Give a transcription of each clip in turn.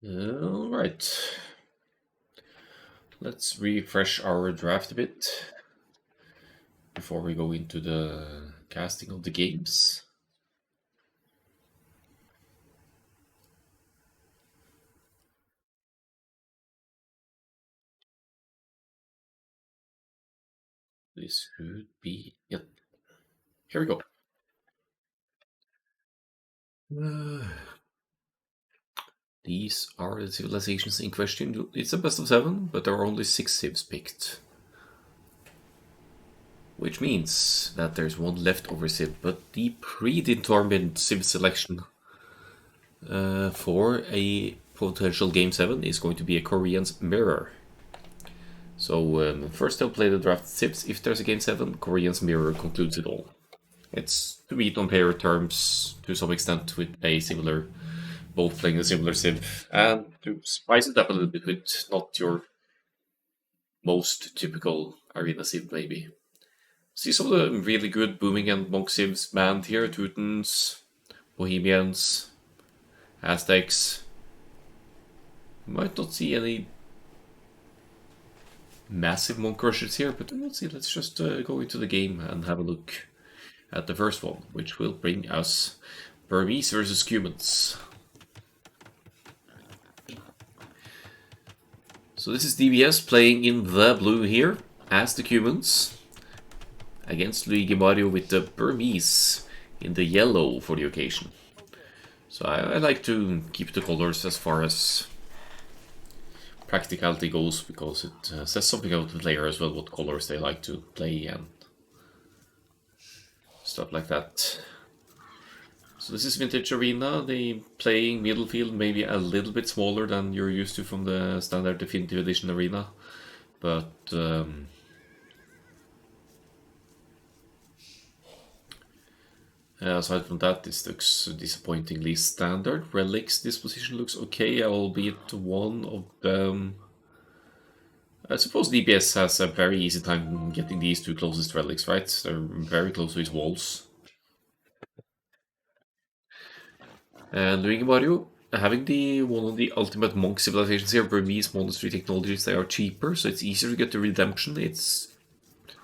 All right. Let's refresh our draft a bit before we go into the casting of the games. This should be it. Here we go. These are the civilizations in question. It's a best of 7, but there are only 6 civs picked. Which means that there's one leftover civ, but the predetermined civ selection for a potential Game 7 is going to be a Korean's Mirror. So first they'll play the draft civs. If there's a Game 7, Korean's Mirror concludes it all. It's to meet on pair terms to some extent with a similar, both playing a similar civ, and to spice it up a little bit with not your most typical arena civ maybe. See some of the really good Booming and Monk civs banned here: Teutons, Bohemians, Aztecs. Might not see any massive Monk rushers here, but we'll see. Let's just go into the game and have a look at the first one, which will bring us Burmese versus Cumans. So this is DBS playing in the blue here as the Cumans against Luigi Mario with the Burmese in the yellow for the occasion. So I like to keep the colors as far as practicality goes, because it says something about the player as well, what colors they like to play and stuff like that. So this is Vintage Arena. They playing middle field maybe a little bit smaller than you're used to from the standard Definitive Edition Arena, but aside from that, this looks disappointingly standard. Relics disposition looks okay, albeit one of them. I suppose DPS has a very easy time getting these two closest relics, right? They're very close to his walls. And Luigi Mario, having the one of the ultimate monk civilizations here, Burmese monastery technologies, they are cheaper, so it's easier to get the redemption. It's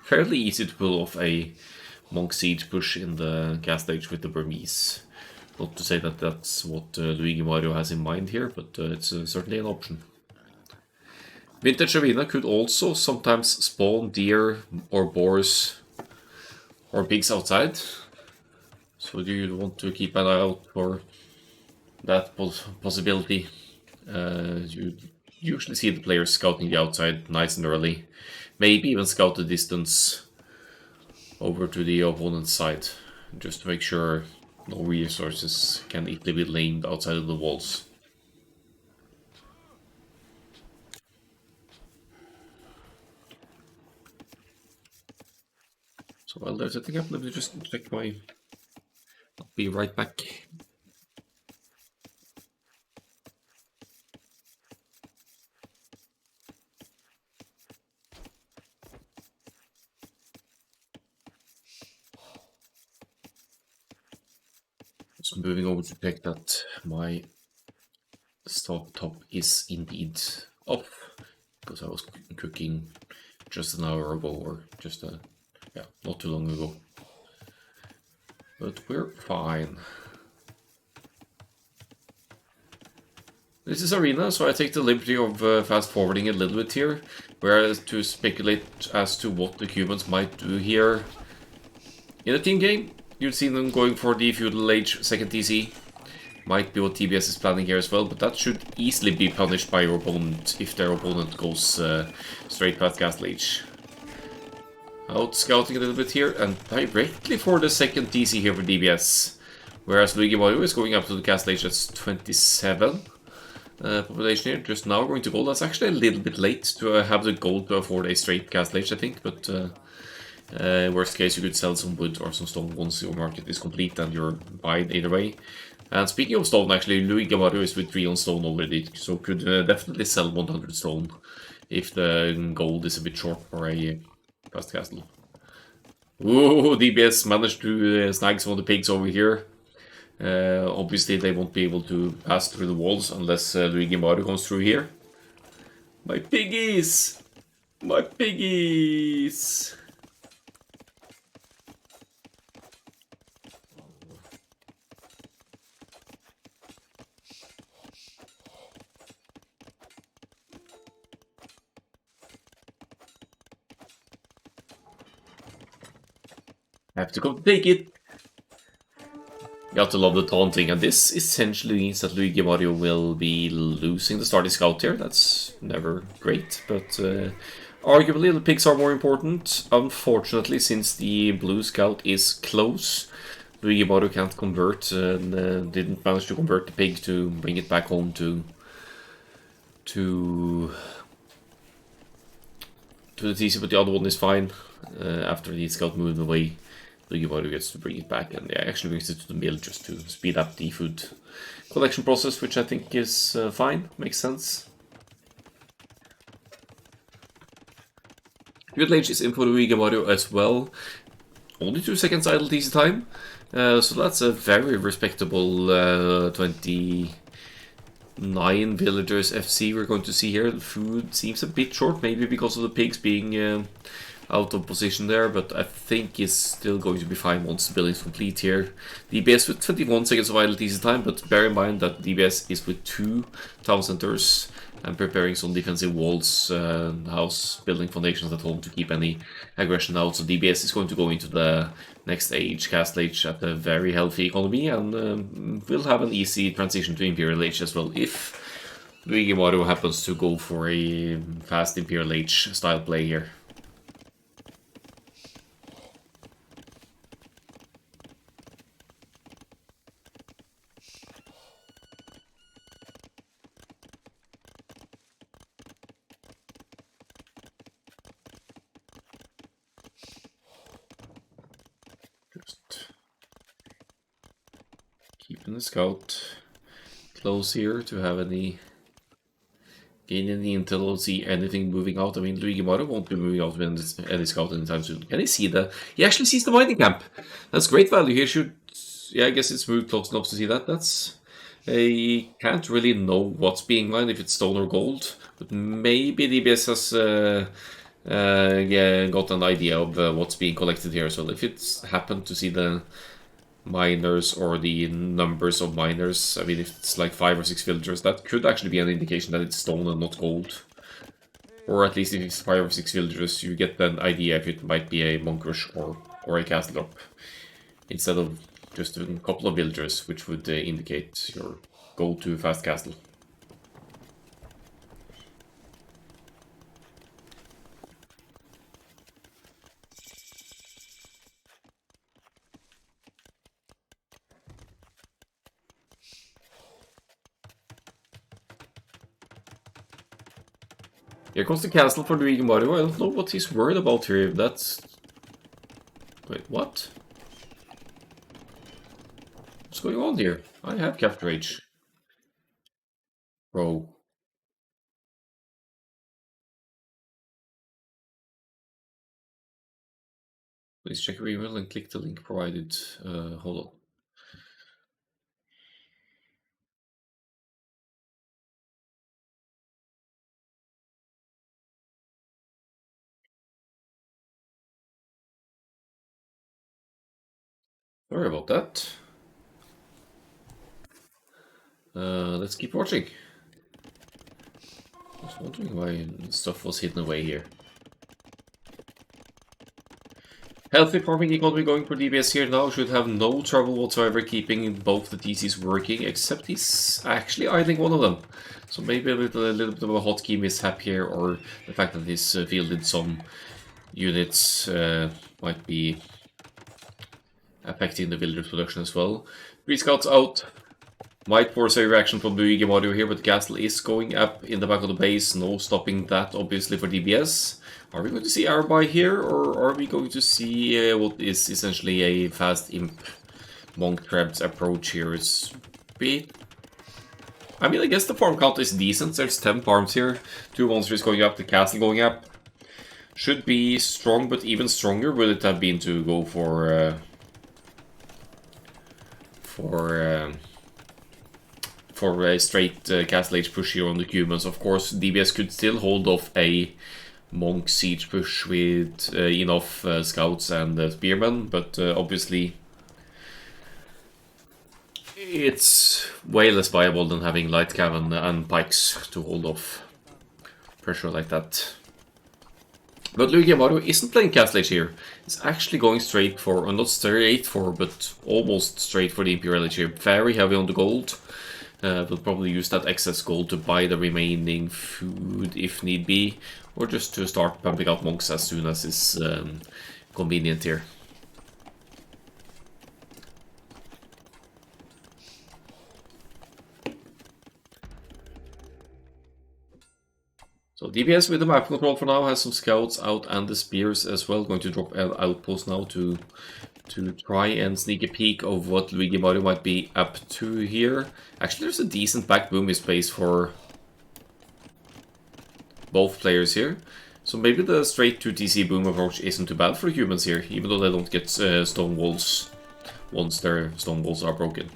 fairly easy to pull off a monk siege push in the cast stage with the Burmese. Not to say that that's what Luigi Mario has in mind here, but it's certainly an option. Vintage Arena could also sometimes spawn deer or boars or pigs outside. So you want to keep an eye out for that possibility. You usually see the players scouting the outside nice and early. Maybe even scout the distance over to the opponent's side, just to make sure no resources can easily be lamed outside of the walls. So while they're setting up, let me just check my... I'll be right back. Just moving over to check that my stove top is indeed off, because I was cooking just an hour ago, or just not too long ago. But we're fine. This is Arena, so I take the liberty of fast forwarding a little bit here, whereas to speculate as to what the Cubans might do here. In a team game, you'd see them going for the Feudal Age second TC. Might be what TBS is planning here as well, but that should easily be punished by your opponent if their opponent goes straight past Castle Age. Out scouting a little bit here, and directly for the second TC here for DBS. Whereas Luigi Mario is going up to the Castle Age, that's 27 population here. Just now going to gold. That's actually a little bit late to have the gold to afford a straight Castle Age, I think, but worst case you could sell some wood or some stone once your market is complete and you're buying either way. And speaking of stone, actually, Luigi Mario is with 3 on stone already, so could definitely sell 100 stone if the gold is a bit short for a past castle. Ooh, DBS managed to snag some of the pigs over here. Obviously, they won't be able to pass through the walls unless Luigi Mario comes through here. My piggies! My piggies! I have to go take it! You have to love the taunting, and this essentially means that Luigi Mario will be losing the starting scout here. That's never great, but arguably the pigs are more important. Unfortunately, since the blue scout is close, Luigi Mario can't convert and didn't manage to convert the pig to bring it back home to the TC, but the other one is fine. After the scout moved away, Luigi Mario gets to bring it back, and yeah, actually brings it to the mill just to speed up the food collection process, which I think is fine, makes sense. Good Lage is in for Luigi Mario as well. Only 2 seconds idle TC time, so that's a very respectable 29 villagers FC we're going to see here. The food seems a bit short, maybe because of the pigs being out of position there, but I think it's still going to be fine once the building is complete here. DBS with 21 seconds of idle TC time, but bear in mind that DBS is with 2 town centers and preparing some defensive walls, house building foundations at home to keep any aggression out. So DBS is going to go into the next age, Castle Age, at a very healthy economy, and will have an easy transition to Imperial Age as well if Luigi Mario happens to go for a fast Imperial Age style play here. Keeping the scout close here to have gain any intel or see anything moving out. I mean, Luigi Mario won't be moving out with any scout anytime soon. Can he see the? He actually sees the mining camp. That's great value here. Yeah, I guess it's moved close enough to see that. That's he can't really know what's being mined, if it's stone or gold, but maybe DBS has yeah, got an idea of what's being collected here. So if it's happened to see the miners or the numbers of miners, I mean, if it's like 5 or 6 villagers, that could actually be an indication that it's stone and not gold. Or at least if it's 5 or 6 villagers, you get an idea if it might be a monk rush or a castle drop, instead of just a couple of villagers, which would indicate your go-to fast castle. Here comes the castle for Luigi Mario. I don't know what he's worried about here. That's... Wait, what? What's going on here? I have Capture Rage. Bro. Please check your email and click the link provided. Hold on. Sorry about that. Let's keep watching. I was wondering why stuff was hidden away here. Healthy farming economy going for DBS here now. Should have no trouble whatsoever keeping both the DCs working, except he's actually idling one of them. So maybe a little bit of a hotkey mishap here, or the fact that he's fielded some units might be affecting the villagers' production as well. 3 scouts out. Might force a reaction from Luigi Mario here, but the castle is going up in the back of the base. No stopping that, obviously, for DBS. Are we going to see Arabai here, or are we going to see what is essentially a fast imp monk traps approach here? It's I mean, I guess the farm count is decent. There's 10 farms here. 2 monsters going up, the castle going up. Should be strong, but even stronger would it have been to go for for a straight Castle Age push here on the Cubans. Of course, DBS could still hold off a Monk siege push with enough scouts and spearmen, but obviously it's way less viable than having light cannon and pikes to hold off pressure like that. But Luigi Mario isn't playing Castle Age here. It's actually going straight for, or not straight for, but almost straight for the Imperial Age here. Very heavy on the gold. We'll probably use that excess gold to buy the remaining food if need be, or just to start pumping out monks as soon as is convenient here. So DBS with the map control for now has some scouts out and the spears as well. Going to drop outpost now to try and sneak a peek of what Luigi Mario might be up to here. Actually, there's a decent back boomy space for both players here. So maybe the straight 2TC boom approach isn't too bad for humans here, even though they don't get stone walls once their stone walls are broken.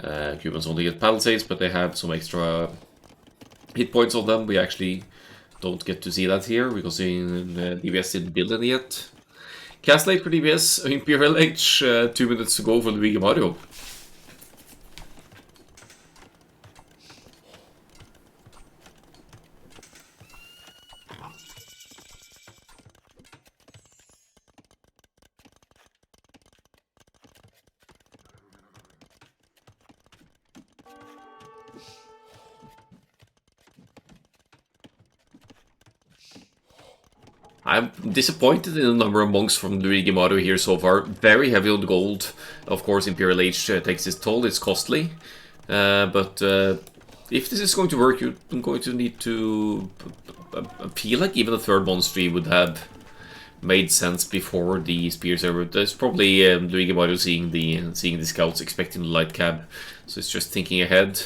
Humans only get palisades, but they have some extra hit points on them. We actually don't get to see that here because DBS didn't build any yet. Castle Age for DBS, Imperial Age, 2 minutes to go for Luigi Mario. I'm disappointed in the number of monks from Luigi Mario here so far. Very heavy on the gold. Of course, Imperial Age takes its toll, it's costly. But if this is going to work, you're going to need to... I feel like even the third monastery would have made sense before the spears ever. There's probably Luigi Mario seeing the scouts, expecting the light cab. So it's just thinking ahead.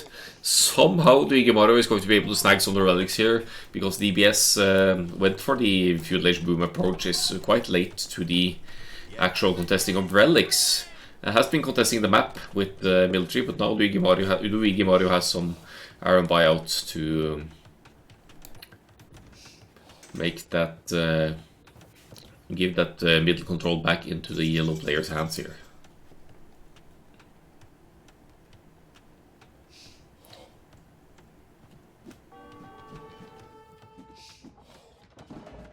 Somehow Luigi Mario is going to be able to snag some of the relics here, because DBS went for the Feudal Age boom approach, is quite late to the actual contesting of relics. Has been contesting the map with the military, but now Luigi Mario has some iron buyouts to make that, give that middle control back into the yellow player's hands here.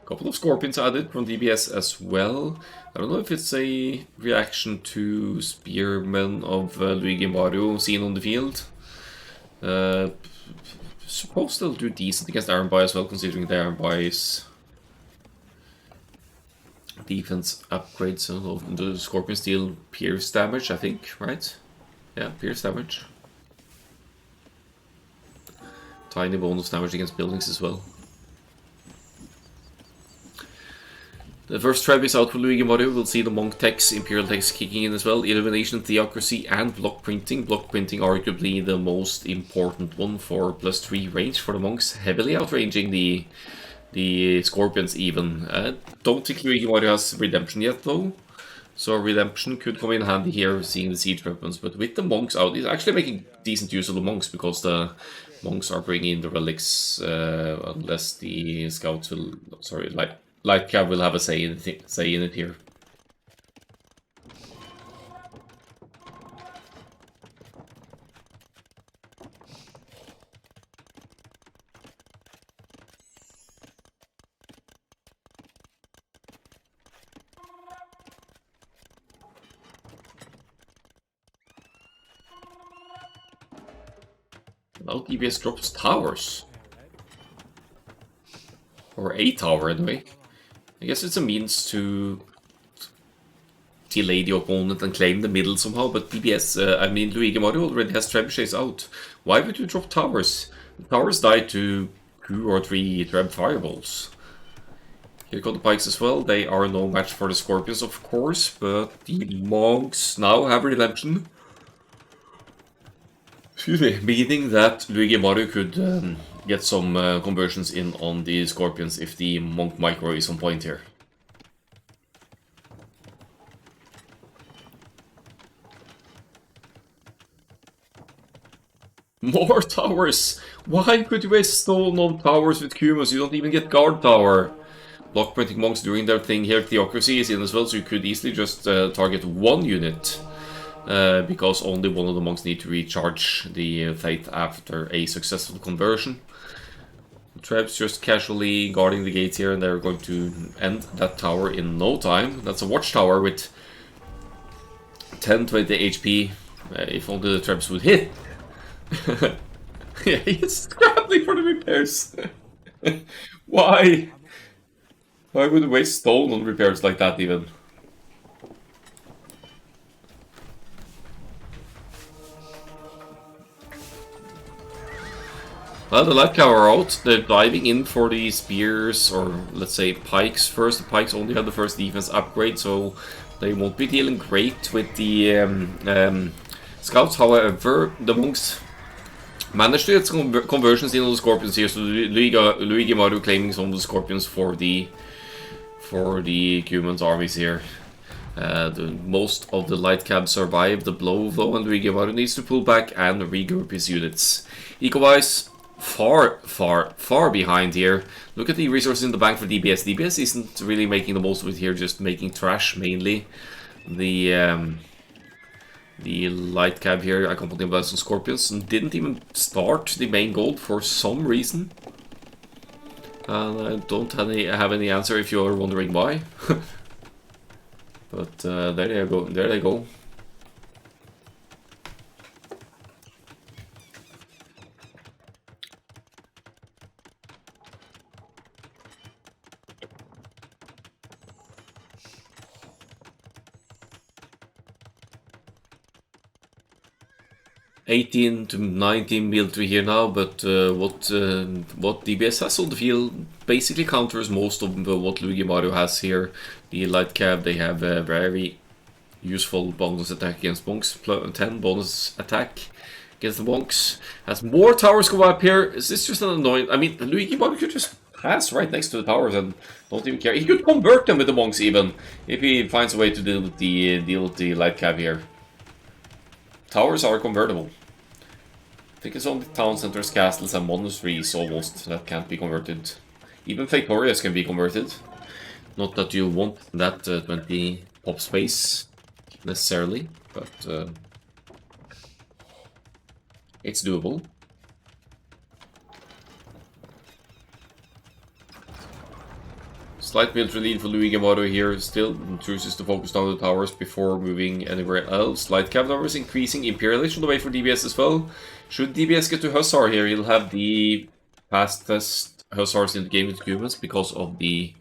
Couple of scorpions added from DBS as well. I don't know if it's a reaction to spearmen of Luigi Mario seen on the field. Suppose they'll do decent against Iron Buy as well, considering the Iron Buy's defense upgrades. So the scorpions deal pierce damage, I think, right? Yeah, pierce damage. Tiny bonus damage against buildings as well. The first trap is out for Luigi Mario. We'll see the Monk techs, Imperial techs kicking in as well. Illumination, Theocracy, and Block Printing. Block Printing arguably the most important one for +3 range for the Monks. Heavily outranging the Scorpions even. Don't think Luigi Mario has Redemption yet though. So Redemption could come in handy here, seeing the Siege weapons. But with the Monks out, he's actually making decent use of the Monks, because the Monks are bringing in the relics, unless the Scouts will... Sorry, Light Cab will have a say in it here. Now DBS drops towers. Or a tower anyway. I guess it's a means to delay the opponent and claim the middle somehow, but DBS, I mean Luigi Mario already has trebuchets out. Why would you drop towers? The towers die to 2 or 3 treb fireballs. Here go the pikes as well. They are no match for the scorpions, of course, but the monks now have redemption. Excuse me, meaning that Luigi Mario could get some conversions in on the scorpions if the monk micro is on point here. More towers! Why could you waste stone on towers with Cumulus? You don't even get guard tower. Block printing monks doing their thing here. Theocracy is in as well, so you could easily just target one unit. Because only one of the monks need to recharge the faith after a successful conversion. Trebs just casually guarding the gates here, and they're going to end that tower in no time. That's a watchtower with 10-20 HP. If only the Trebs would hit. Yeah, he's scrambling for the repairs. Why? Why would you waste stone on repairs like that even? Well, the light cover are out. They're diving in for the spears, or let's say pikes first. The pikes only have the first defense upgrade, so they won't be dealing great with the scouts. However, the monks managed to get some conversions in on the scorpions here, so Luigi Maru claiming some of the scorpions for the Cuman's armies here. Most of the light cab survive the blow though, and Luigi Maru needs to pull back and regroup his units. Eco-wise, far behind here. Look at the resources in the bank for DBS. DBS isn't really making the most of it here, just making trash mainly. The light cab here, I completely about some scorpions, and didn't even start the main gold for some reason. And I don't have any answer if you're wondering why. But there they go. There they go. $18 to $19 military here now, but what DBS has on the field basically counters most of what Luigi Maru has here. The light cab, they have a very useful bonus attack against monks, 10 bonus attack against the monks. Has more towers go up here. Is this just an annoying? I mean, Luigi Maru could just pass right next to the towers and don't even care. He could convert them with the monks even, if he finds a way to deal with the light cab here. Towers are convertible. I think it's only town centers, castles, and monasteries almost that can't be converted. Even Factorias can be converted. Not that you want that 20 pop space necessarily, but it's doable. Slight military lead for Luigi Maru here, still chooses to focus down the towers before moving anywhere else. Light cab numbers increasing, Imperialist on the way for DBS as well. Should DBS get to Hussar here, he'll have the fastest Hussars in the game with humans because of the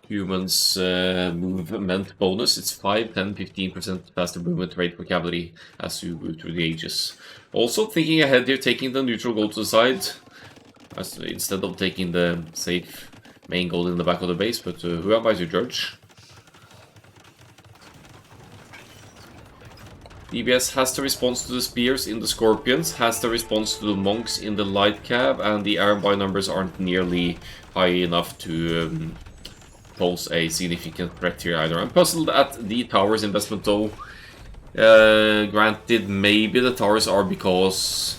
humans movement bonus. It's 5, 10, 15% faster movement rate for cavalry as you move through the ages. Also thinking ahead here, taking the neutral goal to the side, instead of taking the safe main goal in the back of the base, but who am I to judge? DBS has the response to the spears in the scorpions, has the response to the monks in the light cab, and the Arabai numbers aren't nearly high enough to pose a significant threat here either. I'm puzzled at the towers investment though. Granted, maybe the towers are because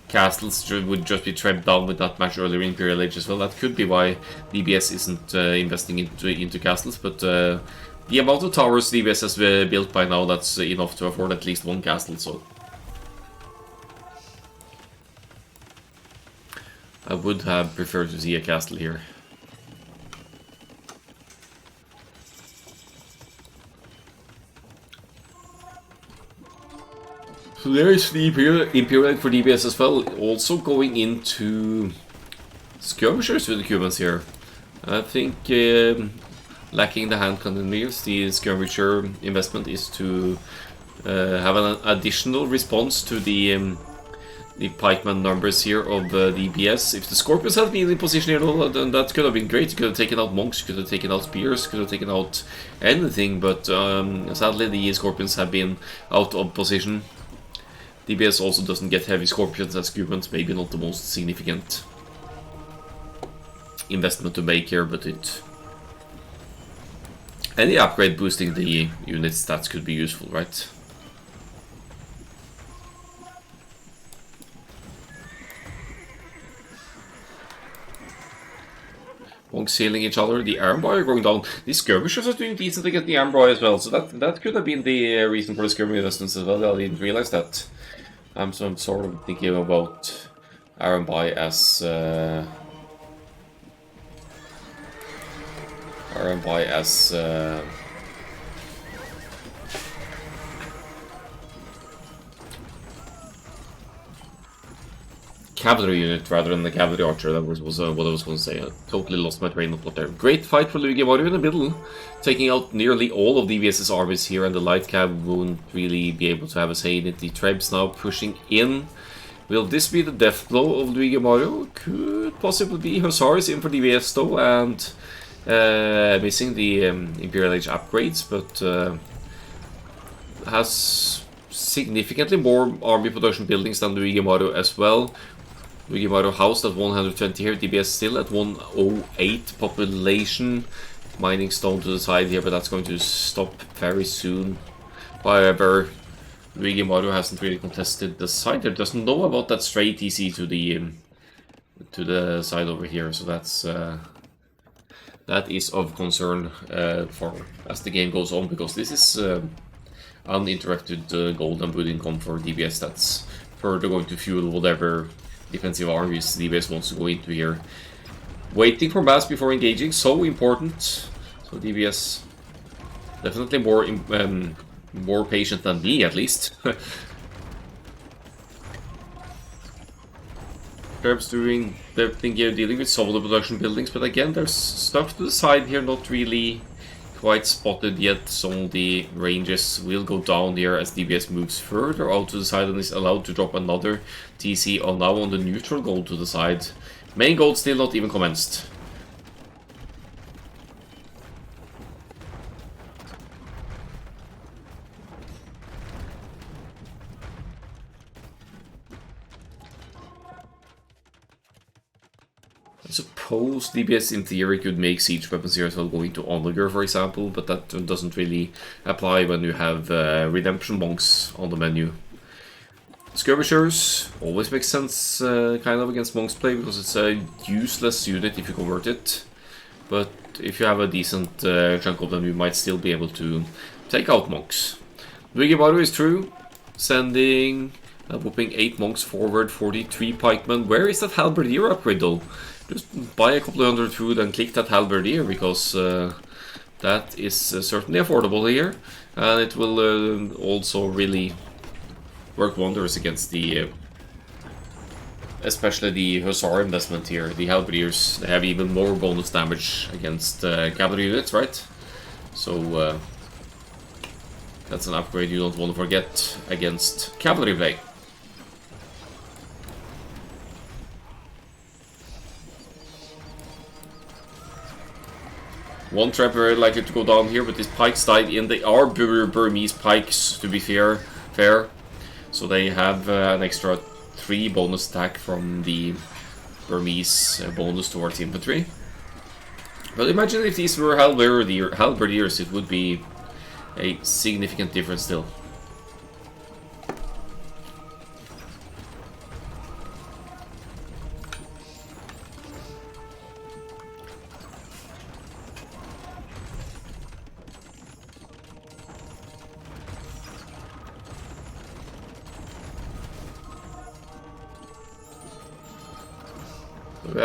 castles would just be tread down with that match earlier in Imperial Age as well. That could be why DBS isn't investing into castles, but the amount of towers DBS has built by now, that's enough to afford at least one castle, so I would have preferred to see a castle here. So there is the Imperial for DBS as well, also going into skirmishers with the Cubans here. I think lacking the hand cannoneers, the skirmisher investment is to have an additional response to the pikeman numbers here of DBS. If the Scorpions had been in position here, then that could have been great. You could have taken out monks, could have taken out spears, could have taken out anything, but sadly the Scorpions have been out of position. DBS also doesn't get heavy scorpions as Cubans, maybe not the most significant investment to make here, but it... Any upgrade boosting the unit stats could be useful, right? Monks healing each other. The Armboy are going down. The skirmishers are doing decent against the Armboy as well, so that could have been the reason for the skirmish distance as well. I didn't realize that. So I'm sort of thinking about Armboy as cavalry unit rather than the cavalry archer. That was what I was going to say. I totally lost my train of thought there. Great fight for Luigi Mario in the middle, taking out nearly all of DBS's armies here, and the light cab won't really be able to have a say in it. The Trebs now pushing in. Will this be the death blow of Luigi Mario? Could possibly be. Hussars in for DBS though, and missing the Imperial Age upgrades, but has significantly more army production buildings than Luigi Mario as well. Luigi Mario housed at 120 here, DBS still at 108 population. Mining stone to the side here, but that's going to stop very soon. However, Luigi Mario hasn't really contested the side. There doesn't know about that straight TC to the side over here, so that is of concern for as the game goes on, because this is uninterrupted gold and wood income for DBS. That's further going to fuel whatever defensive armies DBS wants to go into here. Waiting for mass before engaging, so important. So DBS definitely more patient than me, at least. Perhaps doing their thing here, dealing with some of the production buildings, but again, there's stuff to the side here, not really quite spotted yet. Some of the ranges will go down here as DBS moves further out to the side and is allowed to drop another TC on now on the neutral gold to the side. Main gold still not even commenced. I suppose DBS in theory could make siege weapons here as well, going to Onager for example, but that doesn't really apply when you have redemption monks on the menu. Skirmishers always makes sense kind of against monks play, because it's a useless unit if you convert it, but if you have a decent chunk of them you might still be able to take out monks. Luigi Mario is true, sending a whopping 8 monks forward, 43 pikemen. Where is that halberdier upgrade though? Just buy a couple of hundred food and click that halberdier, because that is certainly affordable here, and it will also really work wonders against the especially the Hussar investment here. The halberdiers, they have even more bonus damage against cavalry units, right? So that's an upgrade you don't want to forget against cavalry play. One trap very likely to go down here, but these pikes died in. They are Burmese pikes, to be fair. So they have an extra 3 bonus attack from the Burmese bonus towards infantry. But imagine if these were halberdiers, it would be a significant difference still.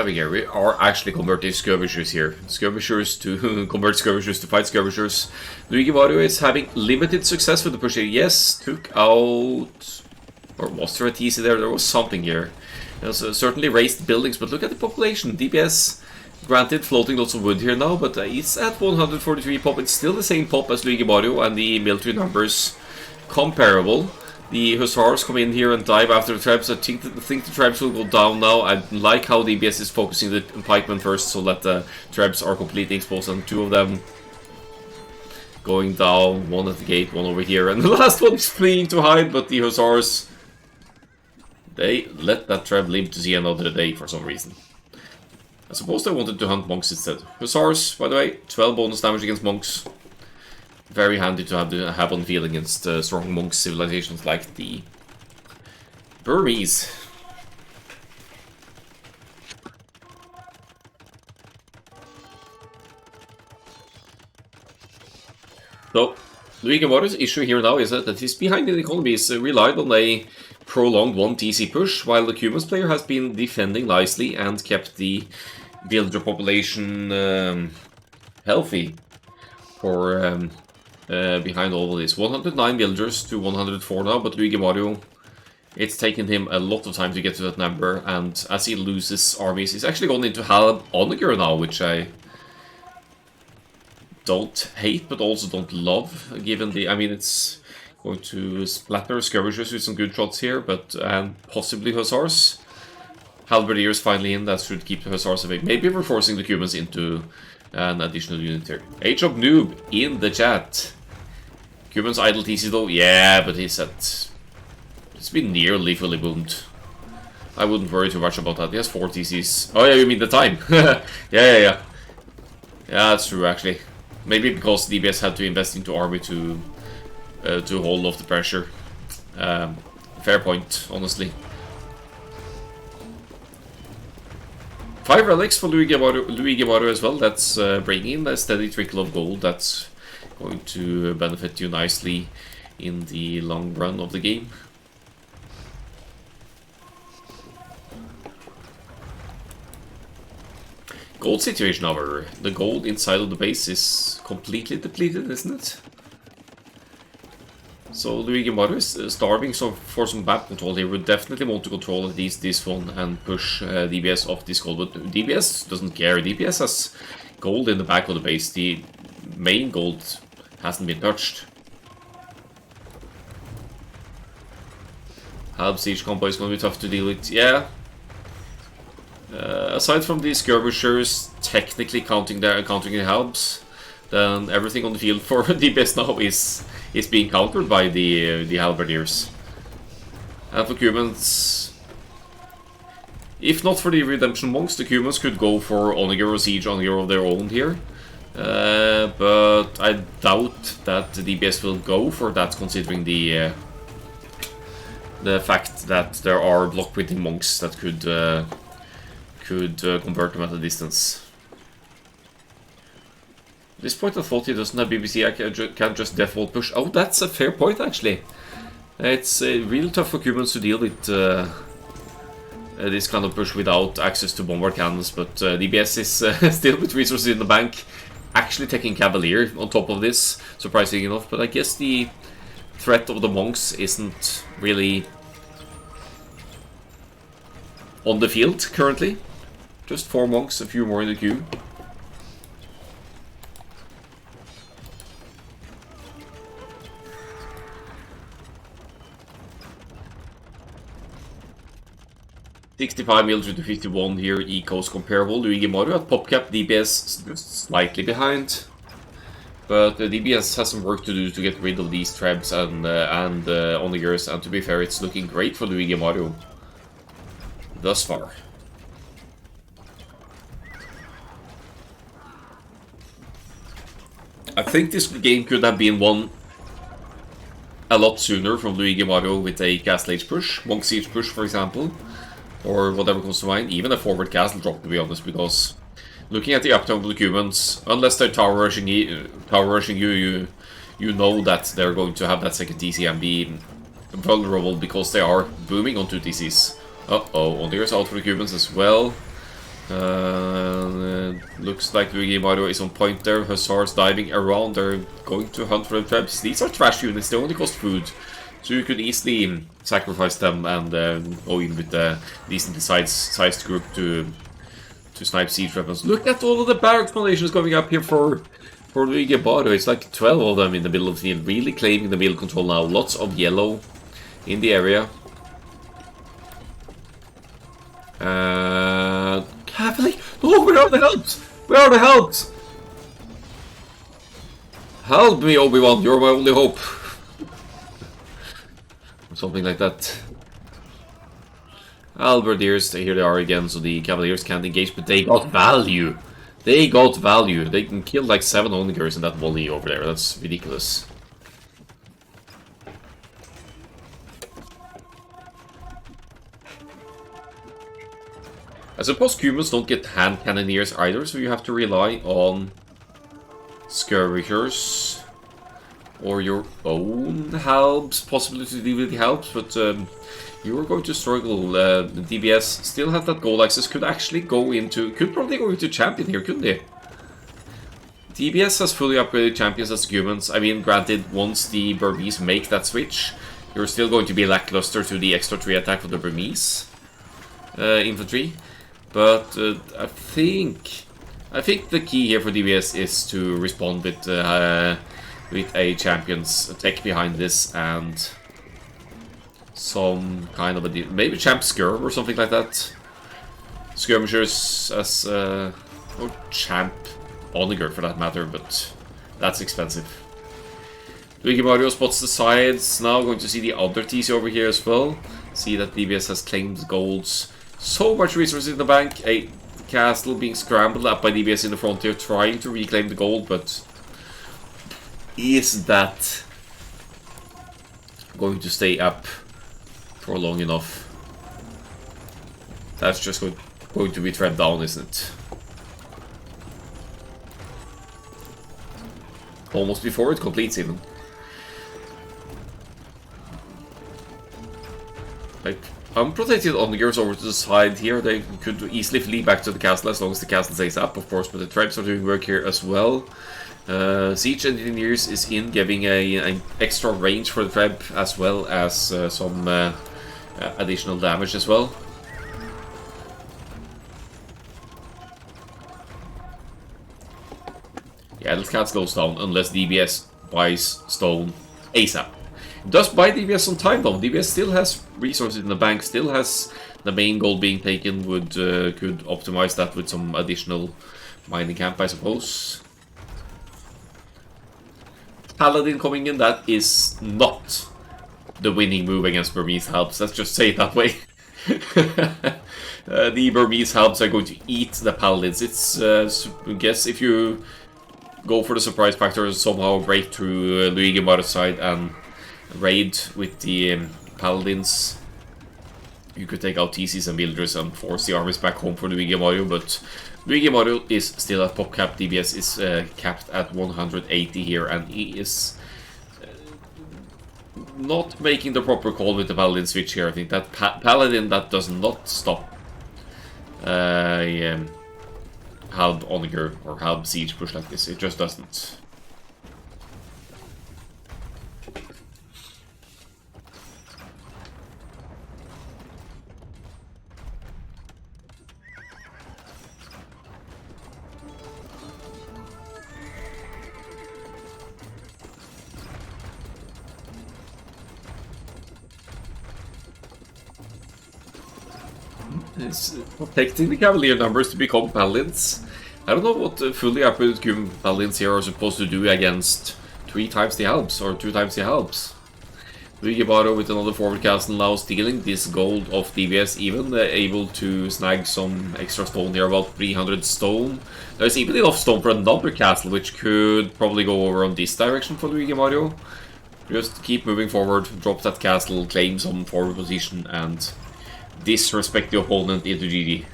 We are actually converting skirmishers here. Skirmishers to convert skirmishers to fight skirmishers. Luigi Mario is having limited success with the push here. Yes, took out... Or was there a TC there? There was something here. There's certainly raised buildings, but look at the population. DPS, granted, floating lots of wood here now, but it's at 143 pop. It's still the same pop as Luigi Mario, and the military numbers comparable. The Hussars come in here and dive after the Trebs. I think the Trebs will go down now. I like how DBS is focusing the pikemen first, so that the Trebs are completely exposed, and 2 of them going down, 1 at the gate, 1 over here, and the last one's fleeing to hide, but the Hussars, they let that Treb live to see another day for some reason. I suppose they wanted to hunt monks instead. Hussars, by the way, 12 bonus damage against monks. Very handy to have on the field against strong monk civilizations like the Burmese. So, Luigi Water's issue here now is that he's behind in the economy. He's relied on a prolonged 1 TC push, while the Cumans player has been defending nicely and kept the villager population healthy for behind all of this. 109 villagers to 104 now, but Luigi Mario, it's taken him a lot of time to get to that number, and as he loses armies, he's actually gone into Halab Onager now, which I don't hate, but also don't love, given the... I mean, it's going to splatter skirmishers with some good shots here, but... and possibly hussars. Halberdiers finally in, that should keep the hussars away. Maybe we're forcing the Cumans into an additional unit here. Age of Noob in the chat. Cumans idle TC though? Yeah, but he's at... it's been nearly fully boomed. I wouldn't worry too much about that. He has 4 TCs. Oh yeah, you mean the time? Yeah. Yeah, that's true actually. Maybe because DBS had to invest into army to hold off the pressure. Fair point, honestly. 5 relics for Luigi Guevara as well. That's bringing in a steady trickle of gold. That's going to benefit you nicely in the long run of the game. Gold situation, however. The gold inside of the base is completely depleted, isn't it? So Luigi Mario is starving for some map control. He would definitely want to control at least this one and push DBS off this gold, but DBS doesn't care. DBS has gold in the back of the base. The main gold hasn't been touched. Halb siege combo is going to be tough to deal with. Yeah. Aside from the skirmishers technically countering the halbs, then everything on the field for DBS now is being countered by the halberdiers. And for Cumans, if not for the Redemption Monks, the Cumans could go for Onager or Siege Onager of their own here. But I doubt that the DBS will go for that, considering the fact that there are block-winning monks that could convert them at a distance. At this point I thought he doesn't have BBC, I can just default push. Oh, that's a fair point actually. It's real tough for Cumans to deal with this kind of push without access to bombard cannons, but DBS is still with resources in the bank, actually taking Cavalier on top of this, surprising enough, but I guess the threat of the monks isn't really on the field currently. Just 4 monks, a few more in the queue. $65 military to 51 here, Eco's comparable. Luigi Mario at PopCap, DBS just slightly behind. But DBS has some work to do to get rid of these Trebs and Onagers, and to be fair, it's looking great for Luigi Mario thus far. I think this game could have been won a lot sooner from Luigi Mario with a Castle Age push, Monk Siege push for example, or whatever comes to mind, even a forward castle drop to be honest, because looking at the uptime of the Cumans, unless they're tower rushing you, you know that they're going to have that second TC and be vulnerable because they are booming on 2 TCs. Uh-oh, Ondir's out for the Cumans as well. Looks like Luigi Mario is on point there. Hussars diving around, they're going to hunt for the traps. These are trash units, they only cost food, so you could easily sacrifice them and go in with a decently sized group to snipe siege weapons. Look at all of the barracks formations coming up here for Luigi Mario. It's like 12 of them in the middle of the field, really claiming the middle control now. Lots of yellow in the area. Cavalry! Oh, where are the helps? Where are the helps? Help me, Obi-Wan, you're my only hope. Something like that. Halberdiers, here they are again, so the Cavaliers can't engage, but they got value. They got value. They can kill like 7 Onagers in that volley over there. That's ridiculous. I suppose Cumans don't get hand cannoneers either, so you have to rely on skirmishers or your own helps, possibility to deal with the helps, but you are going to struggle. DBS still have that gold access, could actually go into, could probably go into champion here, couldn't they? DBS has fully upgraded champions as humans. I mean, granted, once the Burmese make that switch, you're still going to be lackluster to the extra 3 attack of the Burmese infantry. But I think the key here for DBS is to respond with a champion's tech behind this and some kind of a deal. Maybe champ skirm or something like that. Skirmishers as or champ Onager for that matter, but that's expensive. Luigi Mario spots the sides. Now going to see the other TC over here as well. See that DBS has claimed golds. So much resources in the bank. A castle being scrambled up by DBS in the frontier, trying to reclaim the gold, but is that going to stay up for long enough? That's just going to be tread down, isn't it? Almost before it completes, even. Like, unprotected onagers over to the side here. They could easily flee back to the castle as long as the castle stays up, of course, but the tribes are doing work here as well. Siege Engineers is in, giving an extra range for the tribe, as well as some additional damage as well. Yeah, the cats goes down unless DBS buys stone ASAP. It does buy DBS on time though. DBS still has resources in the bank, still has the main gold being taken. Could optimize that with some additional mining camp, I suppose. Paladin coming in, that is not the winning move against Burmese helps. Let's just say it that way. The Burmese helps are going to eat the Paladins. It's, I guess, if you go for the surprise factor, somehow break through Luigi Mario's side and raid with the Paladins. You could take out TCs and villagers and force the armies back home for Luigi Mario, but Luigi Mario is still at top cap. DBS is capped at 180 here, and he is not making the proper call with the Paladin switch here. I think that Paladin, that does not stop Halb Onager or Halb Siege push like this. It just doesn't. It's protecting the Cavalier numbers to become Paladins. I don't know what fully upgraded Cuban Paladins here are supposed to do against 3 times the Halbs or 2 times the Halbs. Luigi Mario with another forward castle now stealing this gold of DBS, even able to snag some extra stone here, about 300 stone. There's even enough stone for another castle, which could probably go over on this direction for Luigi Mario. Just keep moving forward, drop that castle, claim some forward position, and disrespect the opponent into GG.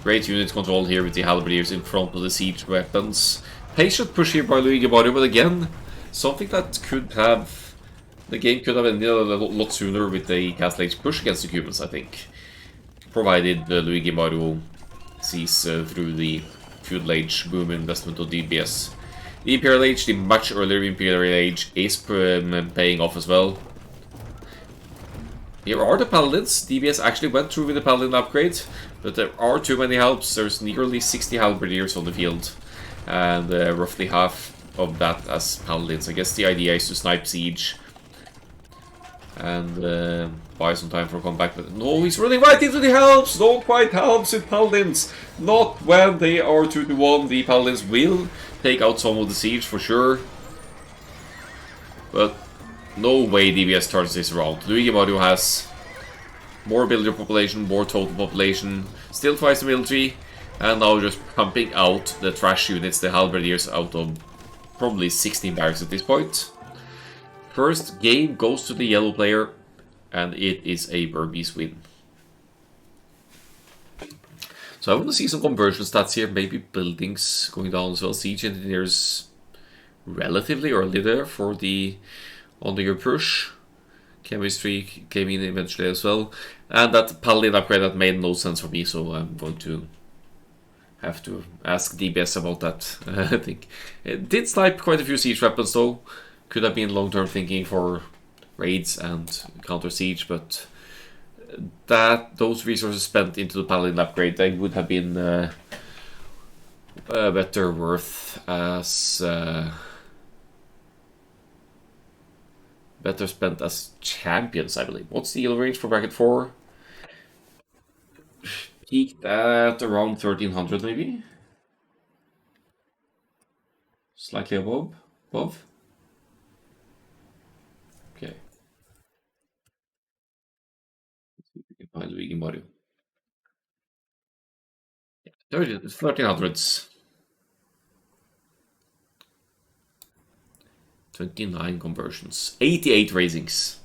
Great unit control here with the halberdiers in front of the siege weapons. Patient push here by Luigi Mario, but again, something that could have... The game could have ended a lot sooner with a Castle Age push against the Cubans, I think. Provided Luigi Mario sees through the Feudal Age boom investment of DBS. The Imperial Age, the much earlier Imperial Age, is paying off as well. Here are the Paladins. DBS actually went through with the Paladin upgrade, but there are too many helps. There's nearly 60 halberdiers on the field, and roughly half of that as Paladins. I guess the idea is to snipe siege and buy some time for a comeback. But no, he's running right into the helps! Don't fight helps with Paladins! Not when they are 2-1. The Paladins will take out some of the siege for sure, but no way DBS turns this around. Luigi Mario has more villager population, more total population, still twice the military, and now just pumping out the trash units, the halberdiers, out of probably 16 barracks at this point. First game goes to the yellow player, and it is a Burmese win. So I want to see some conversion stats here. Maybe buildings going down as well. Siege engineers relatively early there for the on the push. Chemistry came in eventually as well. And that paladin upgrade that made no sense for me, so I'm going to have to ask DBS about that. I think it did snipe quite a few siege weapons though. Could have been long-term thinking for raids and counter siege, but that those resources spent into the paladin upgrade, they would have been better worth as better spent as champions, I believe. What's the heal range for bracket 4? Peaked at around 1300 maybe? Slightly above? Okay. Let's see if we can find the vegan body. 1300s. 29 conversions. 88 raisings.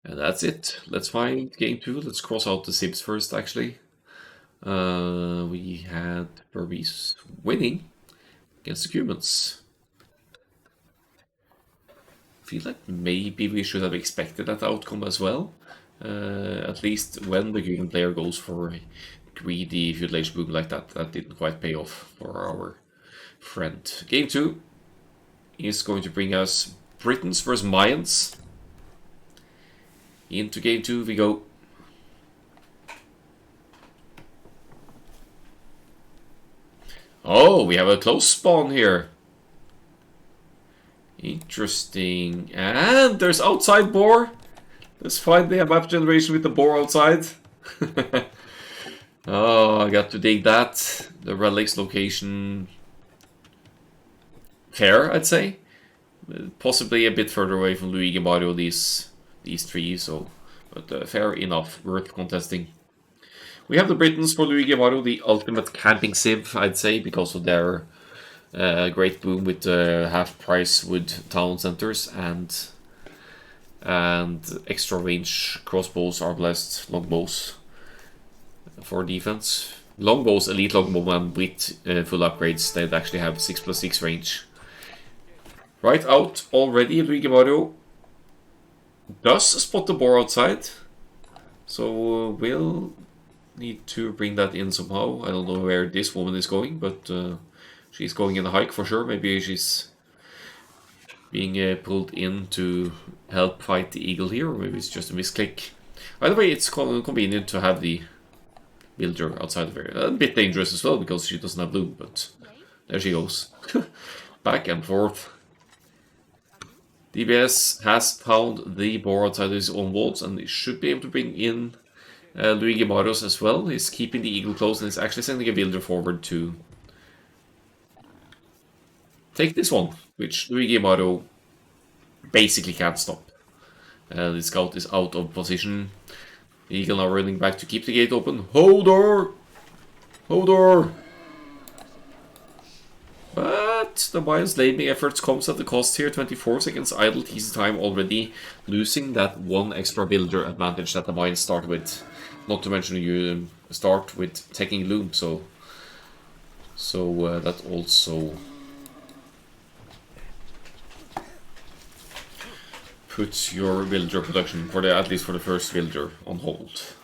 And that's it. Let's find game 2. Let's cross out the Sibs first, actually. We had Burmese winning against the Cubans. Feel like maybe we should have expected that outcome as well. At least when the Cuban player goes for a greedy feudalation boom like that, that didn't quite pay off for our friend. Game 2 is going to bring us Britons versus Mayans. Into game 2 we go. Oh, we have a close spawn here. Interesting. And there's outside boar. Let's find the map generation with the boar outside. Oh, I got to dig that. The relics location. Fair, I'd say. Possibly a bit further away from Luigi Mario, these three, so, but fair enough, worth contesting. We have the Britons for Luigi Mario, the ultimate camping civ, I'd say, because of their great boom with half-price wood town centers and extra range crossbows, arbalest, longbows for defense. Longbows, elite longbowman with full upgrades, they'd actually have 6+6 range. Right out already, Luigi Mario does spot the boar outside, so we'll need to bring that in somehow. I don't know where this woman is going, but she's going in a hike for sure. Maybe she's being pulled in to help fight the eagle here, or maybe it's just a misclick. Either way, it's convenient to have the villager outside of her. A bit dangerous as well, because she doesn't have loot, but there she goes. Back and forth. DBS has found the boar outside his own walls, and he should be able to bring in Luigi Marios as well. He's keeping the eagle close, and he's actually sending a villager forward to take this one, which Luigi Mario basically can't stop. The scout is out of position. The eagle now running back to keep the gate open. Hodor! Hodor! But the Mayans' lading efforts comes at the cost here. 24 seconds idle TC time already, losing that one extra villager advantage that the Mayans start with. Not to mention you start with taking loom, so that also puts your villager production for at least for the first villager on hold.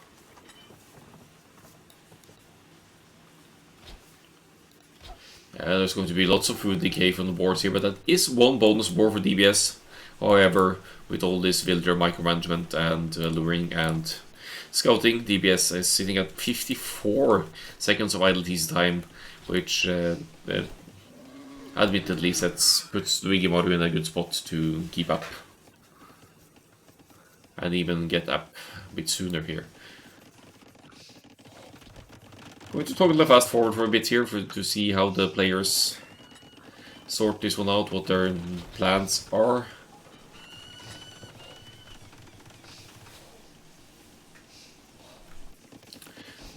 There's going to be lots of food decay from the boards here, but that is one bonus board for DBS. However, with all this villager micromanagement and luring and scouting, DBS is sitting at 54 seconds of idle TC time, which admittedly puts Luigi Mario in a good spot to keep up. And even get up a bit sooner here. I'm going to toggle the fast forward for a bit here to see how the players sort this one out, what their plans are.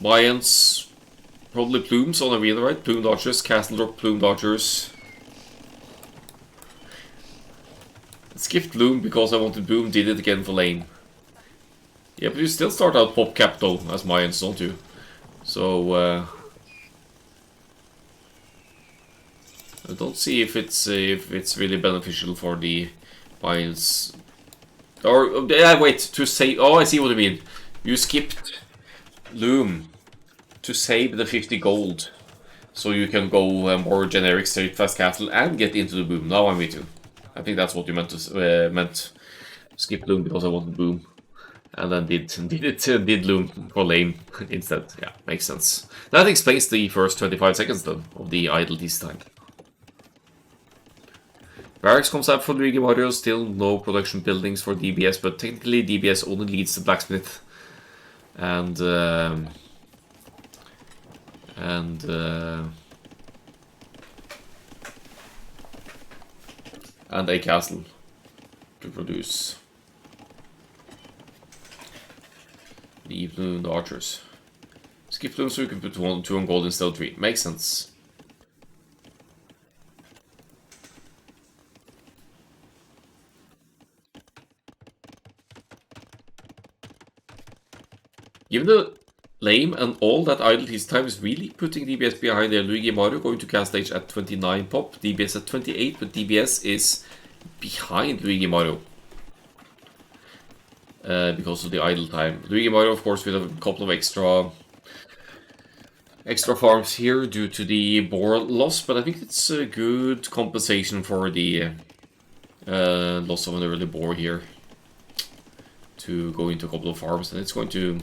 Mayans, probably plumes on arena, right? Plumed archers, castle drop plumed archers. Skipped Loom because I wanted Boom, did it again for lane. Yeah, but you still start out Pop Cap though, as Mayans, don't you? So, I don't see if it's really beneficial for the Mayans. Or, yeah, wait, to save... Oh, I see what you mean. You skipped Loom to save the 50 gold. So you can go more generic straight fast castle and get into the Boom. Now I'm with you. I think that's what you meant to skip Loom because I wanted Boom. And then did Loom for lane instead. Yeah, makes sense. That explains the first 25 seconds then of the idle this time. Barracks comes up for Luigi Mario, still no production buildings for DBS, but technically DBS only leads the blacksmith and a castle to produce. Leave the archers. Skip them so you can put two on gold instead of 3. Makes sense. Given the lame and all that idle his time is really putting DBS behind there. Luigi Mario going to cast stage at 29 pop, DBS at 28, but DBS is behind Luigi Mario. Because of the idle time. Luigi Mario, of course, with a couple of extra farms here due to the boar loss, but I think it's a good compensation for the loss of an early boar here to go into a couple of farms, and it's going to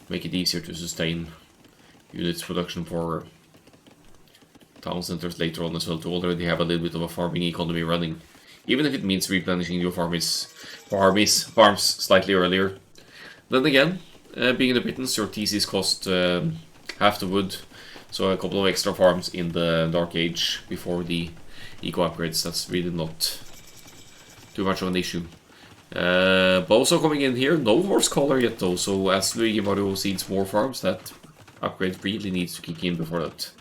make it easier to sustain units production for town centers later on as well, to already have a little bit of a farming economy running, even if it means replenishing your farms slightly earlier. Then again, being in the Britons, your TCs cost half the wood, so a couple of extra farms in the Dark Age before the eco upgrades, that's really not too much of an issue. Bozo coming in here, no horse collar yet though, so as Luigi Mario seeds more farms, that upgrade really needs to kick in before that.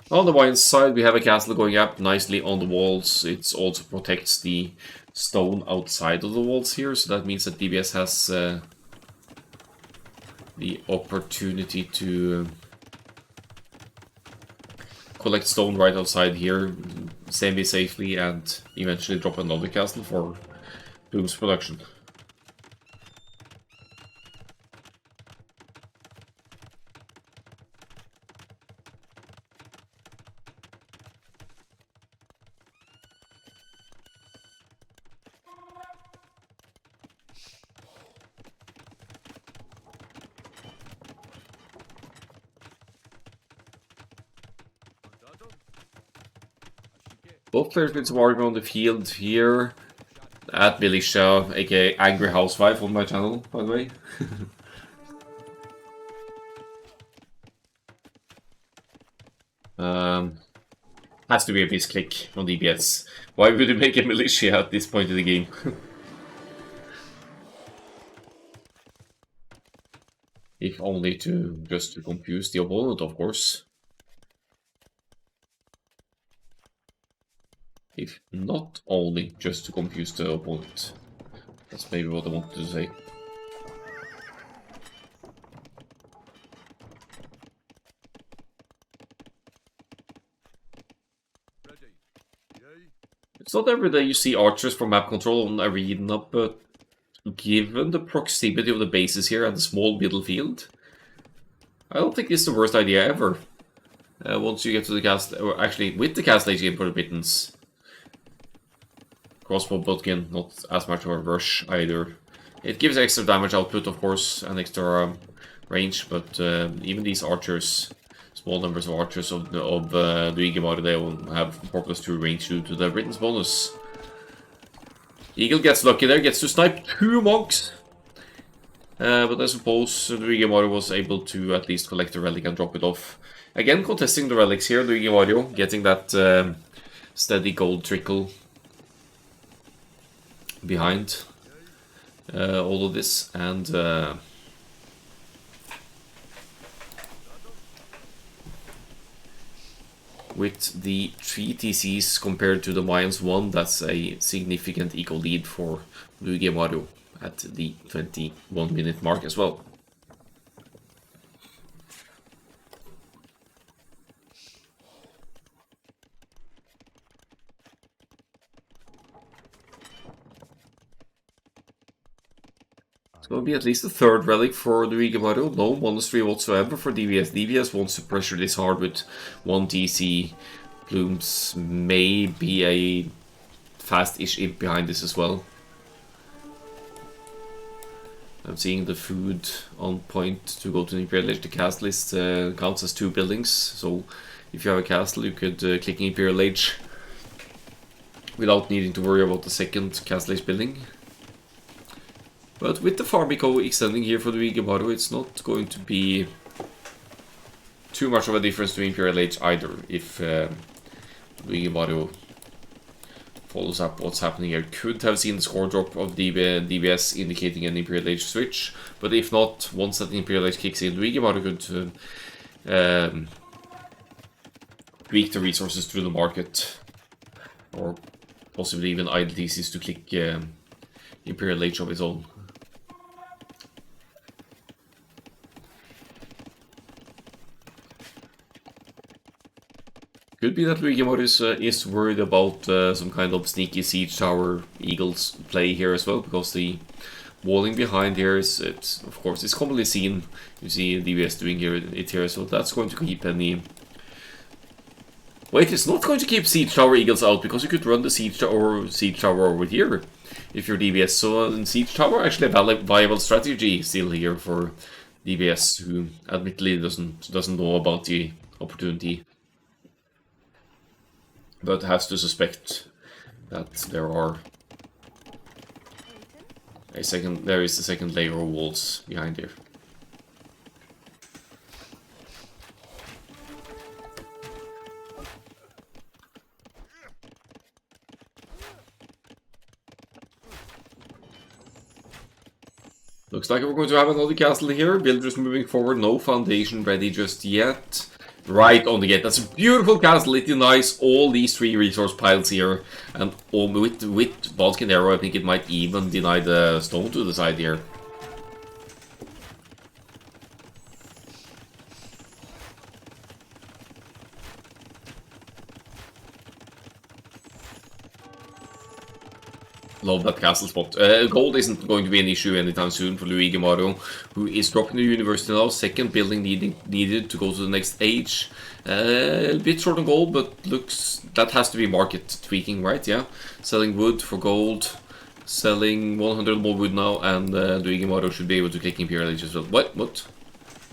On the wine side, we have a castle going up nicely on the walls. It also protects the stone outside of the walls here, so that means that DBS has the opportunity to collect stone right outside here semi-safely and eventually drop another castle for Boom's production. Both players with some Mario on the field here at Militia, aka Angry Housewife on my channel, by the way. Has to be a misclick on DBS. Why would you make a Militia at this point in the game? If only just to confuse the opponent, of course. If not only just to confuse the opponent. That's maybe what I wanted to say. It's not every day you see archers from map control on Arena, but given the proximity of the bases here and the small middle field, I don't think it's the worst idea ever. Once you get to the cast, or actually with the cast age in for the Britons. Crossbow Butkin, not as much of a rush either. It gives extra damage output, of course, and extra range, but even these archers, small numbers of archers of Luigi Mario, they will have 4+2 range due to the Britain's bonus. Eagle gets lucky there, gets to snipe 2 monks. But I suppose Luigi Mario was able to at least collect the relic and drop it off. Again, contesting the relics here, Luigi Mario getting that steady gold trickle behind all of this, and With the 3 TCs compared to the Mayans 1, that's a significant eco lead for Luigi Mario at the 21-minute mark as well. It's going to be at least a third relic for Luigi Mario. No monastery whatsoever for DBS. DBS wants to pressure this hard with 1 TC. Plumes may be a fast-ish imp behind this as well. I'm seeing the food on point to go to the Imperial Age. The castle list counts as 2 buildings, so if you have a castle you could click Imperial Age without needing to worry about the second castle age building. But with the farm eco extending here for Luigi Mario, it's not going to be too much of a difference to Imperial Age either, if Luigi Mario follows up what's happening here. Could have seen the score drop of DBS indicating an Imperial Age switch, but if not, once that Imperial Age kicks in, Luigi Mario could tweak the resources through the market, or possibly even idle DCs to click Imperial Age of his own. Could be that Luigi Mario is worried about some kind of sneaky siege tower eagles play here as well, because the walling behind here is, of course, it's commonly seen. You see DBS doing it here, so that's going to keep any... Wait, it's not going to keep siege tower eagles out, because you could run the siege tower over here if you're DBS. So siege tower actually a viable strategy still here for DBS, who admittedly doesn't know about the opportunity, but has to suspect that there is a second layer of walls behind here. Looks like we're going to have another castle here. Builders moving forward, no foundation ready just yet. Right on the gate. That's a beautiful castle. It denies all these 3 resource piles here. And with Balkan Arrow, I think it might even deny the stone to the side here. Love that castle spot. Gold isn't going to be an issue anytime soon for Luigi Mario, who is dropping the university now. Second building needed to go to the next stage. A bit short on gold, but looks that has to be market tweaking, right? Yeah, selling wood for gold, selling 100 more wood now, and Luigi Mario should be able to click Imperial Age as well. What?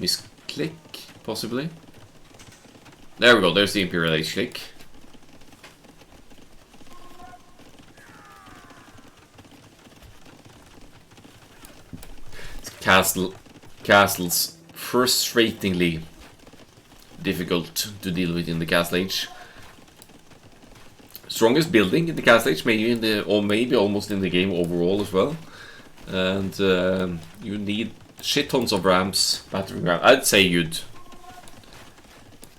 Misclick, possibly? There we go. There's the Imperial Age click. Castles frustratingly difficult to deal with in the Castle Age. Strongest building in the Castle Age, maybe almost in the game overall as well. And you need shit tons of ramps, battering rams. I'd say you'd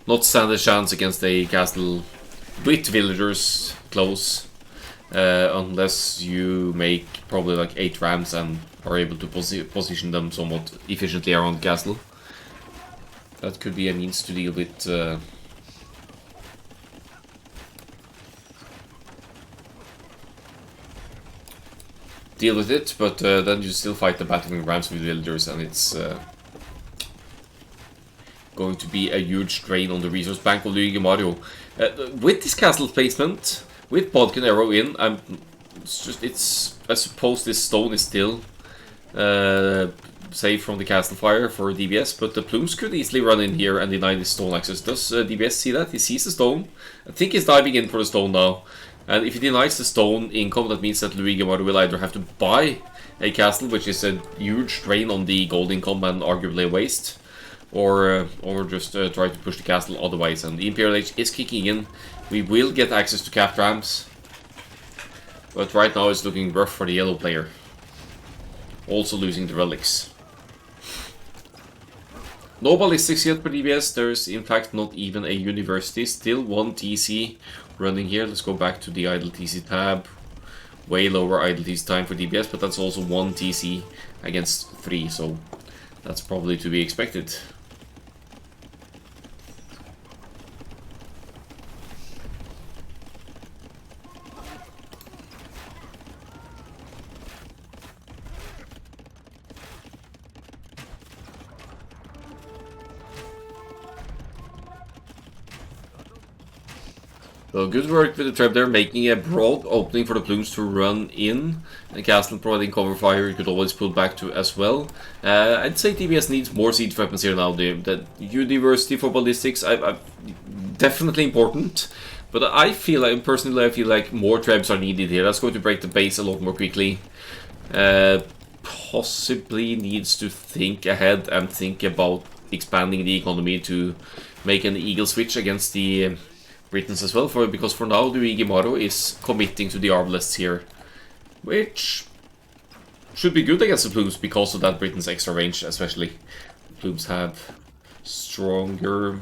not stand a chance against a castle with villagers close, unless you make probably like 8 ramps and are able to position them somewhat efficiently around the castle. That could be a means to deal with it, but then you still fight the battering rams with villagers, and it's going to be a huge drain on the resource bank of Luigi Mario. With this castle placement, with Balkan Arrow in, I suppose this stone is still safe from the castle fire for DBS, but the plumes could easily run in here and deny this stone access. Does DBS see that? He sees the stone. I think he's diving in for the stone now. And if he denies the stone income, that means that Luigi Mario will either have to buy a castle, which is a huge drain on the gold income and arguably a waste, or just try to push the castle otherwise. And the Imperial Age is kicking in. We will get access to capped ramps, but right now it's looking rough for the yellow player. Also losing the relics. No ballistics yet for DBS. There's in fact not even a university. Still one TC running here. Let's go back to the idle TC tab. Way lower idle TC time for DBS, but that's also one TC against 3, so that's probably to be expected. So good work with the trap there, making a broad opening for the plumes to run in. And castle providing cover fire, you could always pull back to as well. I'd say TBS needs more siege weapons here now. The university for ballistics, definitely important. But I feel like, personally, I feel like more traps are needed here. That's going to break the base a lot more quickly. Possibly needs to think ahead and think about expanding the economy to make an eagle switch against the Britons as well, because for now Luigi Maro is committing to the arbalests here, which should be good against the plumes because of that Britain's extra range, especially. The plumes have stronger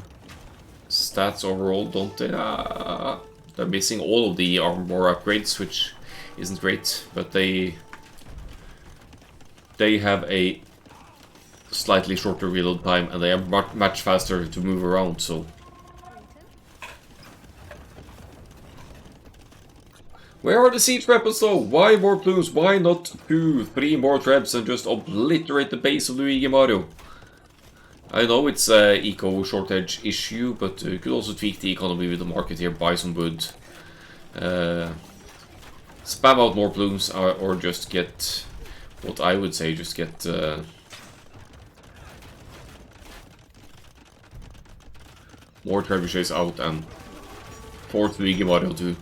stats overall, don't they? They're missing all of the armor upgrades, which isn't great, but they have a slightly shorter reload time and they are much faster to move around, so. Where are the siege weapons though? Why more plumes? Why not 2, 3 more traps and just obliterate the base of Luigi Mario? I know it's a eco shortage issue, but you could also tweak the economy with the market here, buy some wood. Spam out more plumes or just get, what I would say, just get more trebuchets out and force Luigi Mario to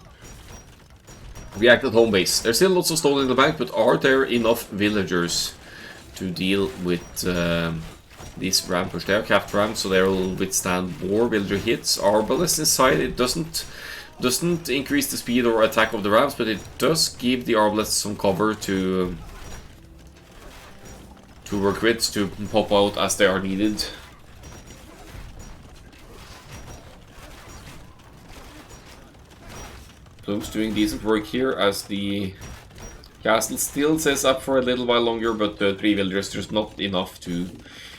react at home base. There's still lots of stone in the bank, but are there enough villagers to deal with this ram push? They are capped rams, so they will withstand more villager hits. Arbalest inside, it doesn't increase the speed or attack of the rams, but it does give the Arbalest some cover to work with, to pop out as they are needed. Plume's doing decent work here as the castle still says up for a little while longer, but 3 villagers, there's not enough to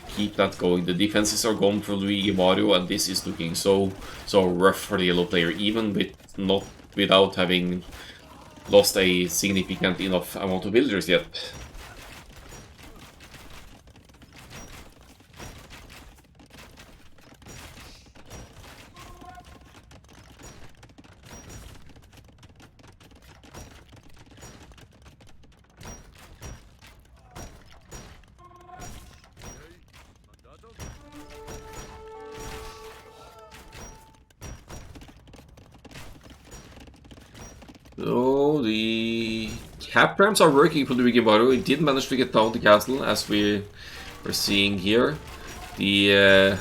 keep that going. The defenses are gone for Luigi Mario, and this is looking so rough for the yellow player, even without having lost a significant enough amount of villagers yet. So the cap rams are working for Luigi Mario. He did manage to get down the castle, as we were seeing here. The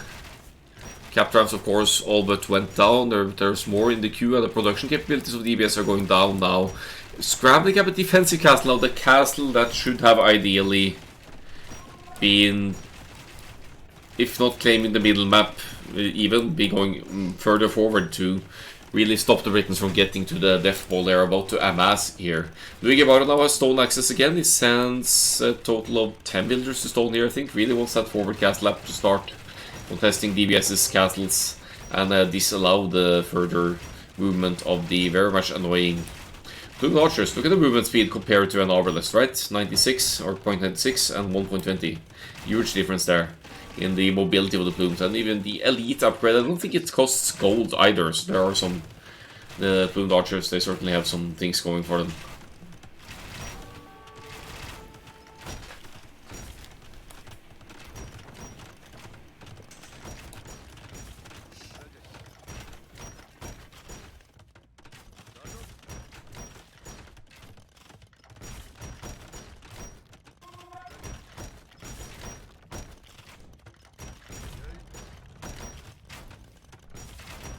cap rams, of course, all but went down. There's more in the queue, and the production capabilities of DBS are going down now. Scrambling up a defensive castle now, the castle that should have ideally been, if not claiming the middle map, even be going further forward to really stop the Britons from getting to the death ball they're about to amass here. Luigi Mario now has stone access again. He sends a total of 10 villagers to stone here, I think. Really wants that forward castle up to start contesting DBS's castles and disallow the further movement of the very much annoying Plumed Archers. Look at the movement speed compared to an Arbalest, right? 96 or 0.96 and 1.20. Huge difference there in the mobility of the plumes, and even the elite upgrade. I don't think it costs gold either, so there are some plumed archers, they certainly have some things going for them.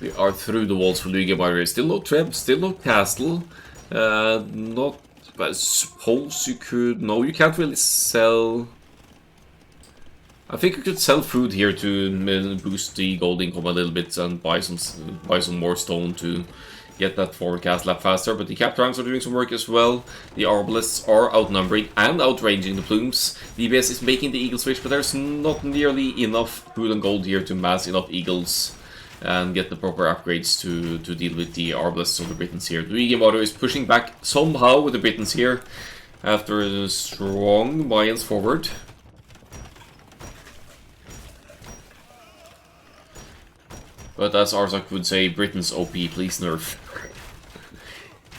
We are through the walls for Luigi Mario. Still no trap, still no castle. Not. I suppose you could. No, you can't really sell. I think we could sell food here to boost the gold income a little bit and buy some more stone to get that forward cast lap faster. But the cap trams are doing some work as well. The arbalists are outnumbering and outranging the plumes. DBS is making the eagle switch, but there's not nearly enough food and gold here to mass enough eagles and get the proper upgrades to deal with the arbalists of the Britons here. Luigi Mario is pushing back somehow with the Britons here after a strong Mayans forward. But as Arsak would say, Britain's OP, please nerf.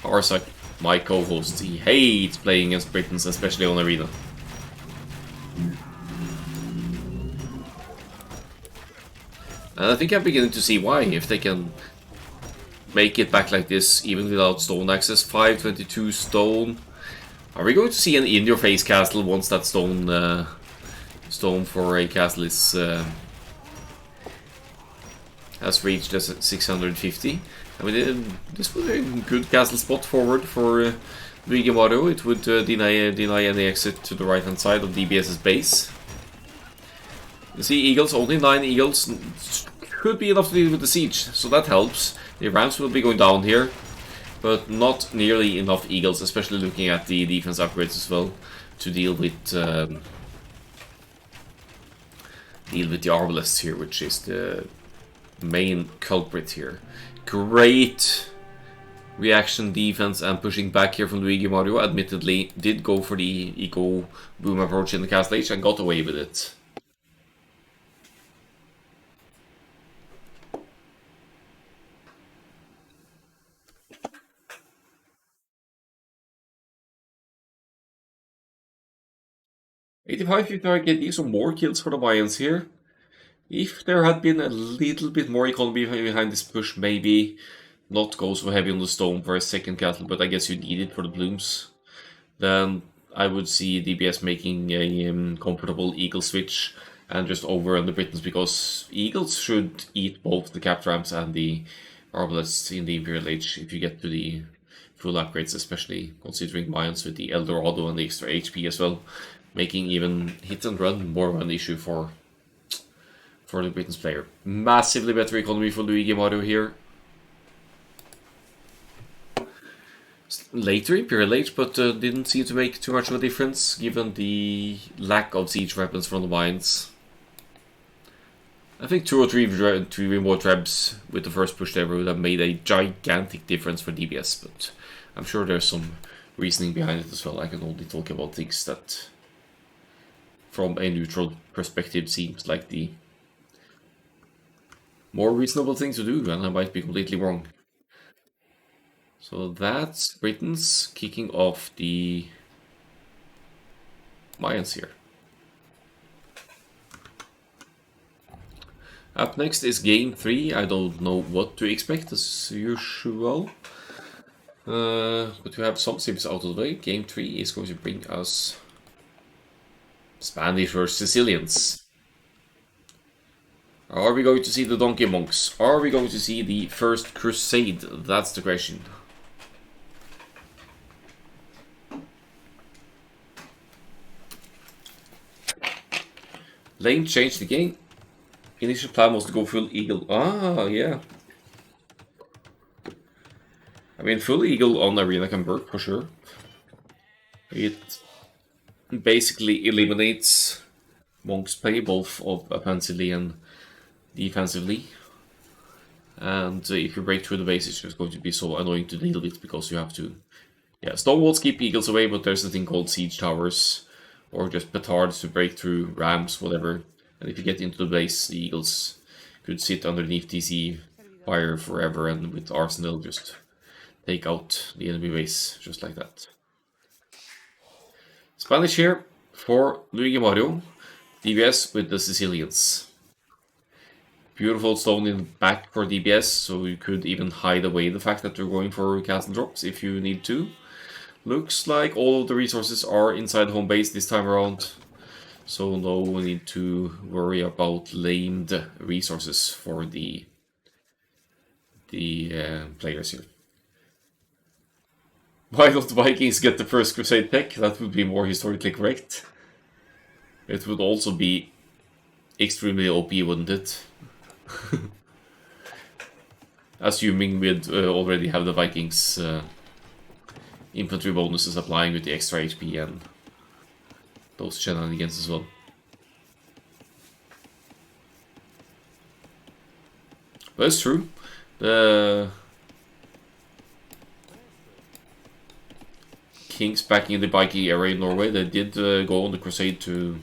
Arsak, my co-host, he hates playing against Britons, especially on Arena. And I think I'm beginning to see why, if they can make it back like this, even without stone access. 522 stone. Are we going to see an in-your-face castle once that stone for a castle is has reached 650? I mean, this would be a good castle spot forward for Luigi Mario. It would deny any exit to the right-hand side of DBS's base. You see eagles, only 9 eagles, could be enough to deal with the siege, so that helps. The rams will be going down here, but not nearly enough eagles, especially looking at the defense upgrades as well, to deal with the arbalists here, which is the main culprit here. Great reaction defense and pushing back here from Luigi Mario. Admittedly, did go for the eco boom approach in the castle age and got away with it. 85 if I get some more kills for the Mayans here. If there had been a little bit more economy behind this push, maybe not go so heavy on the stone for a second castle, but I guess you need it for the blooms. Then I would see DBS making a comfortable eagle switch and just overrun the Britons, because eagles should eat both the cap ramps and the arbalists in the Imperial Age if you get to the full upgrades, especially considering Mayans with the Eldorado and the extra HP as well, making even hit and run more of an issue for the Britons player. Massively better economy for Luigi Mario here. Later Imperial Age, but didn't seem to make too much of a difference given the lack of siege weapons from the mines. I think 2 or 3 more trebs with the first push there would have made a gigantic difference for DBS, but I'm sure there's some reasoning behind it as well. I can only talk about things that from a neutral perspective seems like the more reasonable thing to do, and I might be completely wrong. So that's Britons kicking off the Mayans here. Up next is game 3. I don't know what to expect as usual. But we have some sims out of the way. Game 3 is going to bring us Spanish versus Sicilians. Are we going to see the Donkey Monks? Are we going to see the First Crusade? That's the question. Lane changed the game. Initial plan was to go full eagle. Ah, yeah. I mean, full eagle on arena can work for sure. It basically eliminates Monk's play both offensively and defensively. And if you break through the base, it's just going to be so annoying to deal with because you have to... Yeah, stone walls keep eagles away, but there's a thing called siege towers or just petards to break through rams, whatever. And if you get into the base, the eagles could sit underneath TC fire forever and with arsenal just take out the enemy base just like that. Spanish here for Luigi Mario. DBS with the Sicilians. Beautiful stone in the back for DBS, so you could even hide away the fact that they're going for castle drops if you need to. Looks like all of the resources are inside home base this time around, so no need to worry about lamed resources for the players here. Why don't the Vikings get the First Crusade tech? That would be more historically correct. It would also be extremely OP, wouldn't it? Assuming we'd already have the Vikings infantry bonuses applying with the extra HP and those shenanigans as well. But it's true. The kings back in the Viking era in Norway, they did go on the crusade to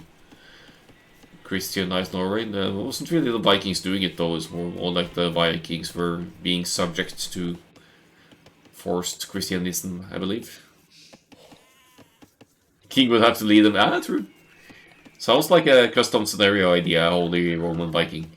Christianize Norway. It wasn't really the Vikings doing it though, it's more like the Vikings were being subject to forced Christianism, I believe. King would have to lead them. Ah, true. Sounds like a custom scenario idea, Holy Roman Viking.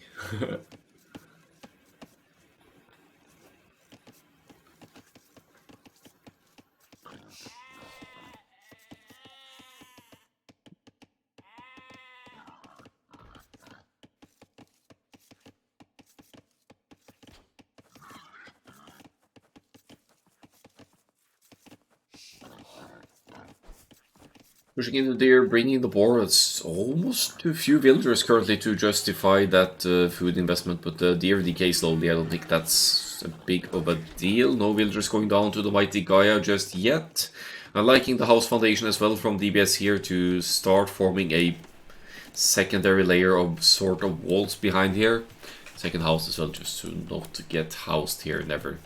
Pushing into there, bringing the boar. It's almost too few villagers currently to justify that food investment, but the deer decay slowly. I don't think that's a big of a deal. No villagers going down to the mighty Gaia just yet. I'm liking the house foundation as well from DBS here to start forming a secondary layer of sort of walls behind here. Second house as well, just to not get housed here. Never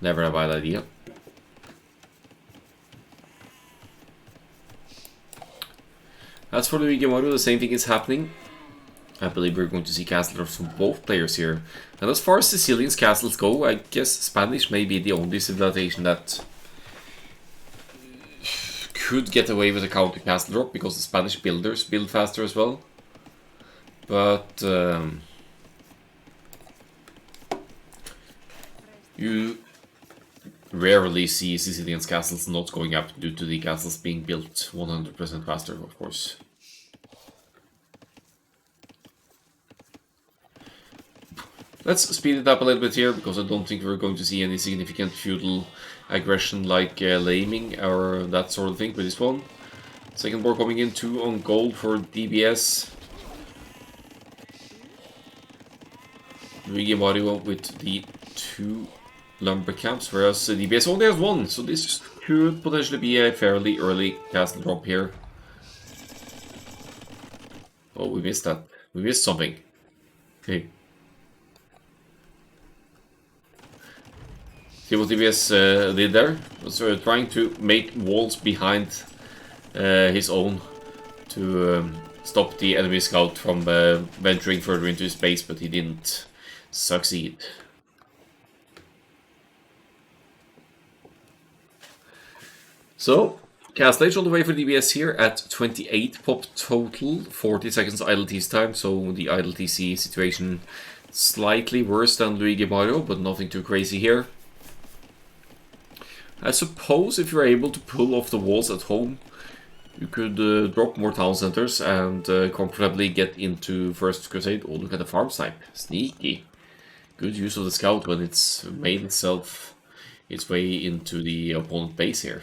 a bad idea. As for the Gemaru, the same thing is happening. I believe we're going to see castles from both players here. And as far as Sicilian's castles go, I guess Spanish may be the only civilization that could get away with a counter castle drop, because the Spanish builders build faster as well. But you rarely see Sicilian's castles not going up due to the castles being built 100% faster, of course. Let's speed it up a little bit here, because I don't think we're going to see any significant feudal aggression like laming or that sort of thing with this one. Second board coming in, 2 on gold for DBS. Luigi Mario with the 2 lumber camps, whereas DBS only has 1, so this could potentially be a fairly early castle drop here. Oh, we missed that. We missed something. Okay. See what DBS did there? Was trying to make walls behind his own to stop the enemy scout from venturing further into his base, but he didn't succeed. So, castle age all the way for DBS here at 28 pop total, 40 seconds idle TC time, so the idle TC situation slightly worse than Luigi Mario, but nothing too crazy here. I suppose if you're able to pull off the walls at home, you could drop more town centers and comfortably get into First Crusade. Oh, look at the farm snipe. Sneaky. Good use of the scout when it's made its way into the opponent base here.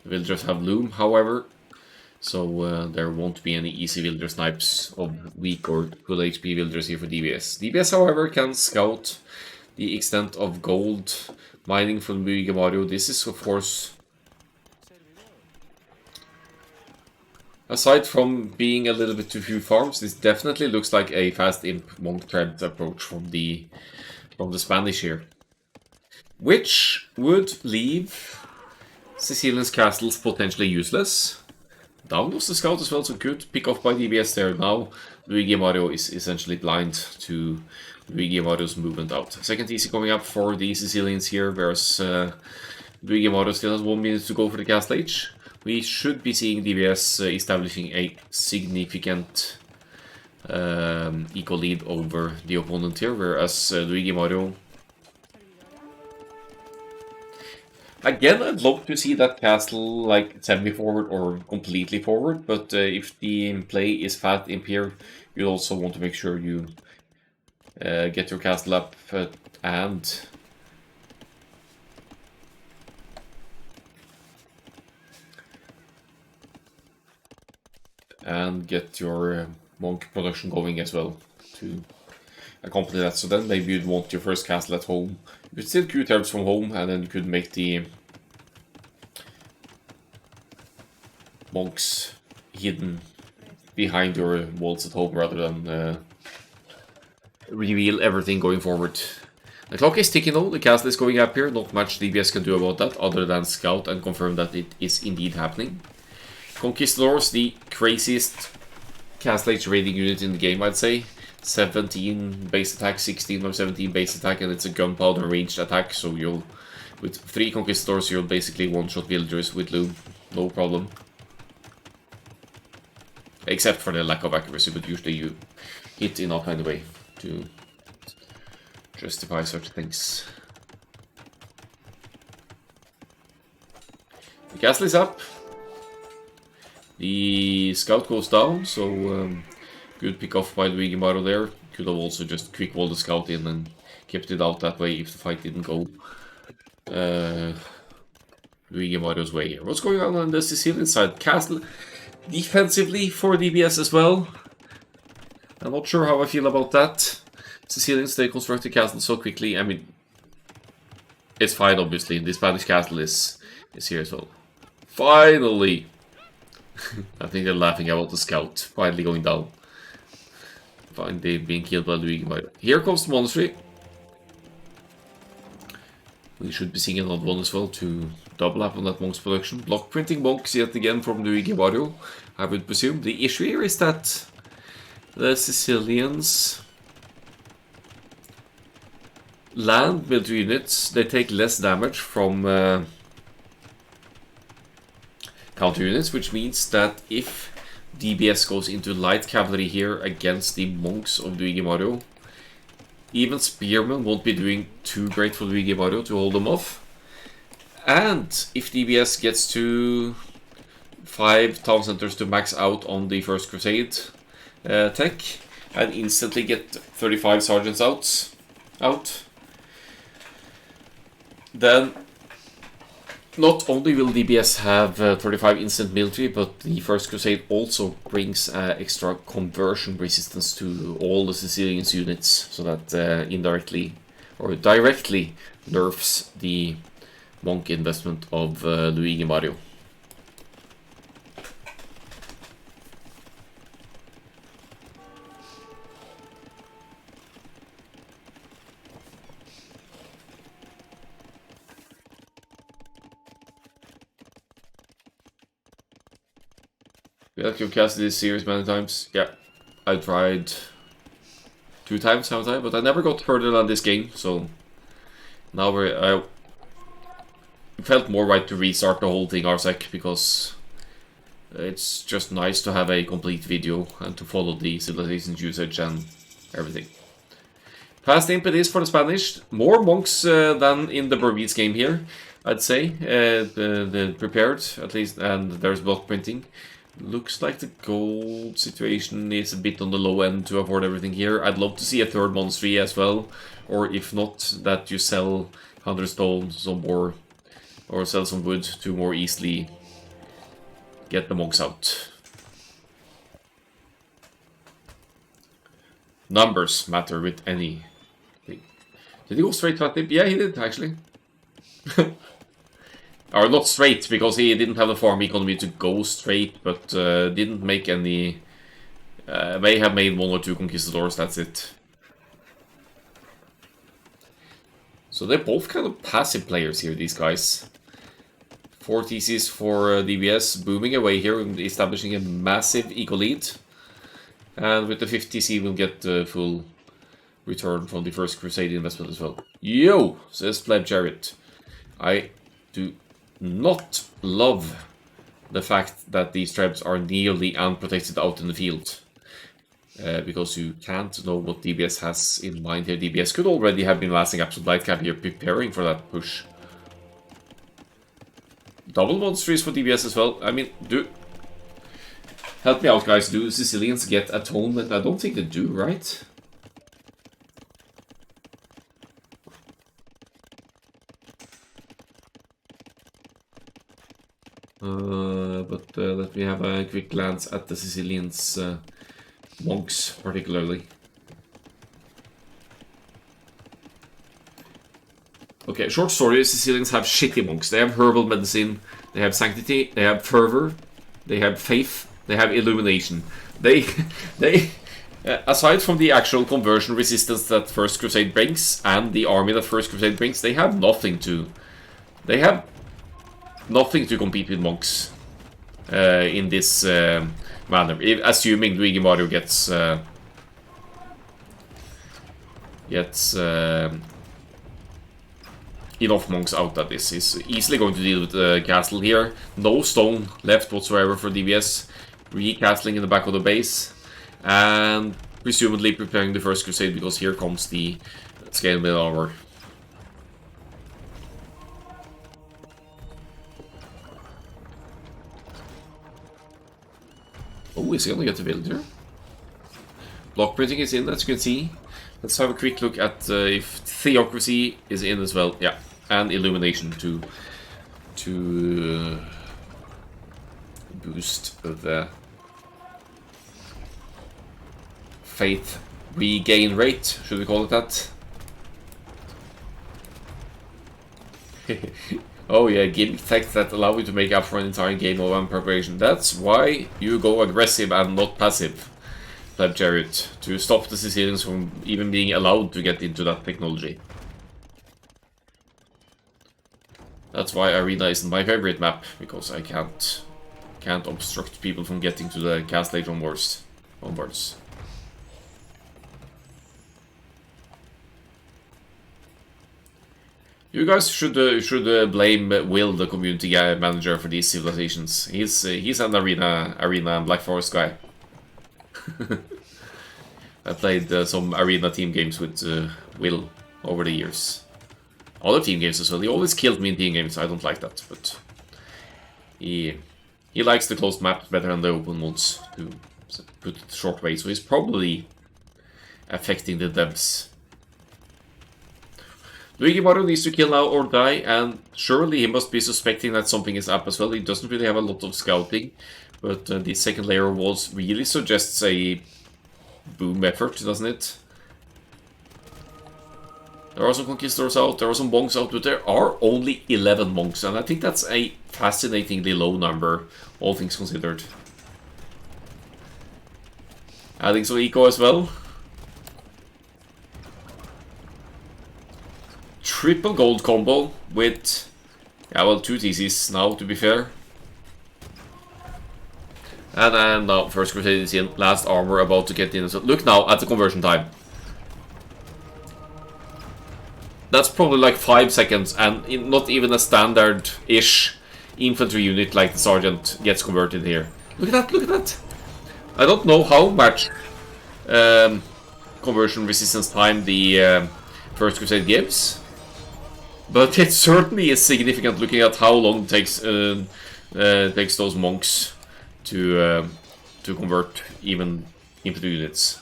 The villagers have loom, however, so there won't be any easy villager snipes of weak or full HP villagers here for DBS. DBS, however, can scout the extent of gold mining from Luigi Mario. This is, of course, aside from being a little bit too few farms, this definitely looks like a fast imp monk trend approach from the Spanish here, which would leave Sicilian's castles potentially useless. Down was the scout as well, so good pick off by DBS there. Now Luigi Mario is essentially blind to Luigi Mario's movement out. Second TC coming up for the Sicilians here, whereas Luigi Mario still has 1 minute to go for the castle age. We should be seeing DBS establishing a significant eco lead over the opponent here, whereas Luigi Mario... Again, I'd love to see that castle like semi-forward or completely forward, but if the play is fat imp here, you also want to make sure you get your castle up and and get your monk production going as well to accompany that. So then maybe you'd want your first castle at home. You could still queue herbs from home, and then you could make the monks hidden behind your walls at home rather than reveal everything going forward. The clock is ticking though, the castle is going up here, not much DBS can do about that other than scout and confirm that it is indeed happening. Conquistadors, the craziest castle age raiding unit in the game, I'd say. 17 base attack, 16 or 17 base attack, and it's a gunpowder ranged attack, so you'll, with 3 Conquistadors, you'll basically one-shot villagers with loom, no problem. Except for the lack of accuracy, but usually you hit in all kind of way to justify such things. The castle is up. The scout goes down, so good pick off by Luigi Maro there. Could have also just quick walled the scout in and kept it out that way if the fight didn't go Luigi Maro's way here. What's going on the Sicilian side? Castle defensively for DBS as well. I'm not sure how I feel about that. Sicilians, they construct the castle so quickly. I mean, it's fine, obviously. The Spanish castle is here as well. Finally! I think they're laughing about the scout finally going down. Finally being killed by Luigi Maro. Here comes the monastery. We should be seeing another one as well to double up on that monk's production. Block printing monks yet again from Luigi Maro, I would presume. The issue here is that the Sicilians land military units, they take less damage from counter units, which means that if DBS goes into light cavalry here against the monks of Luigi Maro, even spearmen won't be doing too great for Luigi Maro to hold them off. And if DBS gets to 5 town centers to max out on the First Crusade tech and instantly get 35 sergeants out, then not only will DBS have 35 instant military, but the First Crusade also brings extra conversion resistance to all the Sicilian units, so that indirectly or directly nerfs the monk investment of Luigi Maro. You've casted this series many times. Yeah, I tried 2 times, haven't I? But I never got further than this game, so now I felt more right to restart the whole thing, RSEC, because it's just nice to have a complete video and to follow the civilization's usage and everything. Fast input is for the Spanish. More monks than in the Burmese game here, I'd say. The prepared, at least, and there's block printing. Looks like the gold situation is a bit on the low end to afford everything here. I'd love to see a 3rd monastery as well, or if not, that you sell 100 stone, some more, or sell some wood to more easily get the monks out. Numbers matter with anything. Did he go straight to that tip? Yeah, he did, actually. Or not straight, because he didn't have the farm economy to go straight, but didn't make any... may have made 1 or 2 conquistadors, that's it. So they're both kind of passive players here, these guys. 4 TCs for DBS, booming away here, establishing a massive eco lead. And with the 5th TC, we'll get the full return from the First Crusade investment as well. Yo, says Pleb Chariot. I do not love the fact that these tribes are nearly unprotected out in the field. Because you can't know what DBS has in mind here. DBS could already have been massing absolute light cap here, preparing for that push. Double monasteries for DBS as well. I mean, help me out, guys. Do Sicilians get atonement? I don't think they do, right? But let me have a quick glance at the Sicilians' monks, particularly. Okay, short story, Sicilians have shitty monks. They have herbal medicine, they have sanctity, they have fervor, they have faith, they have illumination. They aside from the actual conversion resistance that First Crusade brings, and the army that First Crusade brings, they have nothing to compete with monks in this manner, assuming Luigi Mario gets enough monks out that this is easily going to deal with the castle here. No stone left whatsoever for DBS. Recastling in the back of the base. And presumably preparing the First Crusade, because here comes the scale mill armor. Oh, is he gonna get the villager? Block printing is in, as you can see. Let's have a quick look at if Theocracy is in as well. Yeah. And Illumination to boost the faith regain rate, should we call it that? Oh yeah, gimmick text that allow you to make up for an entire game of one preparation. That's why you go aggressive and not passive, Pleb Chariot, to stop the Sicilians from even being allowed to get into that technology. That's why Arena isn't my favorite map, because I can't obstruct people from getting to the Castle Age onwards. You guys should blame Will, the community guy manager, for these civilizations. He's an arena and Black Forest guy. I played some arena team games with Will over the years. Other team games as well. He always killed me in team games. I don't like that, but he likes the closed maps better than the open ones, to put it the short way. So he's probably affecting the devs. Luigi Mario needs to kill now or die, and surely he must be suspecting that something is up as well. He doesn't really have a lot of scouting, but the second layer of walls really suggests a boom effort, doesn't it? There are some conquistadors out, there are some monks out, but there are only 11 monks, and I think that's a fascinatingly low number, all things considered. Adding some eco as well. Triple gold combo with, yeah, well, 2 TCs now, to be fair. And now First Crusade is in, last armor about to get in. So look now at the conversion time. That's probably like 5 seconds, and not even a standard-ish infantry unit like the Sergeant gets converted here. Look at that, look at that! I don't know how much conversion resistance time the First Crusade gives, but it certainly is significant looking at how long it takes those monks to convert even infantry units.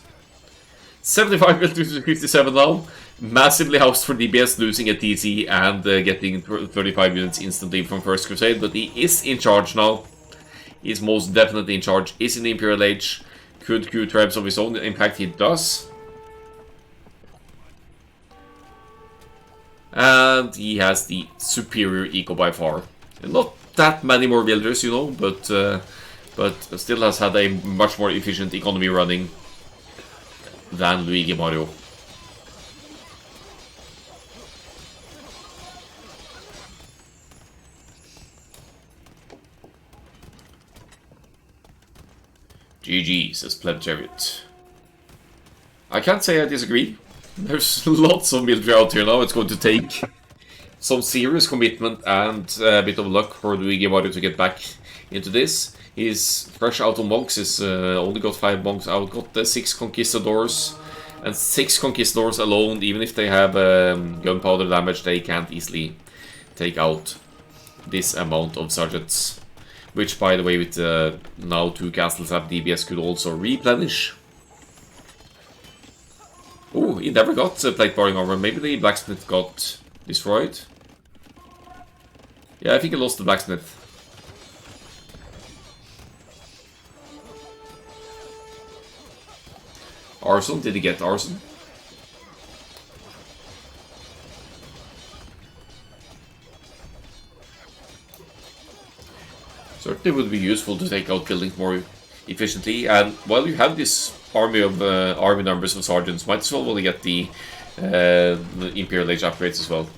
75 to 57 now. Massively housed for DBS, losing a TC and getting 35 units instantly from First Crusade, but he is in charge now. He's most definitely in charge. Is in the Imperial Age. Could Q tribes of his own. In fact, he does. And he has the superior eco by far. Not that many more builders, you know, but still has had a much more efficient economy running than Luigi Mario. GG, says Pleb Chariot. I can't say I disagree. There's lots of military out here now. It's going to take some serious commitment and a bit of luck for Luigi Mario to get back into this. He's fresh out of monks. He's only got 5 monks out. Got 6 conquistadors. And 6 conquistadors alone, even if they have gunpowder damage, they can't easily take out this amount of sergeants. Which, by the way, with now 2 castles at DBS could also replenish. Oh, he never got plate barring armor. Maybe the blacksmith got destroyed. Yeah, I think he lost the blacksmith. Arsenal. Did he get Arsenal? Certainly would be useful to take out buildings more efficiently, and while you have this army of army numbers of sergeants, might as well want to get the Imperial Age upgrades as well.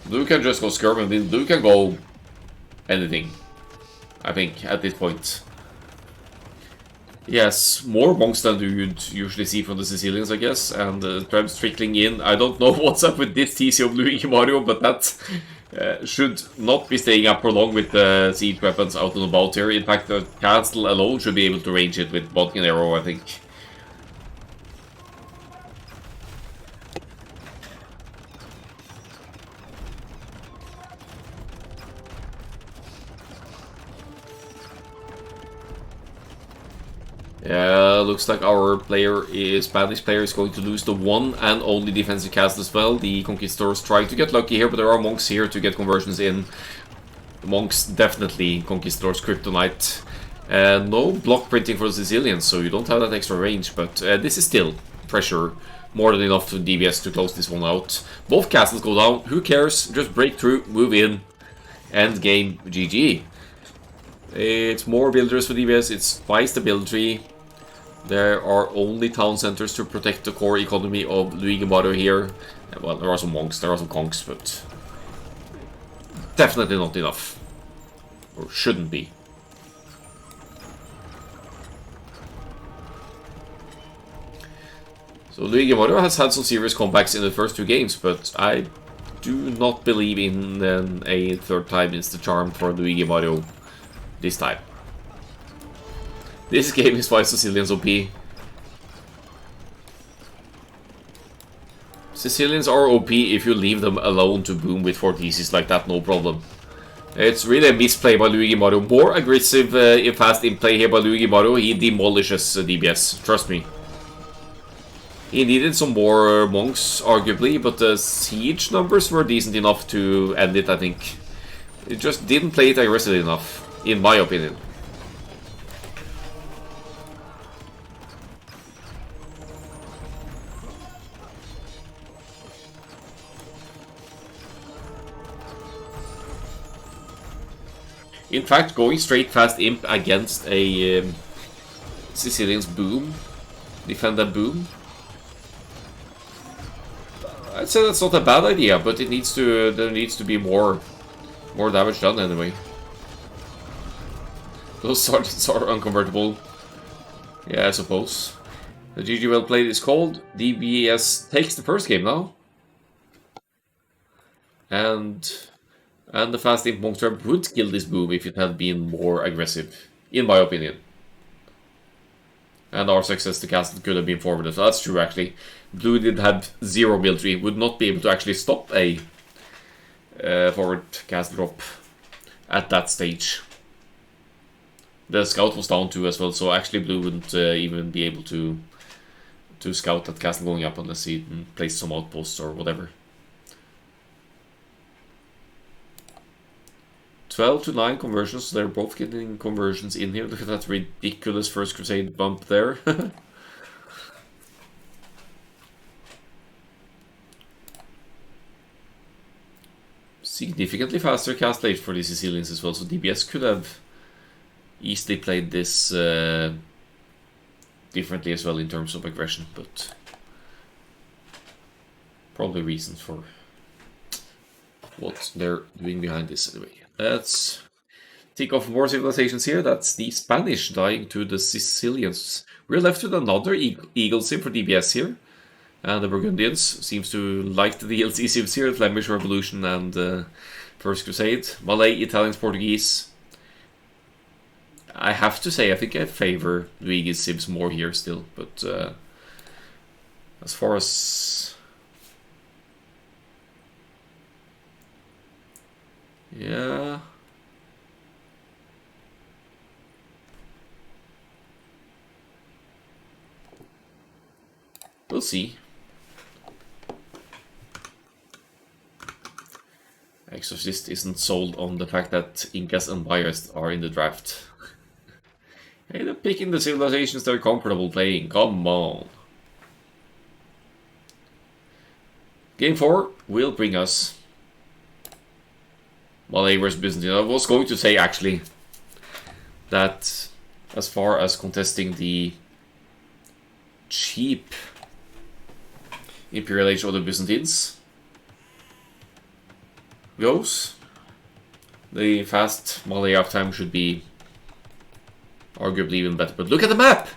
Blue can just go skirm, and blue can go anything, I think, at this point. Yes, more monks than you'd usually see from the Sicilians, I guess, and Trebs trickling in. I don't know what's up with this TC of Luigi Mario, but that should not be staying up for long with the siege weapons out and about here. In fact, the castle alone should be able to range it with Bodkin Arrow, I think. Yeah, looks like our Spanish player is going to lose the one and only defensive castle as well. The Conquistadors trying to get lucky here, but there are monks here to get conversions in. The monks definitely Conquistadors Kryptonite. No block printing for the Sicilians, so you don't have that extra range, but this is still pressure. More than enough for DBS to close this one out. Both castles go down, who cares? Just break through, move in, end game, GG. It's more builders for DBS, it's twice the build tree. There are only town centers to protect the core economy of Luigi Mario here. Well, there are some monks, there are some conks, but definitely not enough. Or shouldn't be. So Luigi Mario has had some serious comebacks in the first two games, but I do not believe in a third time is the charm for Luigi Mario this time. This game is why Sicilians OP. Sicilians are OP if you leave them alone to boom with 4 theses like that, no problem. It's really a misplay by Luigi Mario. More aggressive, fast in play here by Luigi Mario. He demolishes DBS, trust me. He needed some more monks, arguably, but the siege numbers were decent enough to end it, I think. It just didn't play it aggressively enough, in my opinion. In fact, going straight fast imp against a Sicilian's boom, defend that boom, I'd say that's not a bad idea, but it needs to there needs to be more damage done anyway. Those sergeants are unconvertible. Yeah, I suppose. The GG well played is called. DBS takes the first game now. And the fast imp monk trap would kill this boom if it had been more aggressive, in my opinion. And our success to castle could have been forwarded. So that's true, actually. Blue did have 0 military, would not be able to actually stop a forward castle drop at that stage. The scout was down too as well, so actually Blue wouldn't even be able to scout that castle going up unless he placed some outposts or whatever. 12 to 9 conversions, they're both getting conversions in here. Look at that ridiculous First Crusade bump there. Significantly faster cast rate for the Sicilians as well, so DBS could have easily played this differently as well in terms of aggression, but probably reasons for what they're doing behind this anyway. Let's tick off more civilizations here. That's the Spanish dying to the Sicilians. We're left with another Eagle sim for DBS here. And the Burgundians seems to like the DLC sims here, Flemish Revolution and First Crusade. Malay, Italians, Portuguese. I have to say, I think I favor Luigi's sims more here still, but as far as... yeah... we'll see. Exorcist isn't sold on the fact that Incas and Mayas are in the draft. Hey, they're picking the civilizations they're comfortable playing. Come on. Game 4 will bring us Malay versus Byzantine. I was going to say, actually, that as far as contesting the cheap Imperial Age of the Byzantines goes, the fast Malay uptime should be arguably even better. But look at the map!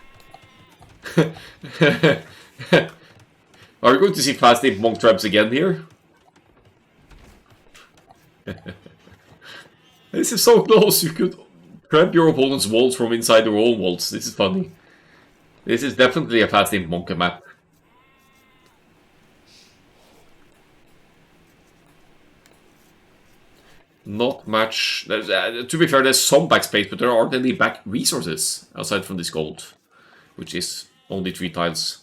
Are we going to see fast ape monk traps again here? This is so close, you could trap your opponent's walls from inside their own walls. This is funny. This is definitely a fast ape monk map. Not much. To be fair, there's some backspace, but there aren't any back resources aside from this gold, which is only 3 tiles.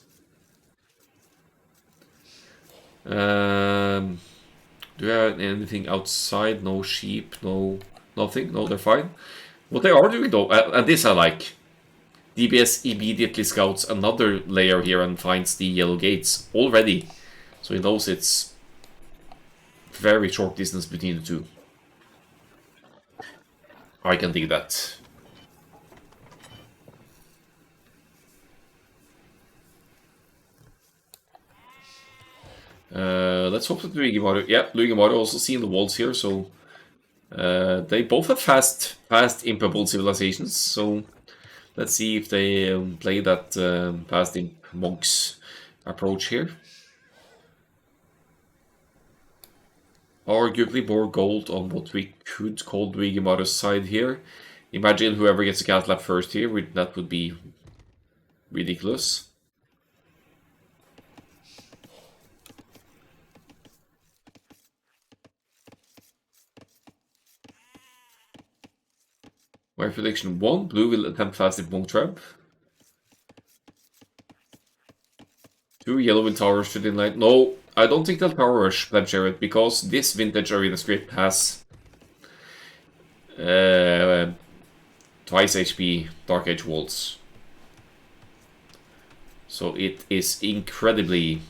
Do we have anything outside? No sheep, no nothing. No, they're fine. What they are doing though, and this I like, DBS immediately scouts another layer here and finds the yellow gates already. So he knows it's very short distance between the two. I can dig that. Let's hope that Luigi Mario... Yeah, Luigi Mario also seeing the walls here, so... they both have fast impable civilizations, so... Let's see if they play that fast imp monks approach here. Arguably more gold on what we could call Luigi Mario's side here. Imagine whoever gets a castle up first here, that would be ridiculous. My prediction 1, blue will attempt fast imp monk trap. 2, yellow will tower rush to the inline. No, I don't think they'll power rush Pleb Chariot, because this vintage arena script has twice HP Dark Age walls. So it is incredibly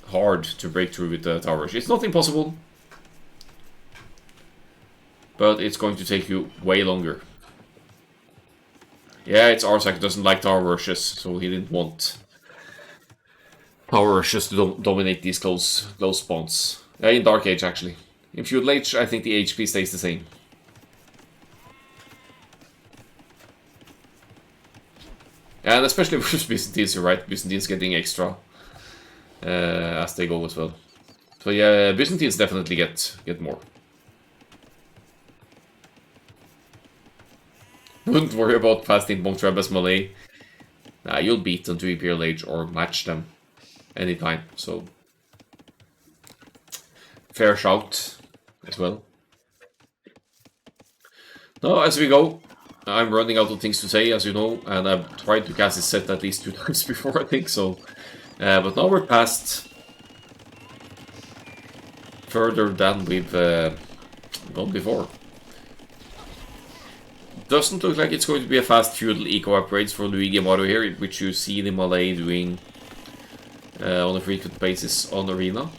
hard to break through with the tower rush. It's not impossible, but it's going to take you way longer. Yeah, it's Arsak doesn't like tower rushes, so he didn't want power rushes to dominate these close spawns. Yeah, in Dark Age, actually. In Feudal Age, I think the HP stays the same. And especially with Byzantines, you're right. Byzantines getting extra as they go as well. So yeah, Byzantines definitely get more. Wouldn't worry about fast imp monk trap as Malay. Nah, you'll beat them to Imperial Age or match them anytime, so... Fair shout as well. Now, as we go, I'm running out of things to say, as you know, and I've tried to cast this set at least 2 times before, I think, so... but now we're past... further than we've gone before. Doesn't look like it's going to be a fast feudal eco upgrades for Luigi Mario here, which you see the Malay doing on a frequent basis on Arena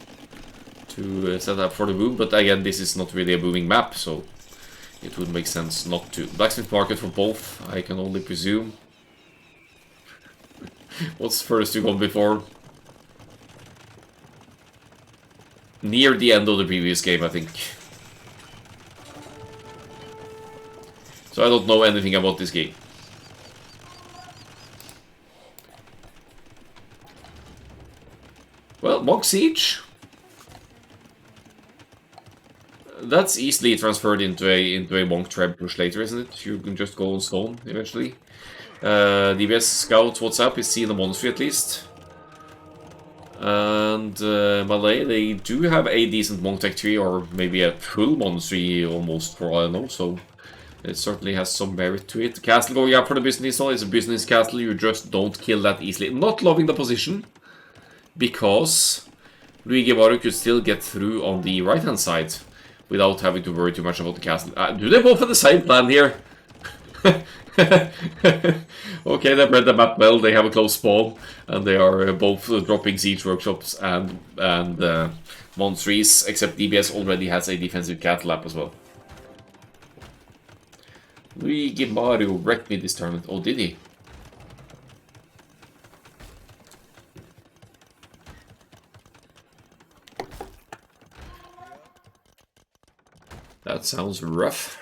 to set up for the boom. But again, this is not really a booming map, so it would make sense not to. Blacksmith market for both, I can only presume. What's first to come before? Near the end of the previous game, I think. So I don't know anything about this game. Well, Monk Siege. That's easily transferred into a Monk Trap push later, isn't it? You can just go on stone eventually. DBS Scout, what's up? Is seeing the monastery at least. And Malay, they do have a decent Monk Tech tree, or maybe a full monastery almost, for all I know, so... It certainly has some merit to it. The castle going up for the business hall is a business castle. You just don't kill that easily. Not loving the position, because Luigi Mario could still get through on the right-hand side without having to worry too much about the castle. Do they both have the same plan here? Okay, they've read the map well. They have a close spawn, and they are both dropping siege workshops and monstries. Except DBS already has a defensive cattle lap as well. Luigi Mario wrecked me this tournament. Oh, did he? That sounds rough.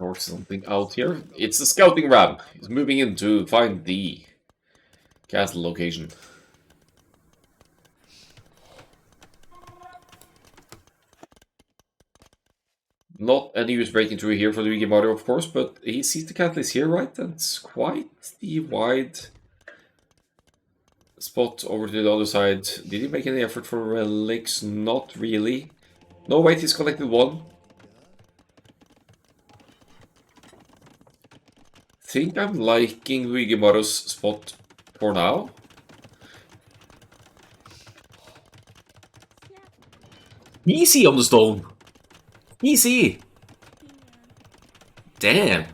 Or something out here. It's a scouting ram. He's moving in to find the castle location. Not any use breaking through here for Luigi Mario, of course, but he sees the castle is here, right? That's quite the wide spot over to the other side. Did he make any effort for relics? Not really. No, wait, he's collected one. Think I'm liking Luigi Mario's spot for now. Easy on the stone. Easy. Damn.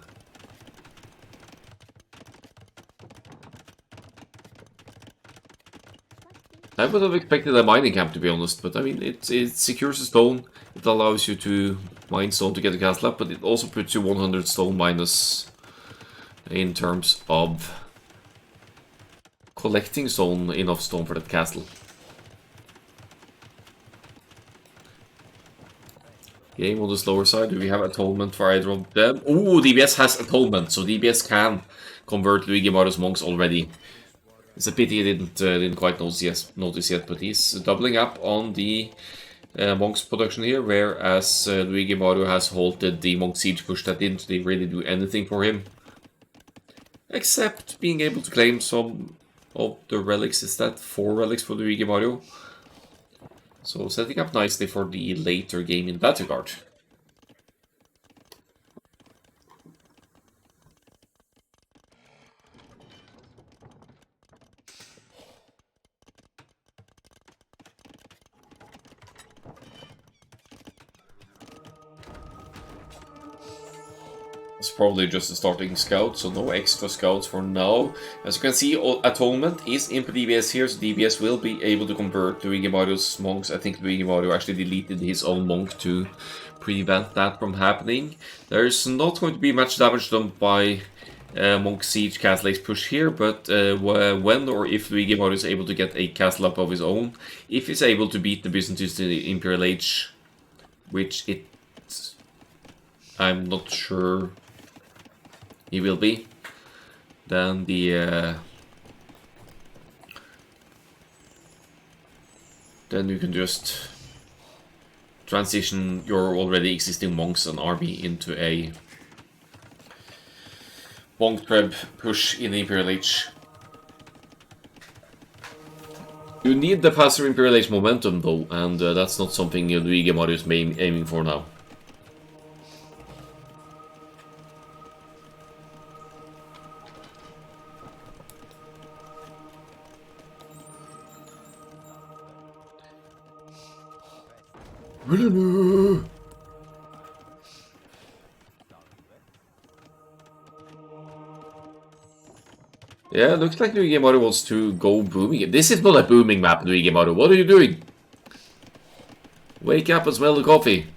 I would have expected a mining camp, to be honest, but I mean, it secures the stone. It allows you to mine stone to get the castle up, but it also puts you 100 stone minus in terms of collecting stone, enough stone for that castle. Game on the slower side. Do we have atonement for either of them? Ooh, DBS has atonement, so DBS can convert Luigi Mario's monks already. It's a pity he didn't quite notice yet, but he's doubling up on the monks production here, whereas Luigi Mario has halted the monk siege push that didn't really do anything for him. Except being able to claim some of the relics. Is that 4 relics for Luigi Mario? So setting up nicely for the later game in that regard. It's probably just a starting scout, so no extra scouts for now. As you can see, Atonement is in DBS here, so DBS will be able to convert Luigi Mario's monks. I think Luigi Mario actually deleted his own monk to prevent that from happening. There's not going to be much damage done by Monk Siege Castle Ace push here, but when or if Luigi Mario is able to get a castle up of his own, if he's able to beat the Byzantines in the Imperial Age, which I'm not sure he will be, then then you can just transition your already existing monks and army into a monk prep push in the Imperial Age. You need the passive Imperial Age momentum though, and that's not something Luigi Mario is aiming for now. Yeah, looks like Luigi Mario wants to go booming. This is not a booming map, Luigi Mario. What are you doing? Wake up and smell the coffee.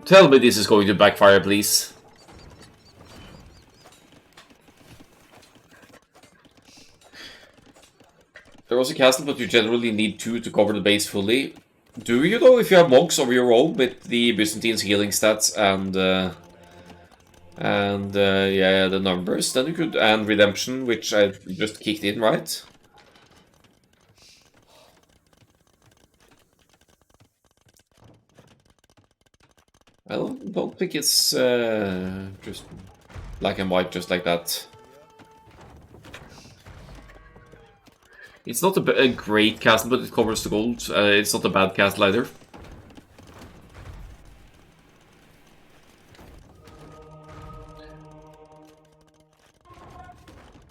Tell me this is going to backfire, please. There was a castle, but you generally need 2 to cover the base fully. Do you know if you have monks of your own with the Byzantines healing stats and yeah, the numbers? Then you could, and redemption, which I just kicked in, right? I don't think it's just black and white just like that. It's not a great castle, but it covers the gold. It's not a bad castle either.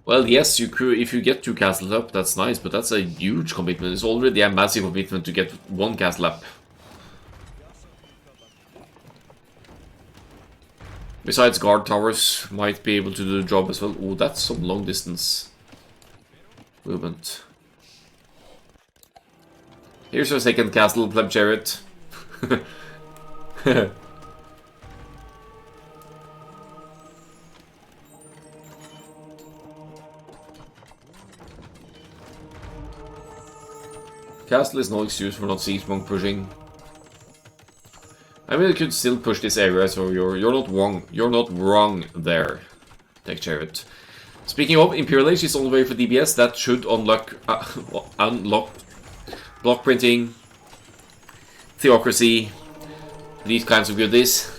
Well, yes, you could, if you get 2 castles up, that's nice, but that's a huge commitment. It's already a massive commitment to get 1 castle up. Besides, guard towers might be able to do the job as well. Oh, that's some long distance movement. Here's our second castle, Pleb Chariot. Castle is no excuse for not siege monk pushing. I mean, you could still push this area, so you're not wrong. You're not wrong there, Tech Chariot. Speaking of, Imperial Age is on the way for DBS. That should unlock block printing, theocracy, these kinds of goodies.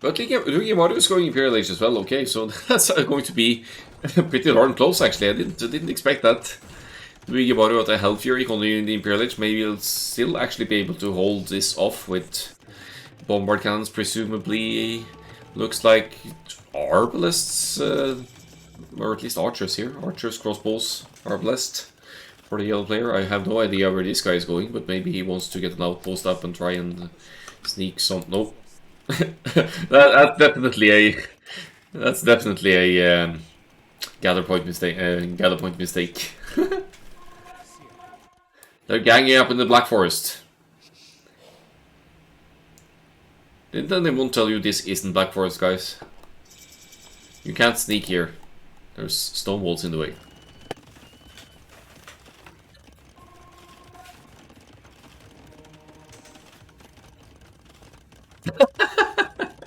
But Luigi Mario is going Imperial Age as well, okay, so that's going to be pretty darn close actually. I didn't expect that. Luigi Mario at a healthier economy in the Imperial Age, maybe he'll still actually be able to hold this off with bombard cannons, presumably. Looks like arbalists, or at least archers here. Archers, crossbows, arbalist for the yellow player. I have no idea where this guy is going, but maybe he wants to get an outpost up and try and sneak some... Nope. That's definitely a gather point mistake. They're ganging up in the Black Forest. Then they won't tell you this isn't Black Forest, guys. You can't sneak here. There's stone walls in the way.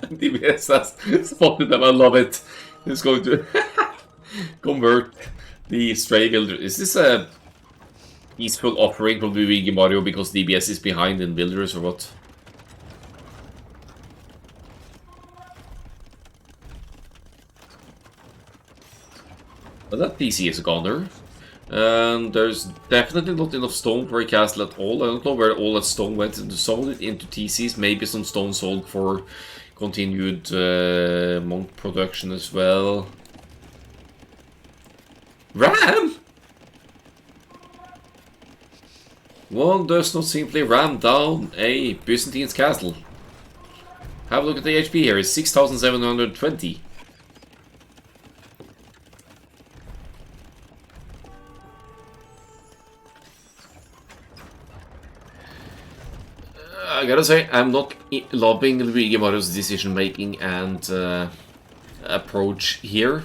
DBS has spotted them, I love it. It's going to convert the stray builder. Is this a peaceful offering from Luigi Mario because DBS is behind in builders or what? But that PC is a goner. And there's definitely not enough stone for a castle at all. I don't know where all that stone went. Some of it into TCs, maybe some stone sold for continued monk production as well. Ram? One does not simply ram down a Byzantine's castle. Have a look at the HP here, it's 6,720. I gotta say, I'm not loving Luigi Mario's decision making and approach here.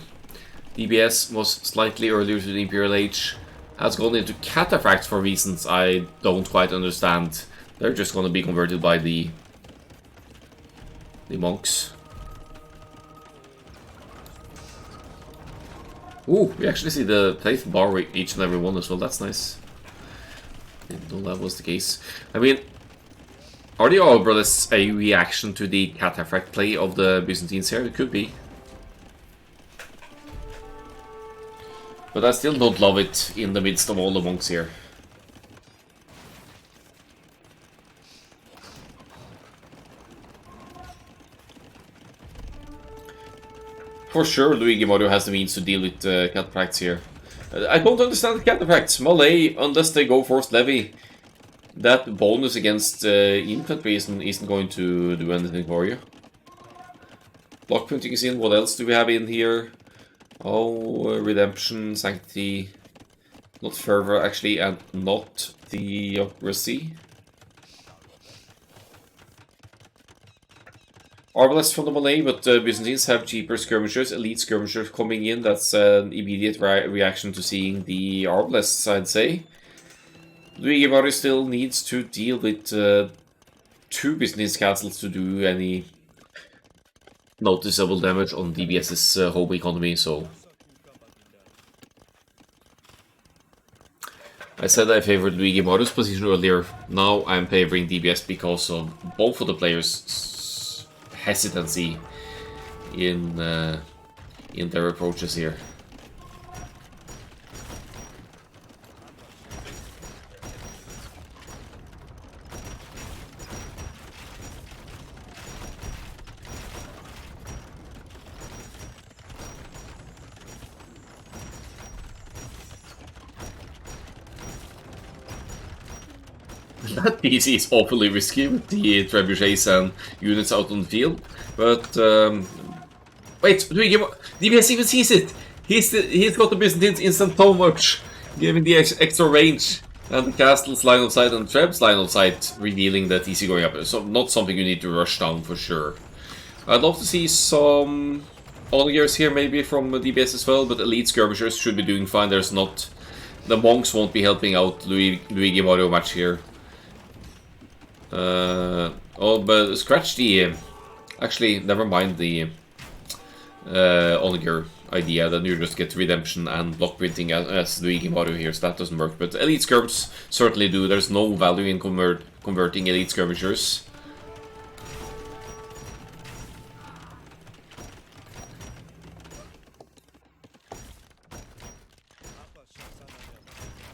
DBS was slightly earlier to the Imperial Age, has gone into cataphracts for reasons I don't quite understand. They're just gonna be converted by the monks. Ooh, we actually see the plate bar each and every one as well, that's nice. Didn't know that was the case. I mean, are the obelisks a reaction to the cataphract play of the Byzantines here? It could be. But I still don't love it in the midst of all the monks here. For sure, Luigi Mario has the means to deal with cataphracts here. I don't understand the cataphracts. Malay, unless they go forced levy, that bonus against infantry isn't going to do anything for you. Block printing is in. What else do we have in here? Oh, redemption, sanctity, not fervor actually, and not theocracy. Arbalest from the Malay, but Byzantines have cheaper skirmishers, elite skirmishers coming in. That's an immediate reaction to seeing the Arbalests, I'd say. Luigi Mario still needs to deal with 2 Byzantine castles to do any noticeable damage on DBS's home economy, so... I said I favored Luigi Maru's position earlier. Now I'm favoring DBS because of both of the players' hesitancy in their approaches here. That PC is awfully risky with the trebuchets and units out on the field, but wait, DBS even sees it. He's got the Byzantines instant so much, giving the extra range, and the castle's line of sight and Treb's line of sight, revealing that easy going up. So not something you need to rush down for sure. I'd love to see some onagers here, maybe from DBS as well, but elite skirmishers should be doing fine. There's not, the monks won't be helping out Luigi Mario much here. Oh, but scratch the... actually, never mind the onager idea, then you just get redemption and block printing as Luigi Mario here, so that doesn't work. But elite skirms certainly do. There's no value in converting elite skirmishers.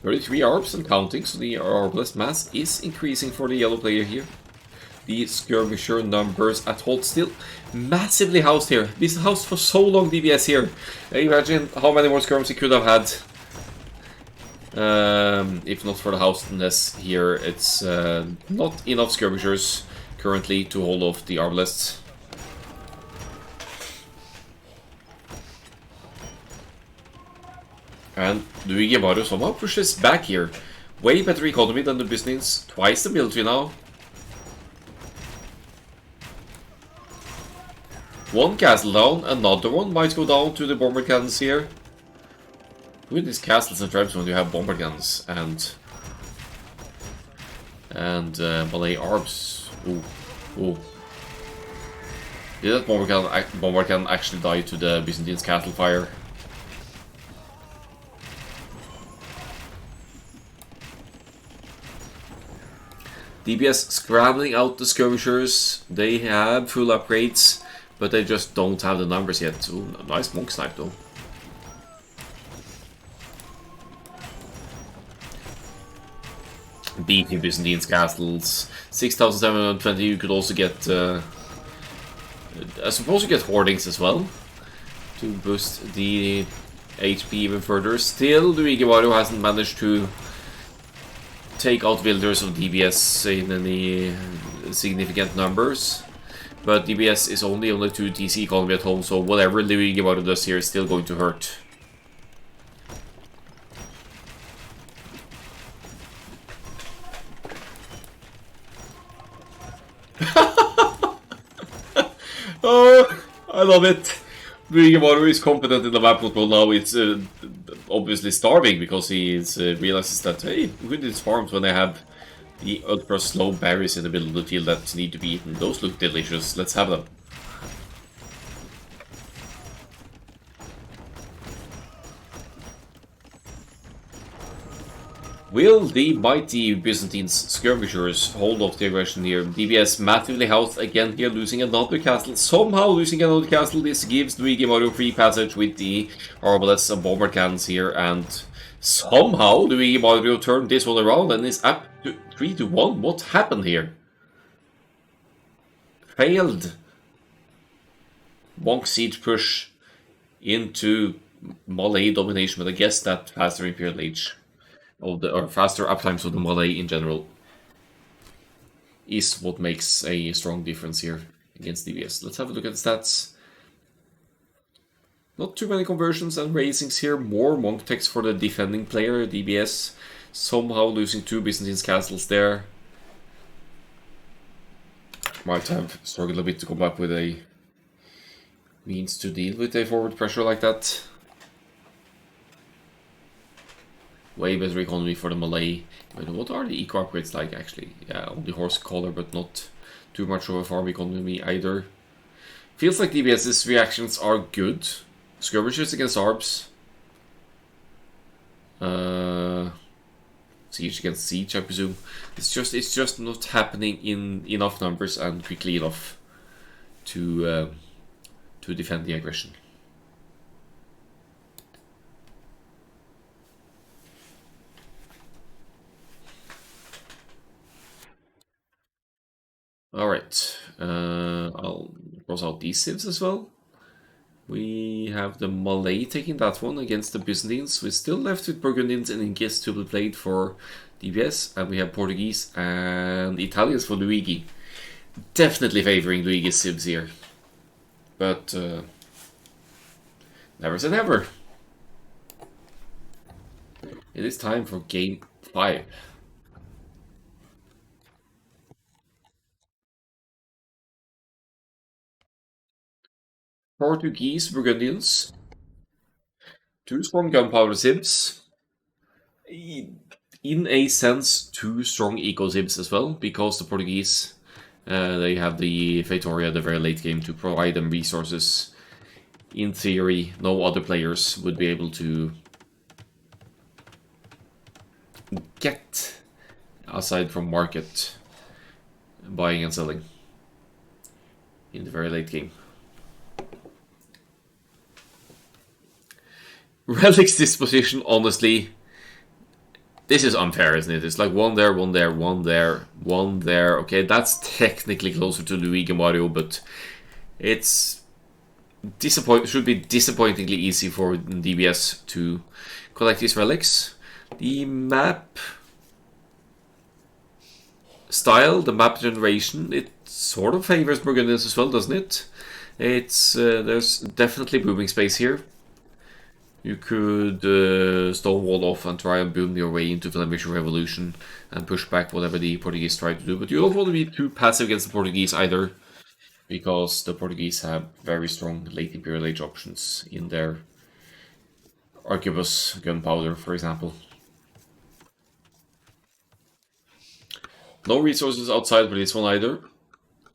"33 arbs and counting, so the arbless mass is increasing for the yellow player here. The skirmisher numbers at Holt still massively housed here. This housed for so long, DBS here. Imagine how many more skirms he could have had. If not for the housedness here, it's not enough skirmishers currently to hold off the arbalists. And Luigi Mario somehow pushes back here. Way better economy than the Byzantines. Twice the military now. One castle down, another one might go down to the bomber cannons here. With these castles and tribes when you have bomber cannons and Malay arbs. Ooh, ooh. Did that bomber cannon actually die to the Byzantines' castle fire? DBS scrambling out the skirmishers. They have full upgrades, but they just don't have the numbers yet. Ooh, nice monk snipe though. Beating Byzantines castles. 6,720. You could also get. I suppose you get hoardings as well to boost the HP even further. Still, Luigi Mario hasn't managed to take out villagers of DBS in any significant numbers, but DBS is only on the 2 TC economy at home, so whatever Luigi Mario does here is still going to hurt. Oh, I love it. Luigi Mario is competent in the map control now. It's obviously starving because he realizes that, hey, with these farms when they have the ultra slow berries in the middle of the field that need to be eaten, those look delicious. Let's have them. Will the mighty Byzantines skirmishers hold off the aggression here? DBS massively housed again here, losing another castle. Somehow losing another castle. This gives Luigi Mario free passage with the arbalests and bomber cannons here, and somehow Luigi Mario turned this one around and is up to 3-1. What happened here? Failed monk siege push into Malay domination, but I guess that faster Imperial Age of the, or faster uptimes of the Malay in general is what makes a strong difference here against DBS. Let's have a look at the stats. Not too many conversions and raisings here. More monk techs for the defending player, DBS. Somehow losing 2 Byzantine castles there. Might have struggled a bit to come up with a means to deal with a forward pressure like that. Way better economy for the Malay. But what are the eco upgrades like actually? Yeah, only horse collar, but not too much of a farm economy either. Feels like DBS's reactions are good. Skirmishes against ARBs. Siege against siege, I presume. It's just not happening in enough numbers and quickly enough to defend the aggression. Alright, I'll cross out these civs as well. We have the Malay taking that one against the Byzantines. We're still left with Burgundians and Inques to be played for DBS, and we have Portuguese and Italians for Luigi. Definitely favoring Luigi's civs here. But never say never. It is time for game 5. Portuguese Burgundians. 2 strong gunpowder civs. In a sense, 2 strong eco civs as well, because the Portuguese, they have the Feitoria at the very late game to provide them resources. In theory, no other players would be able to get, aside from market, buying and selling in the very late game. Relic's disposition, honestly, this is unfair, isn't it? It's like 1 there, 1 there, 1 there, 1 there. Okay, that's technically closer to Luigi Mario, but it's should be disappointingly easy for DBS to collect these relics. The map style, the map generation, it sort of favors Burgundians as well, doesn't it? It's there's definitely booming space here. You could stonewall off and try and boom your way into Flemish Revolution and push back whatever the Portuguese try to do. But you don't want to be too passive against the Portuguese either, because the Portuguese have very strong late Imperial Age options in their arquebus gunpowder, for example. No resources outside for this one either.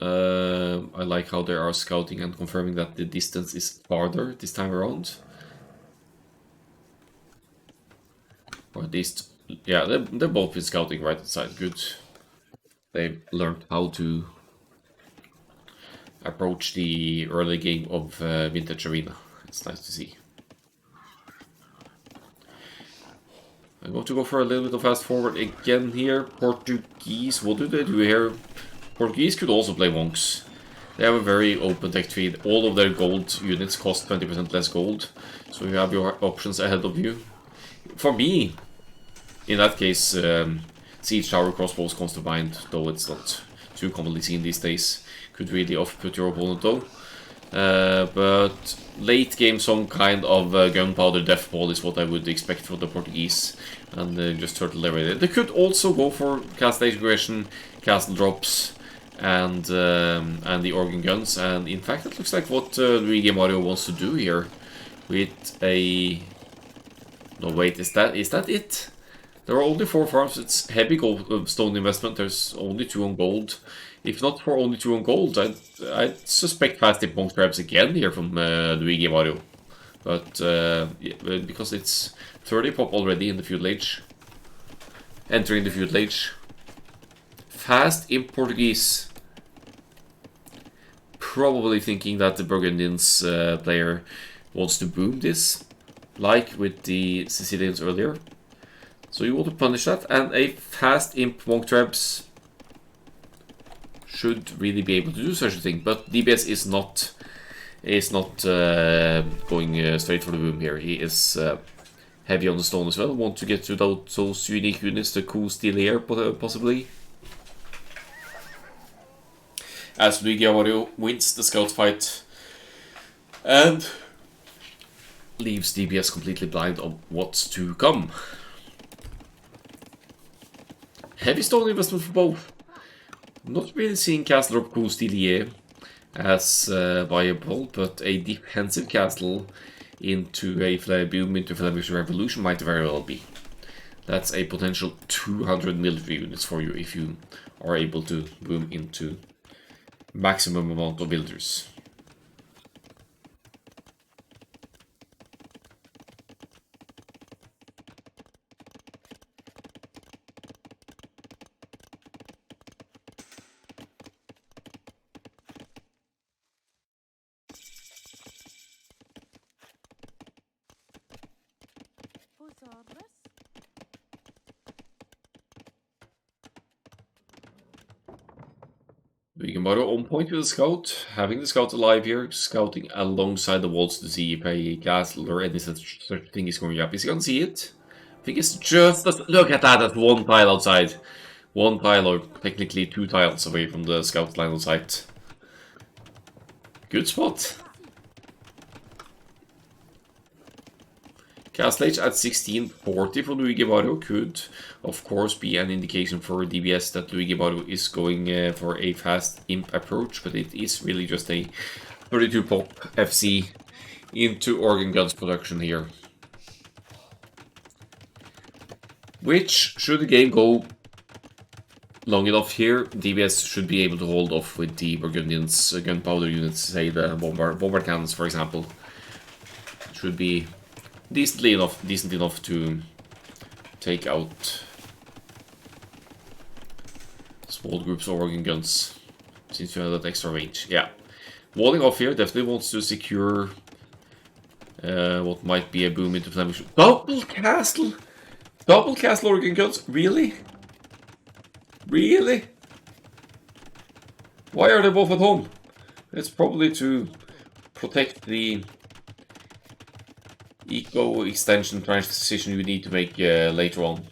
I like how they are scouting and confirming that the distance is farther this time around. Or at least, yeah, they've both been scouting right inside. Good. They've learned how to approach the early game of Vintage Arena. It's nice to see. I'm going to go for a little bit of fast forward again here. Portuguese, what do they do here? Portuguese could also play monks. They have a very open tech tree. All of their gold units cost 20% less gold. So you have your options ahead of you. For me, in that case, Siege Tower Crossbows comes to mind, though it's not too commonly seen these days. Could really off-put your opponent though. But late game, some kind of gunpowder death ball is what I would expect for the Portuguese. And just turtle their. They could also go for castle aggression, castle drops, and the organ guns. And in fact, it looks like what Luigi Mario wants to do here with a. No, wait, is that it? There are only 4 farms. It's heavy gold stone investment. There's only 2 on gold. If not for only 2 on gold, I'd suspect fast tip monk traps again here from Luigi Mario. But yeah, because it's 30 pop already in the feudal age, entering the feudal age. Fast in Portuguese. Probably thinking that the Burgundians player wants to boom this, like with the Sicilians earlier. So you want to punish that, and a fast imp monk traps should really be able to do such a thing. But DBS is not going straight for the boom here. He is heavy on the stone as well. Want to get to those unique units, the cool steel here possibly. As Luigi Mario wins the scout fight and leaves DBS completely blind of what's to come. Heavy stone investment for both. Not really seeing Castle of Coustilier as viable, but a defensive castle into a boom into Flemish Revolution might very well be. That's a potential 200 military units for you if you are able to boom into maximum amount of builders. Luigi on point with the scout, having the scout alive here, scouting alongside the walls to see if a castle or any such thing is going up. Is he gonna see it? I think it's just... Look at that, that's one tile outside. One tile, or technically 2 tiles away from the scout line of sight. Good spot. Castle Age at 1640 for Luigi could, of course, be an indication for DBS that Luigi is going for a fast imp approach, but it is really just a 32 pop FC into organ guns production here. Which, should the game go long enough here, DBS should be able to hold off with the Burgundians' gunpowder units, say the bombard cannons, for example. Should be decent enough to take out small groups of organ guns, since you have that extra range. Yeah, walling off here definitely wants to secure what might be a boom into Flemish. Double castle organ guns, really? Really? Why are they both at home? It's probably to protect the eco extension transition you need to make later on.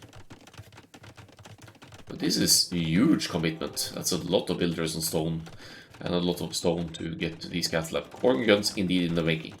But this is a huge commitment. That's a lot of builders on stone, and a lot of stone to get these castle up. Organ guns indeed in the making.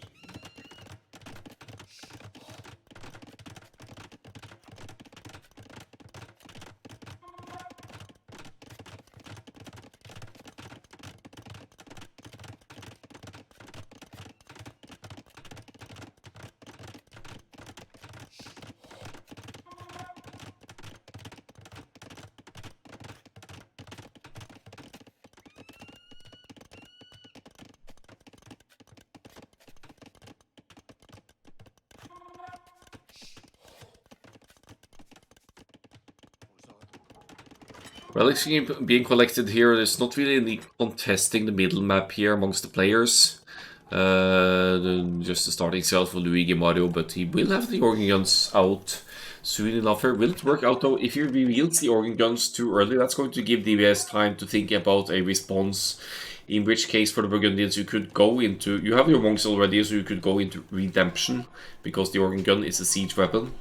Relics being collected here. There's not really any contesting the middle map here amongst the players. Just the starting cell for Luigi Mario, but he will have the organ guns out soon enough here. Will it work out though? If he reveals the organ guns too early, that's going to give DBS time to think about a response. In which case, for the Burgundians, you could go into... You have your monks already, so you could go into Redemption, because the organ gun is a siege weapon.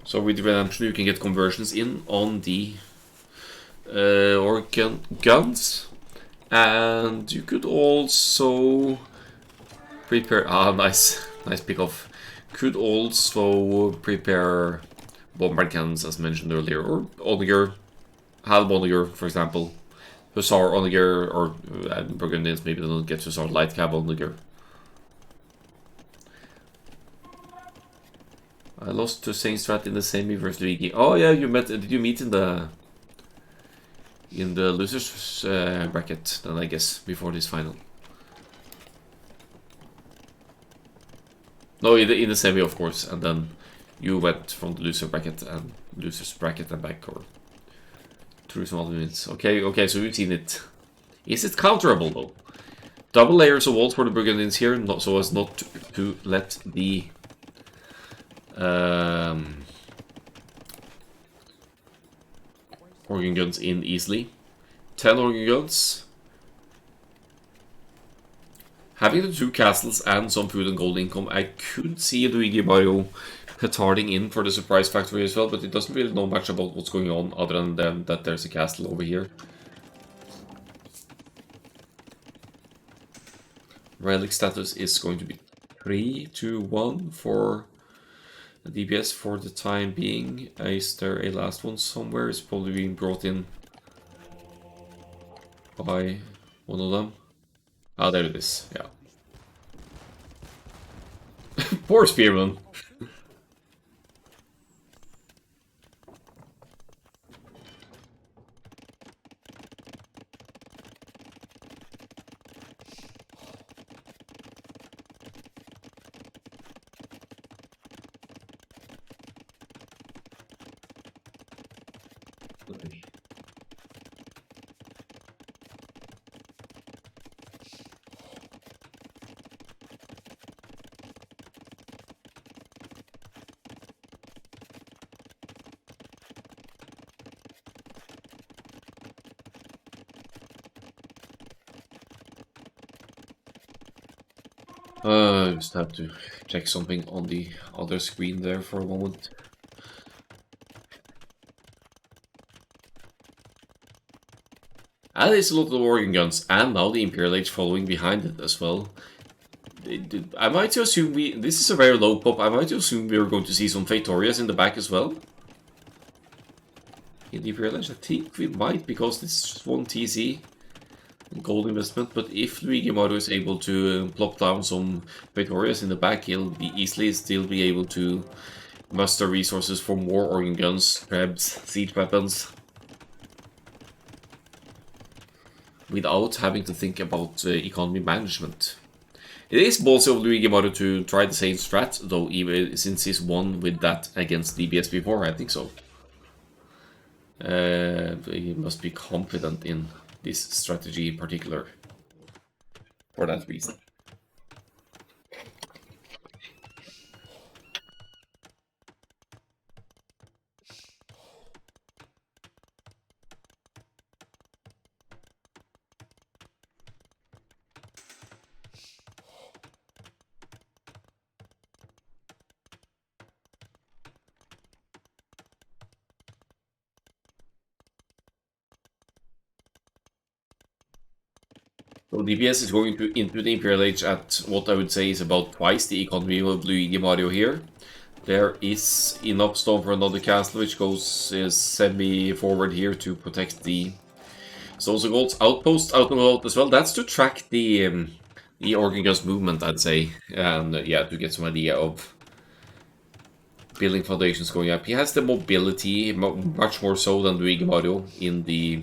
So with Redemption, you can get conversions in on the organ guns, and you could also prepare nice pick off. Could also prepare bombard cannons as mentioned earlier, or Onager, Halb Onager, for example, Hussar Onager, or Burgundians maybe they don't get Hussar light cab Onager. I lost to Saint Strat in the semi versus Luigi. Oh yeah, did you meet in the losers bracket then, I guess, before this final? No, in the semi, of course, and then you went from the losers bracket and back, or through some other minutes. Okay, so we've seen it. Is it counterable though? Double layers of walls for the Burgundians here, so as not to let the organ guns in easily. 10 organ guns. Having the 2 castles and some food and gold income, I could see Luigi Mario petarding in for the surprise factory as well, but it doesn't really know much about what's going on other than that there's a castle over here. Relic status is going to be 3-2-1 for the DBS for the time being. Is there a last one somewhere? It's probably being brought in by one of them. Ah, there it is, yeah. Poor Spearman. I just have to check something on the other screen there for a moment. And it's a lot of organ guns, and now the Imperial Age following behind it as well. I might assume this is a very low pop, I might assume we're going to see some Fatorias in the back as well. In the Imperial Age, I think we might, because this is just one TC. Gold investment, but if Luigi Mario is able to plop down some Praetorias in the back, he'll be easily still be able to muster resources for more organ guns, trebs, siege weapons, without having to think about economy management. It is ballsy of Luigi Mario to try the same strat, though, even since he's won with that against DBS before, I think so. He must be confident in this strategy in particular, for that reason. So DPS is going into the Imperial Age at what I would say is about twice the economy of Luigi Mario here. There is enough stone for another castle, which goes semi-forward here to protect the Souls of Gold's outpost out of out as well. That's to track the organ guns movement, I'd say, and yeah, to get some idea of building foundations going up. He has the mobility, much more so than Luigi Mario in the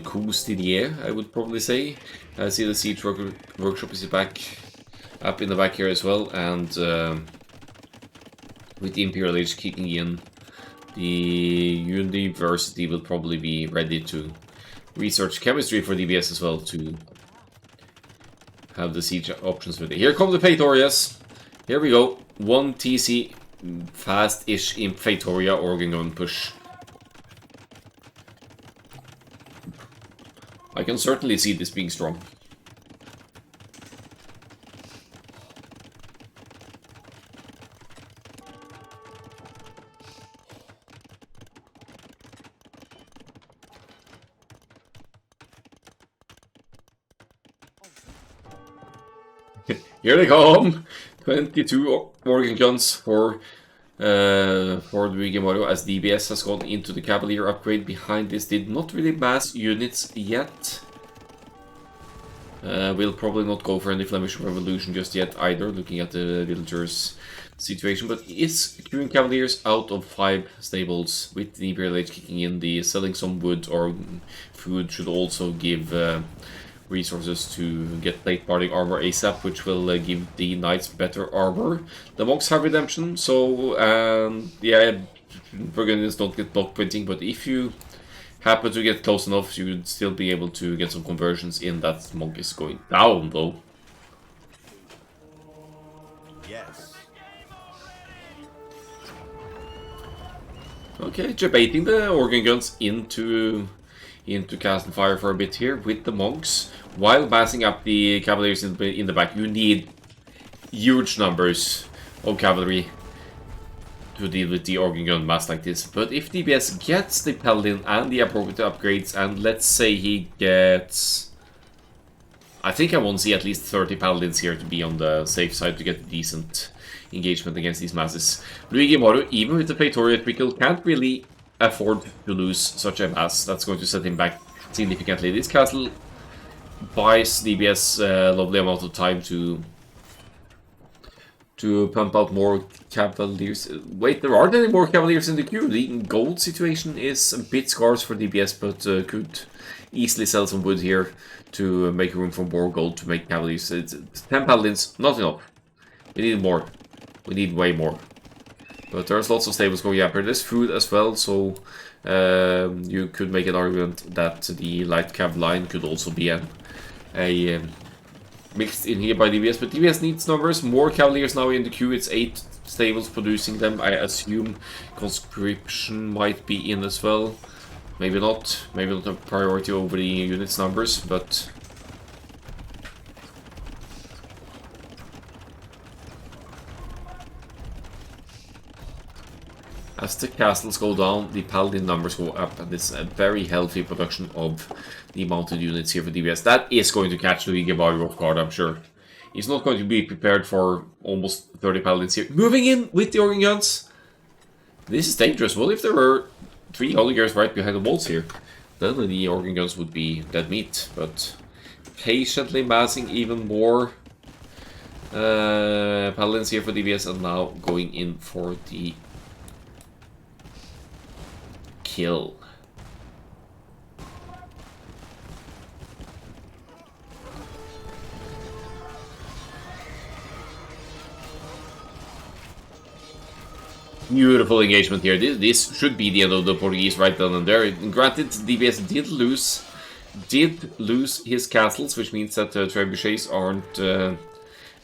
coups in the air, I would probably say. I see the Siege Workshop is back up in the back here as well, and with the Imperial Age kicking in, the University will probably be ready to research chemistry for DBS as well to have the siege options ready. Here come the Praetorias. Here we go. 1 TC fast-ish in Praetoria organ gun push. I can certainly see this being strong. Here they come! 22 organ guns for Luigi Mario, as DBS has gone into the Cavalier upgrade behind this. Did not really mass units yet. Will probably not go for any Flemish Revolution just yet either, looking at the villagers' situation, but is queuing Cavaliers out of 5 stables with the Imperial Age kicking in. The selling some wood or food should also give resources to get plate parting armor ASAP, which will give the knights better armor. The monks have redemption, so yeah, Burgundians don't get block printing, but if you happen to get close enough, you would still be able to get some conversions in. That monk is going down though. Yes. Okay, debating the organ guns into Castle Fire for a bit here with the monks, while massing up the cavaliers in the back. You need huge numbers of cavalry to deal with the organ gun mass like this. But if DBS gets the paladin and the appropriate upgrades, and let's say he gets... I think I want to see at least 30 paladins here to be on the safe side to get a decent engagement against these masses. Luigi Mario, even with the Praetoria trickle, can't really afford to lose such a mass. That's going to set him back significantly. This castle buys DBS a lovely amount of time to pump out more cavaliers. Wait, there aren't any more cavaliers in the queue. The gold situation is a bit scarce for DBS, but could easily sell some wood here to make room for more gold to make cavaliers. It's 10 paladins, not enough. We need more. We need way more. But there's lots of stables going up here. There's food as well, so you could make an argument that the light cav line could also be a mixed in here by DBS. But DBS needs numbers. More cavaliers now in the queue. It's 8 stables producing them. I assume conscription might be in as well. Maybe not. Maybe not a priority over the units numbers, but As the castles go down, the paladin numbers go up, and it's a very healthy production of the mounted units here for DBS. That is going to catch Luigi Mario off guard, I'm sure. He's not going to be prepared for almost 30 paladins here. Moving in with the organ guns! This is dangerous. What if there were 3 oligars right behind the walls here? Then the organ guns would be dead meat, but patiently massing even more paladins here for DBS, and now going in for the kill. Beautiful engagement here. This should be the end of the Portuguese right then and there. Granted, DBS did lose his castles, which means that trebuchets aren't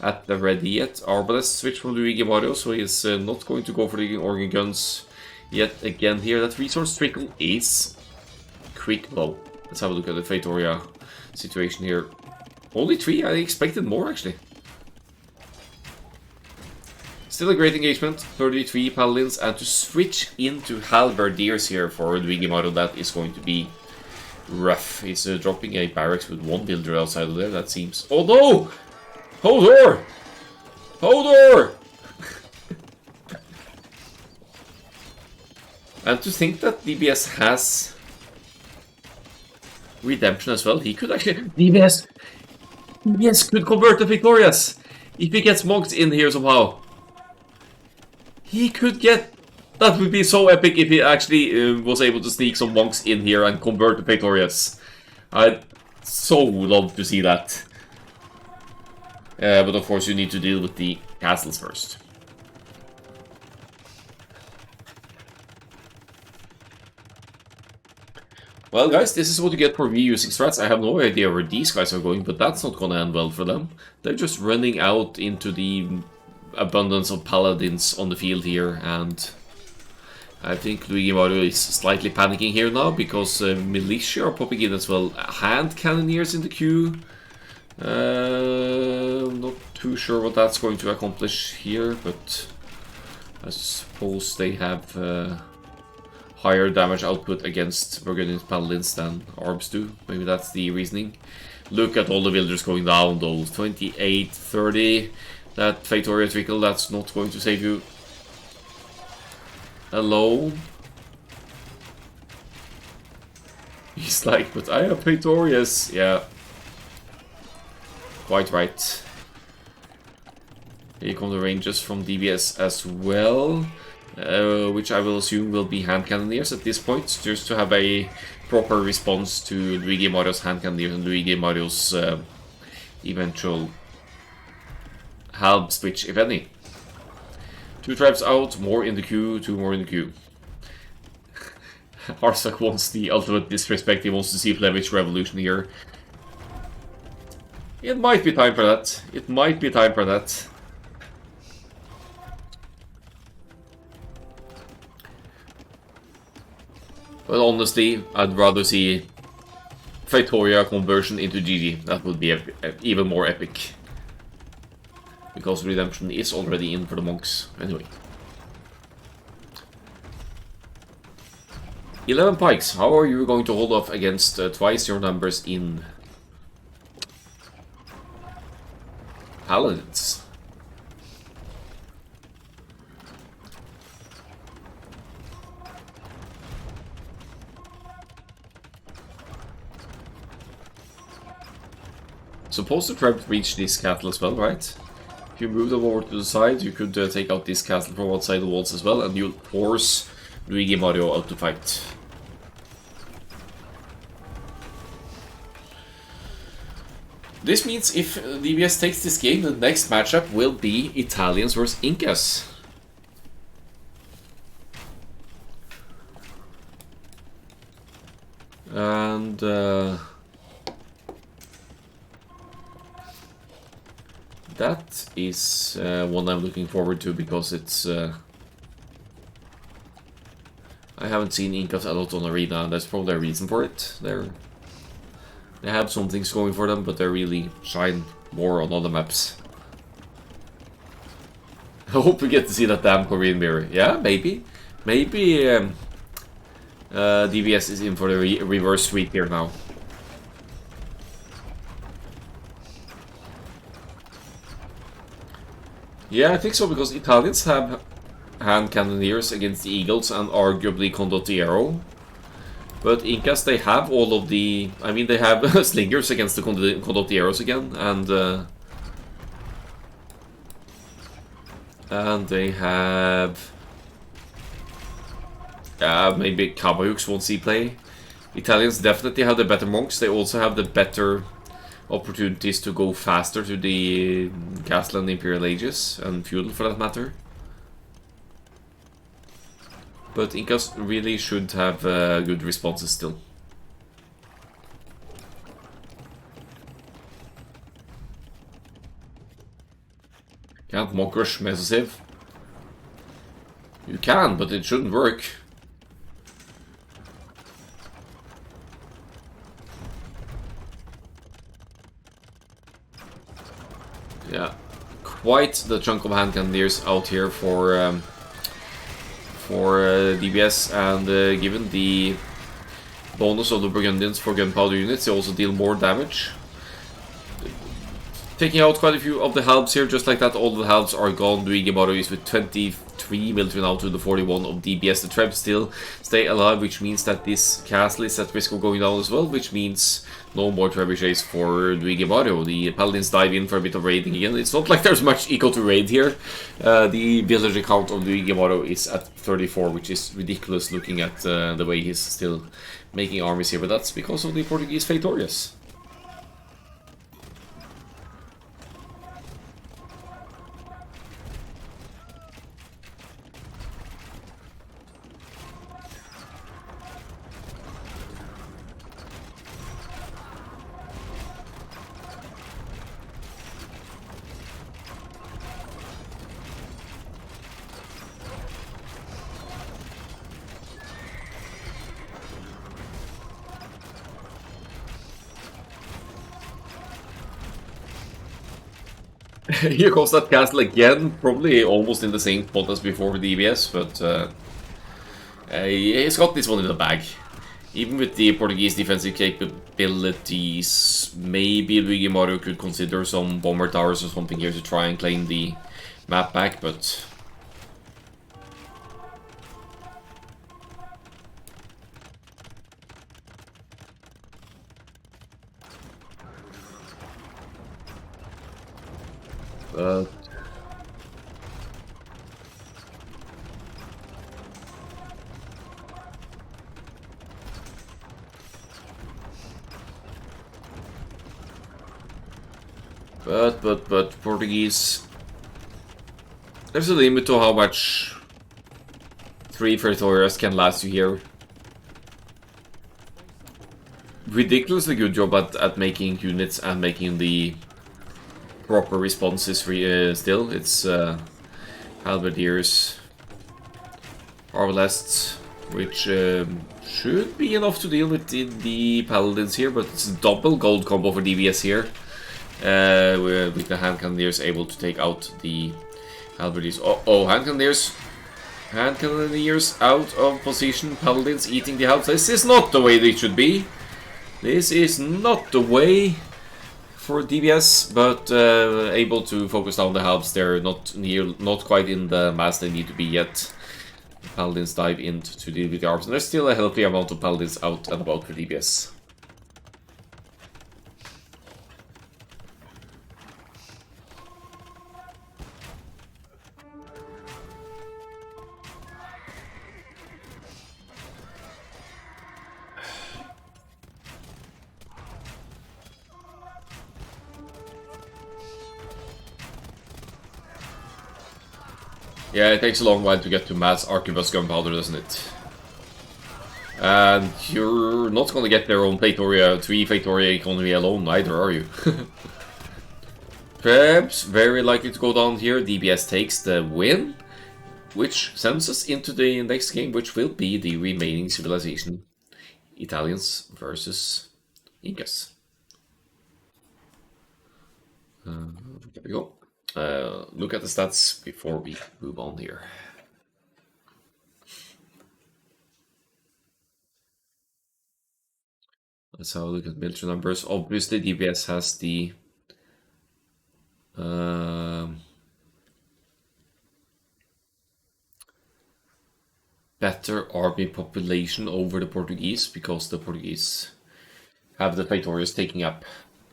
at the ready yet. Arbalest switch from Luigi Mario, so he's not going to go for the organ guns yet again here. That resource trickle is quick though. Let's have a look at the Feitoria situation here. Only 3? I expected more actually. Still a great engagement, 33 paladins, and to switch into halberdiers here for Luigi Mario, that is going to be rough. He's dropping a barracks with 1 builder outside of there, that seems... Oh no! Hodor! Hodor! And to think that DBS has redemption as well, he could actually... DBS could convert the Victorious! If he gets monks in here somehow. He could get... That would be so epic if he actually was able to sneak some monks in here and convert the Victorious. I'd so love to see that. But of course you need to deal with the castles first. Well guys, this is what you get for reusing strats. I have no idea where these guys are going, but that's not gonna end well for them. They're just running out into the abundance of paladins on the field here, and I think Luigi Mario is slightly panicking here now because militia are popping in as well. Hand cannoneers in the queue. I'm not too sure what that's going to accomplish here, but I suppose they have higher damage output against Burgundian paladins than Arbs do. Maybe that's the reasoning. Look at all the villagers going down though. 28, 30. That Feitoria trickle, that's not going to save you alone. He's like, but I have Feitoриas. Yeah. Quite right. Here come the rangers from DBS as well. Which I will assume will be hand cannoneers at this point, just to have a proper response to Luigi Mario's hand cannoneers and Luigi Mario's eventual halb switch, if any. 2 tribes out, more in the queue, 2 more in the queue. Arsak wants the ultimate disrespect, he wants to see Flemish Revolution here. It might be time for that. It might be time for that. But honestly, I'd rather see Feitoria conversion into GG. That would be even more epic. Because redemption is already in for the monks. Anyway. 11 pikes. How are you going to hold off against twice your numbers in paladins? Supposed to try to reach this castle as well, right? If you move them over to the side, you could take out this castle from outside the walls as well, and you'll force Luigi Mario out to fight. This means if DBS takes this game, the next matchup will be Italians versus Incas. And that is one I'm looking forward to, because it's I haven't seen Incas a lot on Arena, and there's probably a reason for it. They have some things going for them, but they really shine more on other maps. I hope we get to see that damn Korean mirror. Yeah, maybe. Maybe DBS is in for the reverse sweep here now. Yeah, I think so, because Italians have hand cannoneers against the Eagles and arguably Condottiero. But Incas, they have all of the... I mean, they have slingers against the Condottieros again, and they have... maybe Cabayuks won't see play. Italians definitely have the better monks. They also have the better opportunities to go faster to the Gasland Imperial Ages, and Feudal for that matter. But Incas really should have good responses still. Can't monk rush Mesosiv. You can, but it shouldn't work. Yeah, quite the chunk of hand cannoneers out here for DBS, and given the bonus of the Burgundians for gunpowder units, they also deal more damage. Taking out quite a few of the halbs here, just like that, all the halbs are gone. Duigimaru is with 23 military now to the 41 of DBS. The Trebs still stay alive, which means that this castle is at risk of going down as well, which means no more trebuchets for Duigimaru. The Paladins dive in for a bit of raiding again. It's not like there's much eco to raid here. The villager count of Duigimaru is at 34, which is ridiculous looking at the way he's still making armies here, but that's because of the Portuguese Feitorias. Here comes that castle again, probably almost in the same spot as before with DBS, but he's got this one in the bag. Even with the Portuguese defensive capabilities, maybe Luigi Mario could consider some bomber towers or something here to try and claim the map back, but... But Portuguese... There's a limit to how much 3 Fertorias can last you here. Ridiculously good job at making units and making the proper responses still. It's Halberdiers, Arvalests, which should be enough to deal with the Paladins here, but it's a double gold combo for DBS here. With the hand cannoneers able to take out the Halberdiers. Oh, hand cannoneers. Hand cannoneers out of position. Paladins eating the halbs. This is not the way they should be. This is not the way for DBS, but able to focus down the halbs. They're not quite in the mass they need to be yet. Paladins dive in to deal with the arms, and there's still a healthy amount of Paladins out and about for DBS. Yeah, it takes a long while to get to mass arquebus gunpowder, doesn't it? And you're not gonna get there on Feitoria 3 Feitoria economy alone either, are you? Perhaps very likely to go down here. DBS takes the win, which sends us into the next game, which will be the remaining civilization. Italians versus Incas. There we go. Look at the stats before we move on here. Let's have a look at military numbers. Obviously, DBS has the better army population over the Portuguese because the Portuguese have the victorious taking up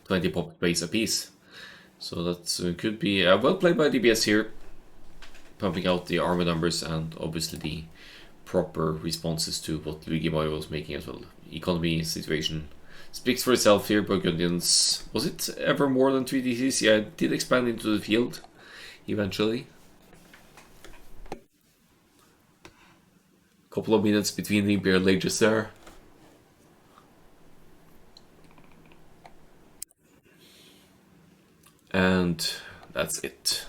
20 pop base apiece. So that could be well played by DBS here, pumping out the army numbers and obviously the proper responses to what Luigi Mario was making as well. Economy situation speaks for itself here. Burgundians, was it ever more than 3 DCs? Yeah, it did expand into the field eventually. Couple of minutes between the Imperial Ages there. And that's it.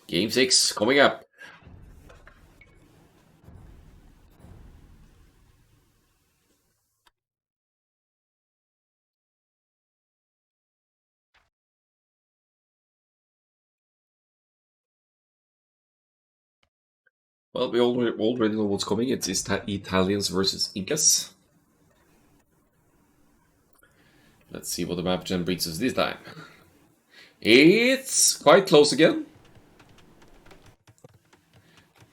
Game 6 coming up. Well, we already know what's coming. It's Italians versus Incas. Let's see what the map gen brings us this time. It's quite close again.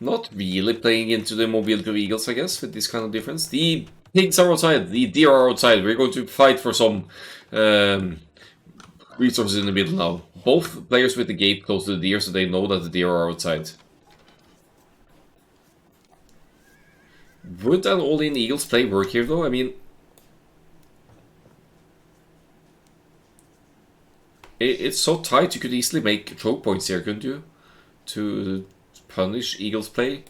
Not really playing into the mobility of eagles, I guess, with this kind of difference. The pigs are outside, the deer are outside. We're going to fight for some resources in the middle now. Both players with the gate close to the deer, so they know that the deer are outside. Would an all-in eagles play work here, though? I mean, it's so tight, you could easily make choke points here, couldn't you? To punish eagles play.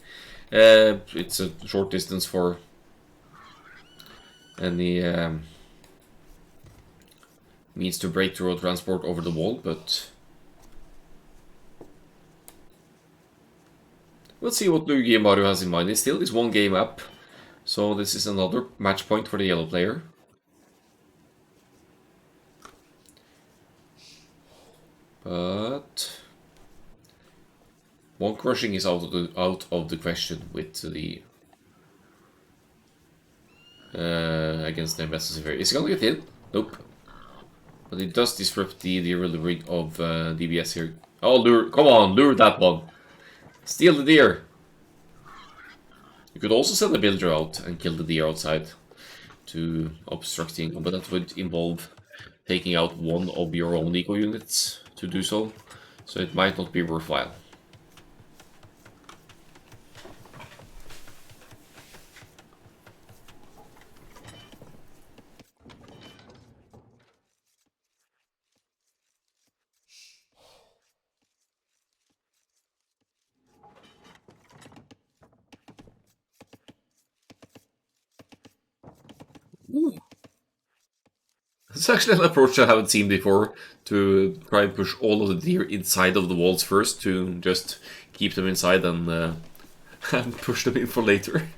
It's a short distance for any means to break through or transport over the wall, but let's see what Luigi Mario has in mind. He still is one game up, so this is another match point for the yellow player. But one crushing is out of the question with the against the investors here. Is he gonna get in? Nope. But it does disrupt the delivery of DBS here. Oh, lure! Come on, lure that one. Steal the deer. You could also send the builder out and kill the deer outside to obstruct the income, but that would involve taking out one of your own eco units to do so. So it might not be worthwhile. Ooh. It's actually an approach I haven't seen before, to try and push all of the deer inside of the walls first, to just keep them inside and, and push them in for later.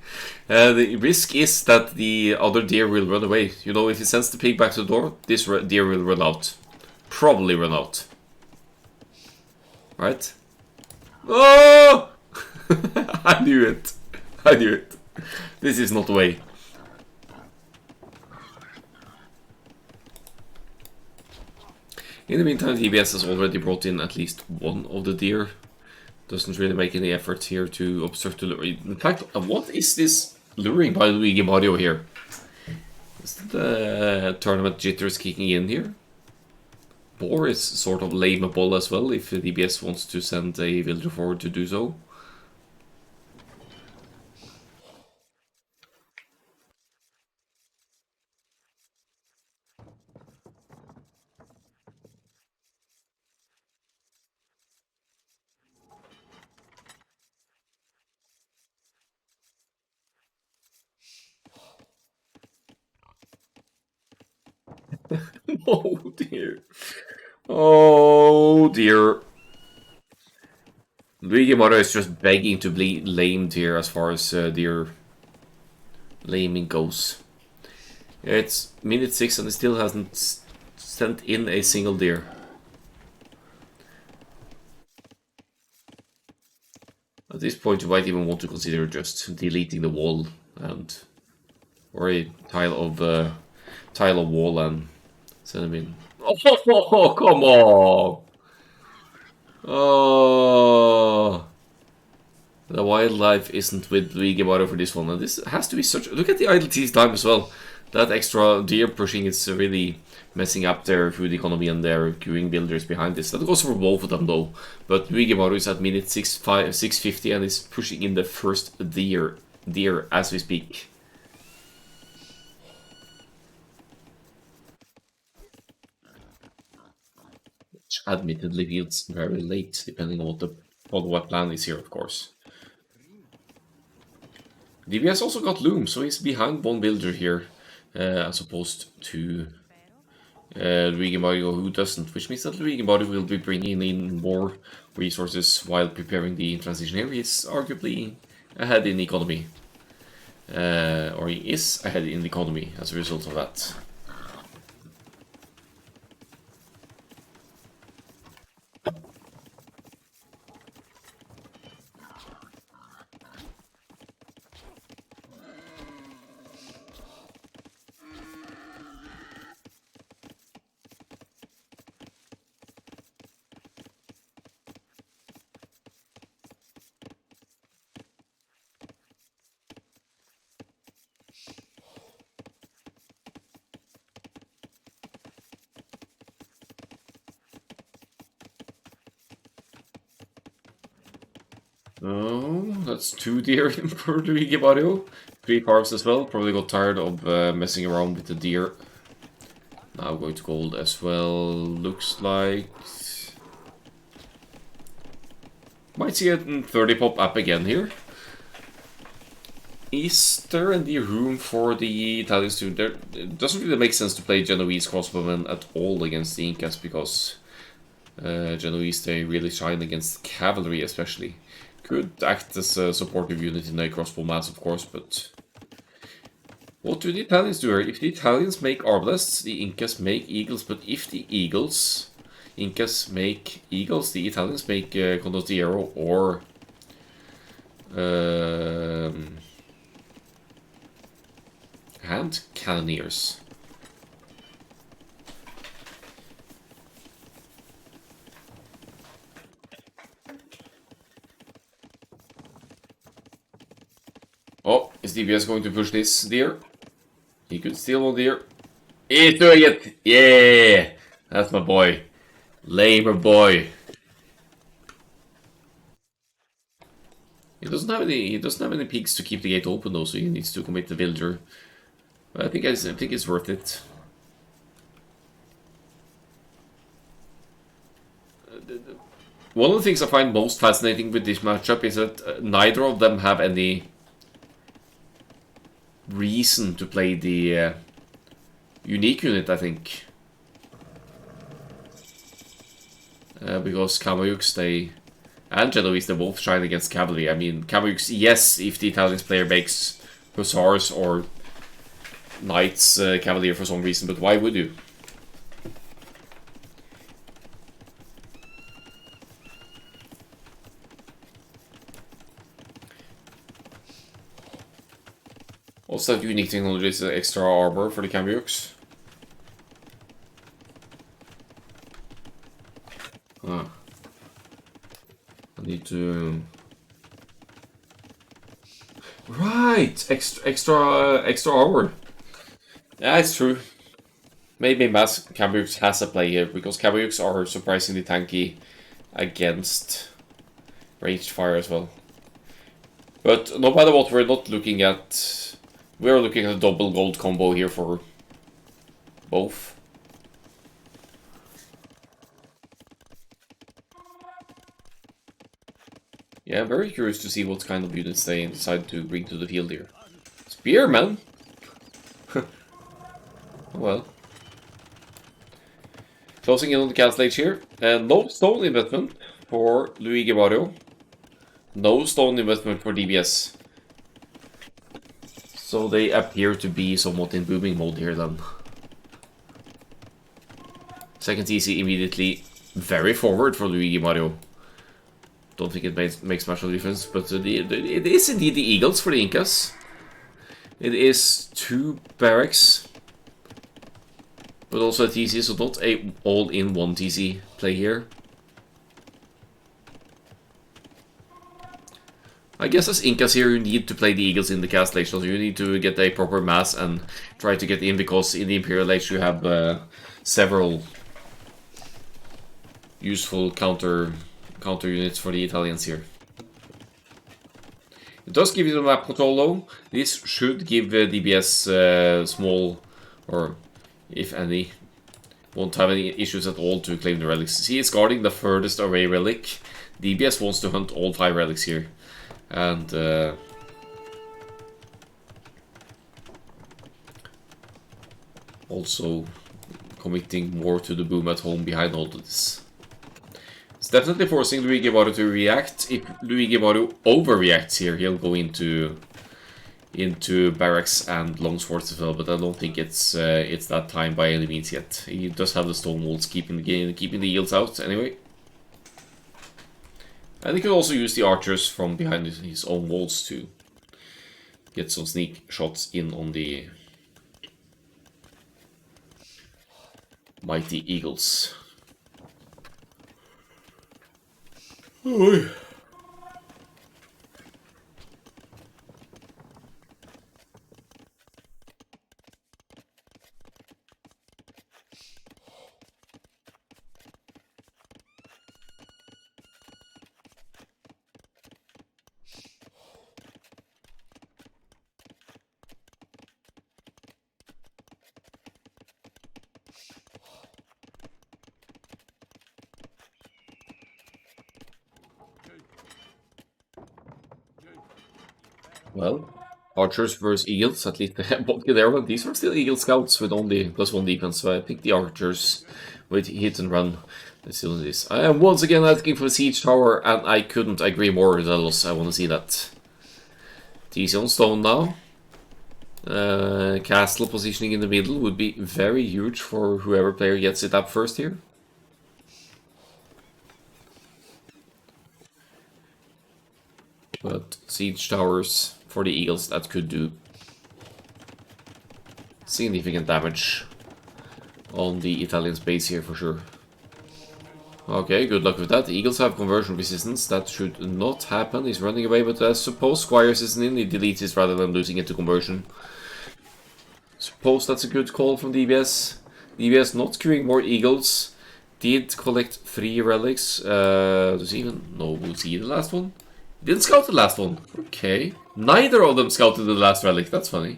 The risk is that the other deer will run away. You know, if he sends the pig back to the door, this deer will run out. Probably run out. Right? Oh! I knew it. I knew it. This is not the way. In the meantime, DBS has already brought in at least one of the deer. Doesn't really make any effort here to obstruct the lure. In fact, what is this luring by Luigi Mario here? Is the tournament jitters kicking in here? Boar is sort of lameable as well if DBS wants to send a villager forward to do so. Oh dear. Oh dear. Luigi Mario is just begging to be lamed here as far as deer laming goes. It's minute 6 and it still hasn't sent in a single deer. At this point you might even want to consider just deleting the wall and or a tile of tile of wall and send them in. Oh, come on! Oh, the wildlife isn't with Luigi Baro for this one, and this has to be such. Look at the idle teeth time as well. That extra deer pushing is really messing up their food economy and their queuing builders behind this. That goes for both of them though. But Luigi Baro is at minute 650 and is pushing in the first deer as we speak. Which admittedly feels very late, depending on what plan is here, of course. DBS also got Loom, so he's behind one builder here, as opposed to Luigi Mario, who doesn't, which means that Luigi Mario will be bringing in more resources while preparing the transition here. He's arguably ahead in economy, or he is ahead in the economy as a result of that. Oh, that's 2 deer for Luigi Mario. 3 cars as well. Probably got tired of messing around with the deer. Now going to gold as well. Looks like might see a 30 pop up again here. Is there any room for the Italians to... It doesn't really make sense to play Genoese crossbowmen at all against the Incas, because Genoese, they really shine against cavalry especially. Could act as a supportive unit in a crossbow mass, of course, but... What do the Italians do here? If the Italians make arbalests, the Incas make eagles, but if the Incas make eagles, the Italians make condottiero or... hand cannoneers. Oh, is DBS going to push this deer? He could steal one deer. He's doing it! Yeah! That's my boy. Labor boy. He doesn't have any pigs to keep the gate open though, so he needs to commit the villager. But I think it's worth it. One of the things I find most fascinating with this matchup is that neither of them have any reason to play the unique unit, I think. Because Kameyuks, and Genoese, they both shine against cavalry. I mean, Kameyuks, yes, if the Italians player makes hussars or knights cavalier for some reason, but why would you? Also, that unique technology is extra armor for the Kameyuks. I need to... Right! Extra armor. Yeah, it's true. Maybe Mass Kameyuks has a play here, because Kameyuks are surprisingly tanky against ranged fire as well. But no matter what, we're looking at a double gold combo here for both. Yeah, I'm very curious to see what kind of units they decide to bring to the field here. Spearman? Well. Closing in on the castle age here. No stone investment for Luigi Mario. No stone investment for DBS. So they appear to be somewhat in booming mode here then. Second TC immediately very forward for Luigi Mario. Don't think it makes much of a difference, but it is indeed the Eagles for the Incas. It is 2 barracks but also a TC, so not a all-in-one TC play here. I guess as Incas here, you need to play the Eagles in the castle age, so you need to get a proper mass and try to get in, because in the Imperial Age you have several useful counter units for the Italians here. It does give you the map control though. This should give DBS small, or if any, won't have any issues at all to claim the relics. See, it's guarding the furthest away relic. DBS wants to hunt all 5 relics here. And also committing more to the boom at home behind all of this. It's definitely forcing Luigi Maru to react. If Luigi Maru overreacts here, he'll go into barracks and longswords as well, but I don't think it's that time by any means yet. He does have the stone walls keeping the yields out anyway. And he can also use the archers from behind his own walls to get some sneak shots in on the mighty eagles. Oh. Well, archers versus eagles, at least they have both there, but these were still eagle scouts with only +1 defense, so I picked the archers with hit and run. Let's see this. I am once again asking for a siege tower, and I couldn't agree more with Delos. I want to see that. TC on stone now. Castle positioning in the middle would be very huge for whoever player gets it up first here. But siege towers for the eagles, that could do significant damage on the Italian base here for sure. Okay, good luck with that. The eagles have conversion resistance. That should not happen. He's running away, but I suppose Squires isn't in. He deletes it rather than losing it to conversion. Suppose that's a good call from DBS. DBS not queuing more eagles. Did collect 3 relics. Does he even know who's he the last one? Didn't scout the last one. Okay. Neither of them scouted the last relic. That's funny.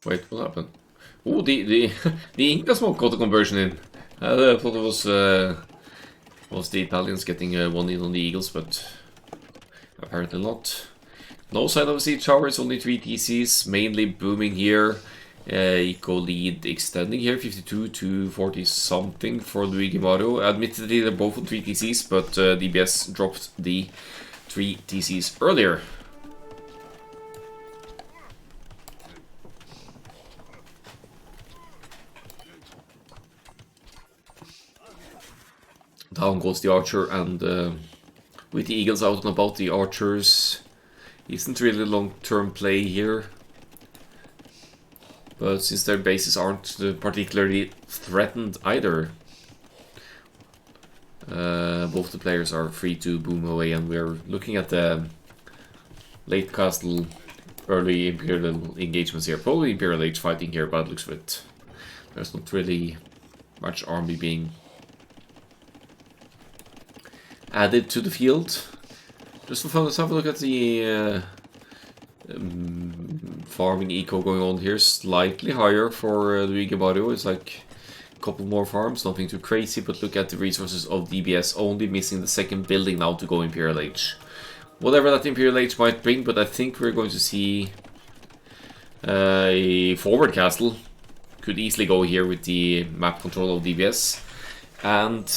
Wait, what happened? Oh, the Inca smoke got a conversion in. I thought it was the Italians getting one in on the Eagles, but apparently not. No sign of a siege tower. It's only 3 TCs, mainly booming here. Eco lead extending here, 52 to 40 something for Luigi Maru. Admittedly, they're both on 3 TCs, but DBS dropped the 3 TCs earlier. Down goes the archer, and with the eagles out and about, the archers isn't really long-term play here. But since their bases aren't particularly threatened either, both the players are free to boom away, and we're looking at the late castle, early Imperial engagements here. Probably Imperial Age fighting here, by the looks of it. There's not really much army being added to the field. Just for fun, let's have a look at the farming eco going on here. Slightly higher for Luigi Maru. It's like a couple more farms, nothing too crazy, but look at the resources of DBS, only missing the second building now to go Imperial Age. Whatever that Imperial Age might bring, but I think we're going to see a forward castle could easily go here with the map control of DBS. And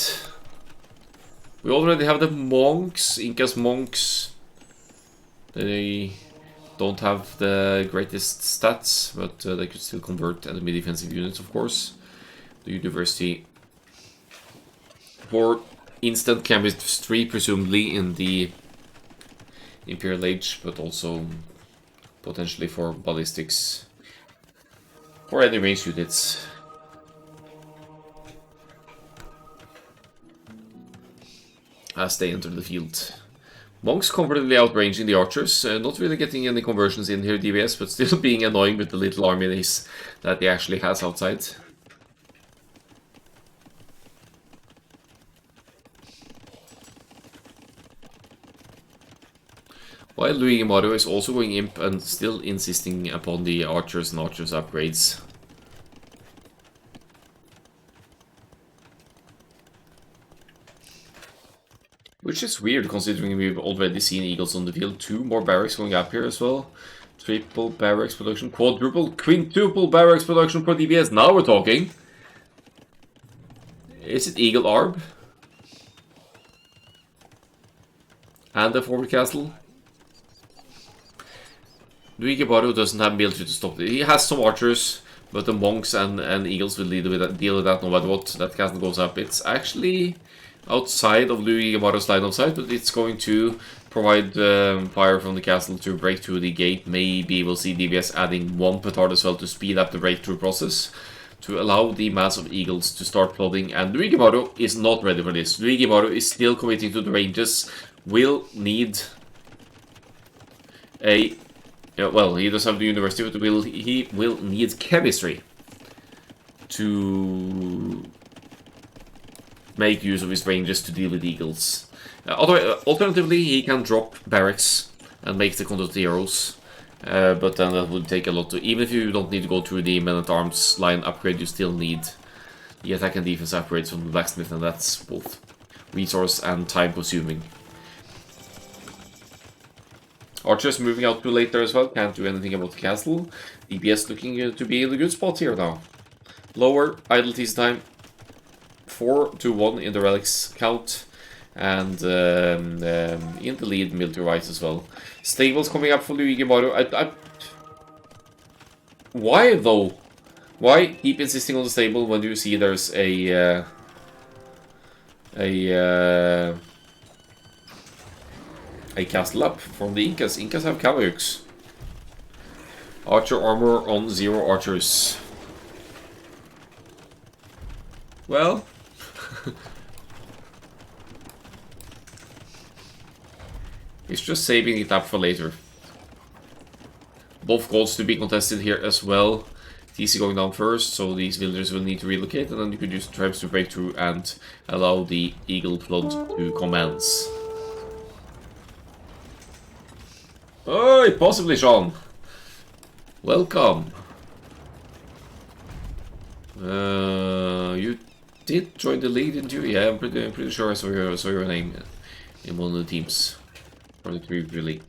we already have the monks, Inca's monks. They don't have the greatest stats, but they could still convert enemy defensive units, of course. The university for instant chemistry, presumably in the Imperial Age, but also potentially for ballistics or any ranged units. As they enter the field. Monks comfortably outranging the archers, not really getting any conversions in here, DBS, but still being annoying with the little armies that he actually has outside. While Luigi Mario is also going imp and still insisting upon the archers and archers upgrades. Which is weird considering we've already seen eagles on the field. 2 more barracks going up here as well. Triple barracks production, quadruple, quintuple barracks production for DBS. Now we're talking. Is it Eagle Arb? And the forward castle? Luigi Mario doesn't have ability to stop it. He has some archers, but the monks and eagles will deal with that no matter what. That castle goes up. It's actually outside of Luigi Mario's line of sight, but it's going to provide fire from the castle to break through the gate. Maybe we'll see DBS adding 1 petard as well to speed up the breakthrough process, to allow the mass of eagles to start flooding. And Luigi Mario is not ready for this. Luigi Mario is still committing to the ranges. Will need a... well, he does have the university, but he will need chemistry to make use of his ranges to deal with eagles. Alternatively, he can drop barracks and make the condotieros, but then that would take a lot to... Even if you don't need to go through the men-at-arms line upgrade, you still need the attack and defense upgrades from the blacksmith, and that's both resource and time-consuming. Archers moving out too late there as well, can't do anything about the castle. DBS looking to be in a good spot here now. Lower idle tease time, 4-1 in the relics count, and in the lead military-wise as well. Stables coming up for Luigi Mario. Why though? Why keep insisting on the stable when you see there's a castle up from the Incas? Incas have cavalries. Archer armor on 0 archers. Well, he's just saving it up for later. Both goals to be contested here as well. TC going down first, so these villagers will need to relocate, and then you could use tribes to break through and allow the eagle flood to commence. Oh, possibly, Sean. Welcome. You did join the league, didn't you? Yeah, I'm pretty sure I saw your name in one of the teams for the preview league.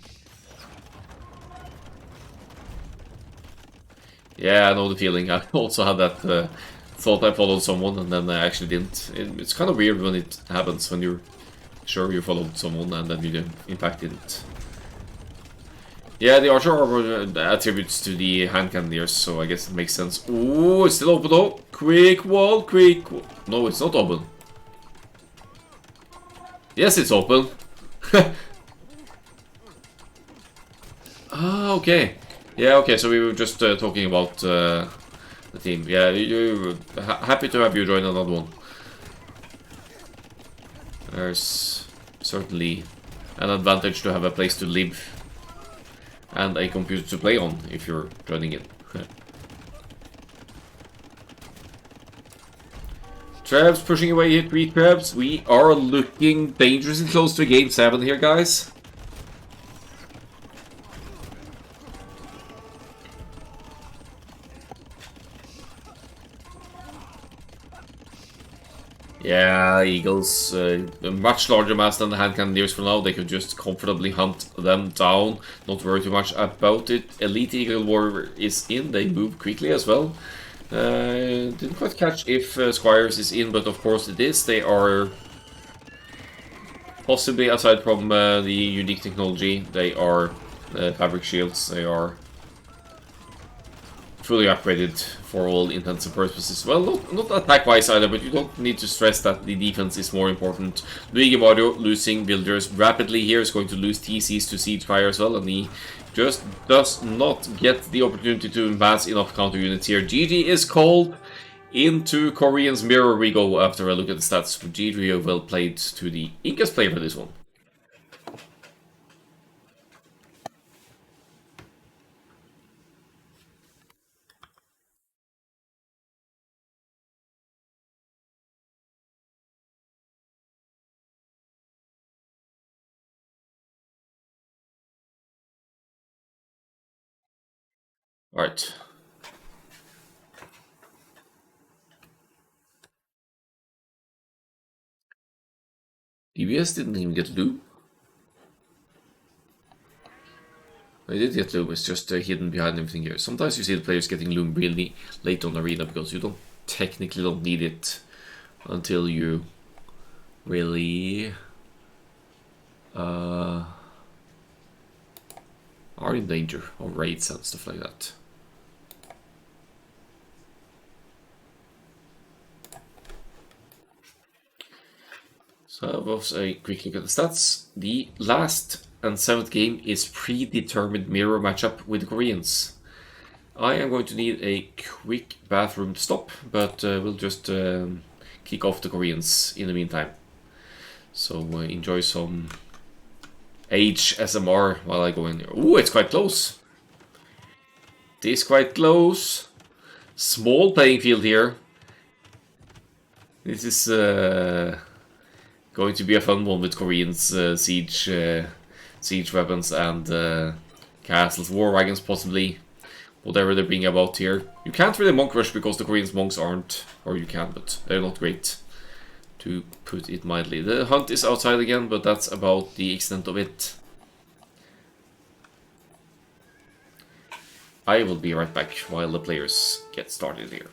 Yeah, I know the feeling. I also had that thought I followed someone and then I actually didn't. It's kind of weird when it happens, when you're sure you followed someone and then you in fact didn't. Yeah, the archer armor attributes to the hand cannoneers, so I guess it makes sense. Ooh, it's still open though. Quick wall, quick wall. No, it's not open. Yes, it's open. Ah, okay. Yeah, okay, so we were just talking about the team. Yeah, happy to have you join another one. There's certainly an advantage to have a place to live and a computer to play on if you're joining it. Trebs pushing away here, 3 Trebs. We are looking dangerously close to game 7 here, guys. Yeah, Eagles, a much larger mass than the hand cannoneers for now. They could just comfortably hunt them down, not worry too much about it. Elite Eagle Warrior is in, they move quickly as well. Didn't quite catch if Squires is in, but of course it is. They are possibly, aside from the unique technology, they are fabric shields. They are fully upgraded for all intents and purposes. Well, not attack-wise either, but you don't need to stress that the defense is more important. Luigi Mario losing builders rapidly here is going to lose TCs to Siege Fire as well, and he just does not get the opportunity to amass enough counter units here. GG is called. Into Korean's mirror we go after a look at the stats. GG well played to the Incas play for this one. Alright. DBS didn't even get loot. I did get loom, it's just hidden behind everything here. Sometimes you see the players getting loom really late on arena because you technically don't need it until you really are in danger of raids and stuff like that. So that was a quick look at the stats. The last and 7th game is predetermined mirror matchup with the Koreans. I am going to need a quick bathroom to stop, but we'll just kick off the Koreans in the meantime. So enjoy some HSMR while I go in there. Ooh, it's quite close. It is quite close. Small playing field here. This is going to be a fun one with Koreans siege weapons and castles, war wagons possibly. Whatever they're being about here. You can't really monk rush because the Koreans monks aren't, or you can, but they're not great, to put it mildly. The hunt is outside again, but that's about the extent of it. I will be right back while the players get started here.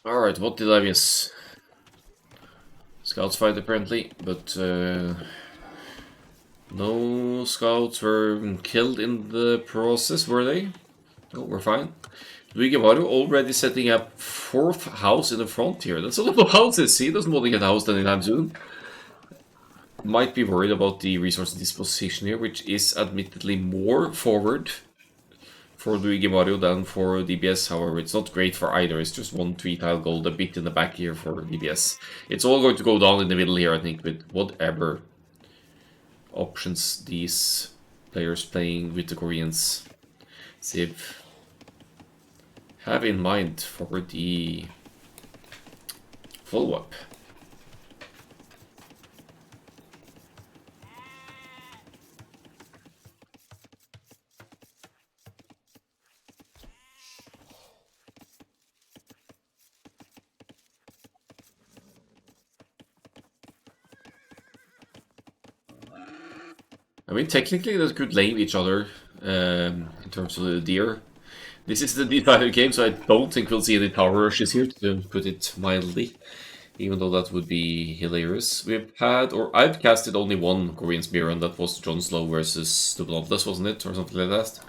Alright, what did I miss? Scouts fight apparently, but no scouts were killed in the process, were they? No, we're fine. Luigi Mario already setting up 4th house in the front here. That's a lot of houses. He doesn't want to get a house anytime soon. Might be worried about the resource disposition here, which is admittedly more forward for Luigi Mario than for DBS. However, it's not great for either. It's just 1 3-tile gold, a bit in the back here for DBS. It's all going to go down in the middle here, I think, with whatever options these players playing with the Koreans Civ have in mind for the follow-up. I mean, technically they could lame each other in terms of the deer. This is the D5 game, so I don't think we'll see any tower rushes here, to put it mildly. Even though that would be hilarious. We've had, or I've casted only one Korean Spear, and that was Jon Snow versus the Bloodless, wasn't it? Or something like that.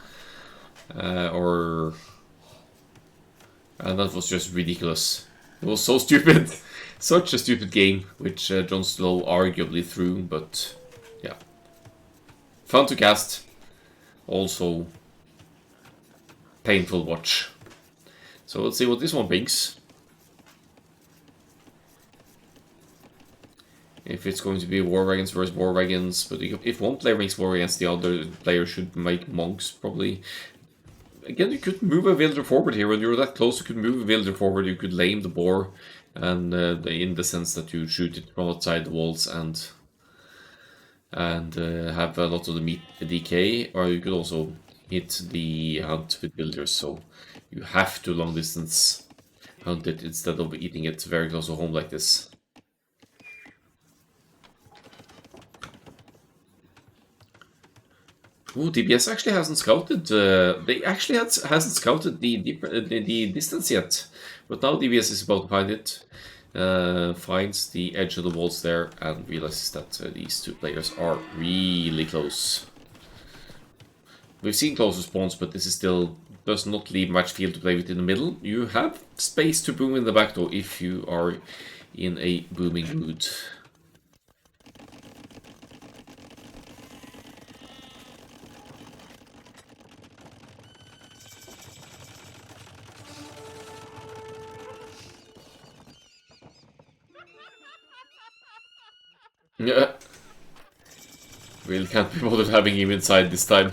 And that was just ridiculous. It was so stupid. Such a stupid game, which Jon Snow arguably threw, but yeah. Fun to cast. Also painful watch. So let's see what this one brings. If it's going to be War Wagons versus War Wagons, but if one player makes War Wagons, the other player should make Monks, probably. Again, you could move a villager forward here. When you're that close, you could move a villager forward, you could lame the boar, and in the sense that you shoot it from outside the walls and have a lot of the meat decay, or you could also hit the hunt with villagers, so you have to long distance hunt it instead of eating it very close to home like this. Ooh, DBS actually hasn't scouted. They actually hasn't scouted the distance yet, but now DBS is about to find it. Finds the edge of the walls there and realizes that these two players are really close. We've seen closer spawns, but this is still does not leave much field to play with in the middle. You have space to boom in the back though if you are in a booming mood. Yeah. Really can't be bothered having him inside this time.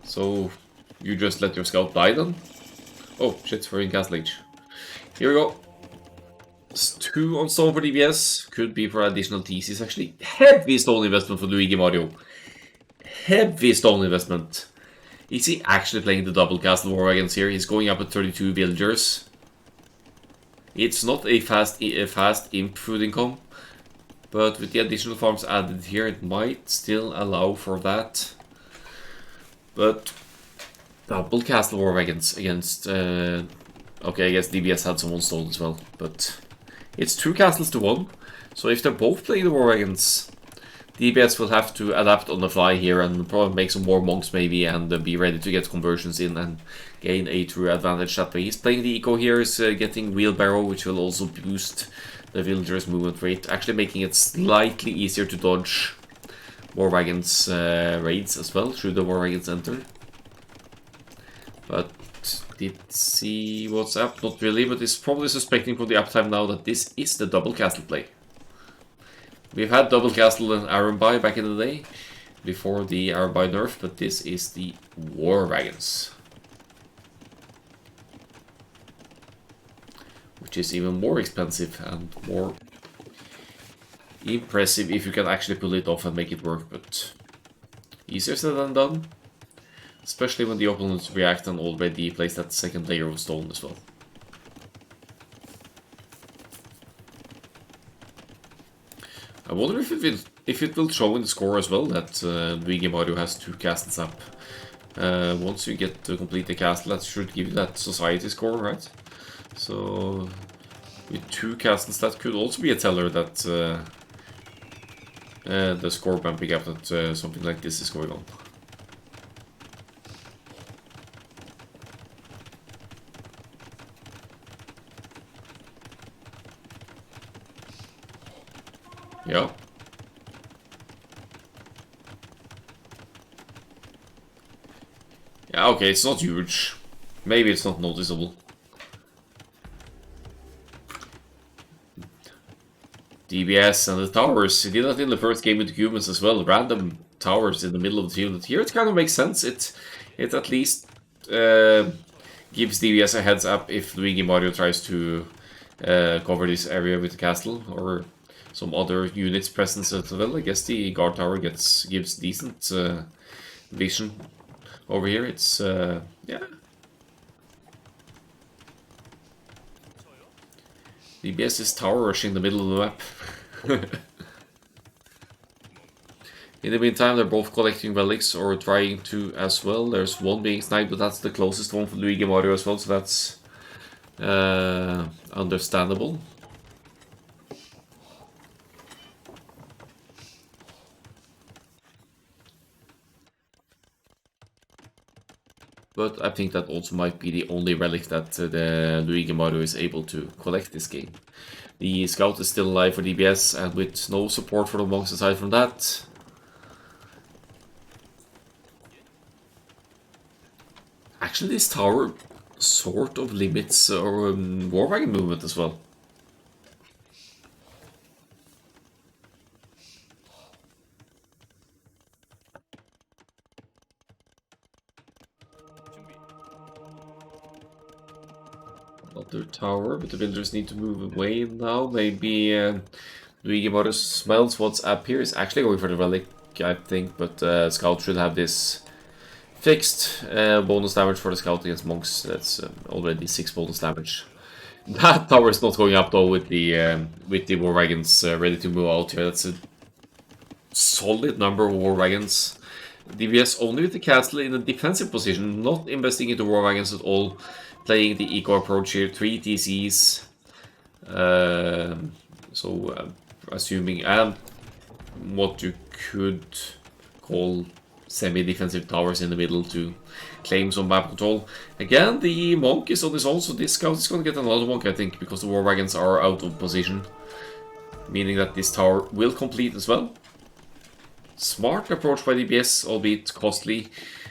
So, you just let your scout die then? Oh, shit, we're in Castle Age. Here we go. It's 2 on stone for DBS. Could be for additional TCs actually. Heavy stone investment for Luigi Mario. Heavy stone investment. Is he actually playing the double castle war wagons here? He's going up at 32 villagers. It's not a fast imp food income. But with the additional farms added here, it might still allow for that. But double castle war wagons against... okay, I guess DBS had some stone as well. But it's 2 castles to 1. So if they're both playing the war wagons, DBS will have to adapt on the fly here and probably make some more monks maybe and be ready to get conversions in and gain a true advantage that way. He's playing the eco here, is getting wheelbarrow, which will also boost the villagers' movement rate, actually making it slightly easier to dodge War Wagons raids as well through the War Wagon Center. But did see what's up? Not really, but it's probably suspecting from the uptime now that this is the double castle play. We've had double castle and Arambai back in the day, before the Arambai nerf, but this is the War Wagons. Which is even more expensive and more impressive if you can actually pull it off and make it work, but easier said than done. Especially when the opponents react and already place that second layer of stone as well. I wonder if it will show in the score as well that Luigi Mario has 2 castles up. Once you get to complete the castle, that should give you that society score, right? So with 2 castles, that could also be a teller that the score bumping up, that something like this is going on. Yeah. Yeah, okay, it's not huge. Maybe it's not noticeable. DBS and the towers. He did that in the first game with the humans as well. Random towers in the middle of the field. Here it kind of makes sense. It at least gives DBS a heads up if Luigi Mario tries to cover this area with the castle or some other units present as well. I guess the guard tower gives decent vision over here. It's yeah. DBS is tower rushing the middle of the map. In the meantime, they're both collecting relics or trying to as well. There's one being sniped, but that's the closest one for Luigi Mario as well, so that's understandable. But I think that also might be the only relic that the Luigi Mario is able to collect this game. The scout is still alive for DBS, and with no support for the monks aside from that. Actually, this tower sort of limits our war wagon movement as well. Another tower, but the builders need to move away now. Maybe Luigi Mario smells what's up here. Is actually going for the relic, I think, but Scout should have this fixed. Bonus damage for the Scout against monks. That's already 6 bonus damage. That tower is not going up though with the war wagons ready to move out here. That's a solid number of war wagons. DBS only with the castle in a defensive position, not investing into war wagons at all. Playing the eco approach here, 3 TCs. Assuming what you could call semi-defensive towers in the middle to claim some map control. Again, the monk is on his own, so this scout is going to get another monk, I think, because the war wagons are out of position. Meaning that this tower will complete as well. Smart approach by DBS, albeit costly,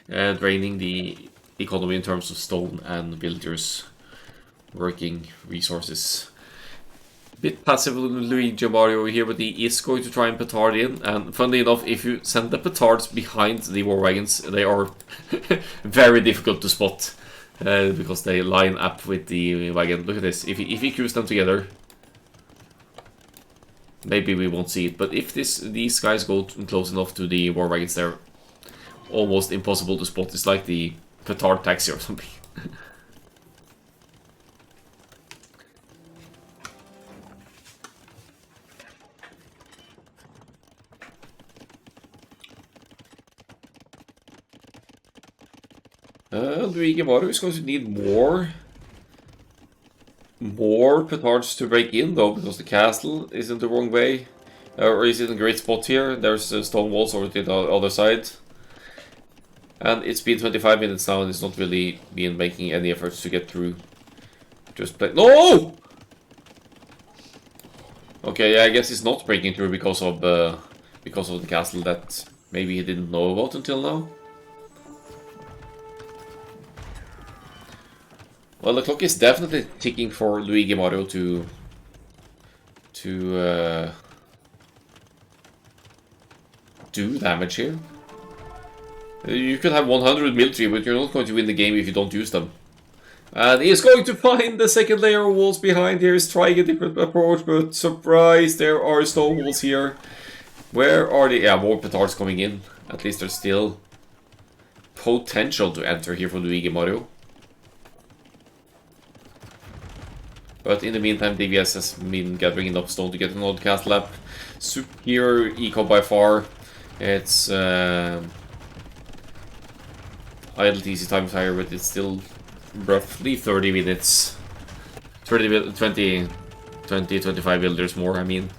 draining the economy in terms of stone and villagers working resources. Bit passive Luigi Mario over here, but he is going to try and petard in. And funnily enough, if you send the petards behind the war wagons, they are very difficult to spot because they line up with the wagon. Look at this. If he queues them together, maybe we won't see it. But if these guys go close enough to the war wagons, they're almost impossible to spot. It's like the petard taxi or something. Luigi Mario is going to need more petards to break in though, because the castle is in the wrong way. Or is it in a great spot here? There's stone walls over to the other side. And it's been 25 minutes now and it's not really been making any efforts to get through. Just play. No! Okay, yeah, I guess it's not breaking through because of the castle that maybe he didn't know about until now. Well, the clock is definitely ticking for Luigi Mario to do damage here. You could have 100 military, but you're not going to win the game if you don't use them. And he's going to find the second layer of walls behind here. He's trying a different approach, but surprise, there are stone walls here. Where are the... Yeah, more petards coming in. At least there's still potential to enter here for Luigi Mario. But in the meantime, DBS has been gathering enough stone to get an odd castle up. Superior eco by far. It's idle TC time is higher, but it's still roughly 30 minutes 20, 25 builders more, I mean.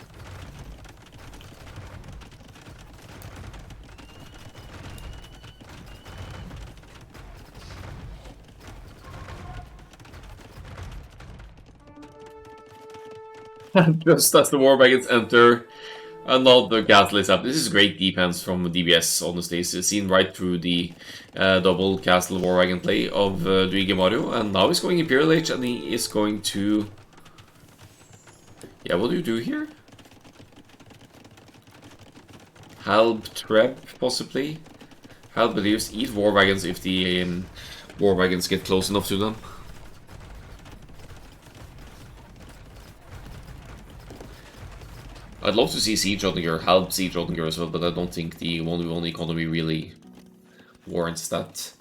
Just as the war wagons enter, another castle is up. This is great defense from DBS, honestly. It's seen right through the double castle war wagon play of Luigi Mario. And now he's going Imperial Age, and he is going to... Yeah, what do you do here? Halb Treb, possibly? Halb believes eat war wagons if the war wagons get close enough to them. I'd love to see Siege Oettinger, Halb Siege Oettinger as well, but I don't think the 1v1 economy really warrants that.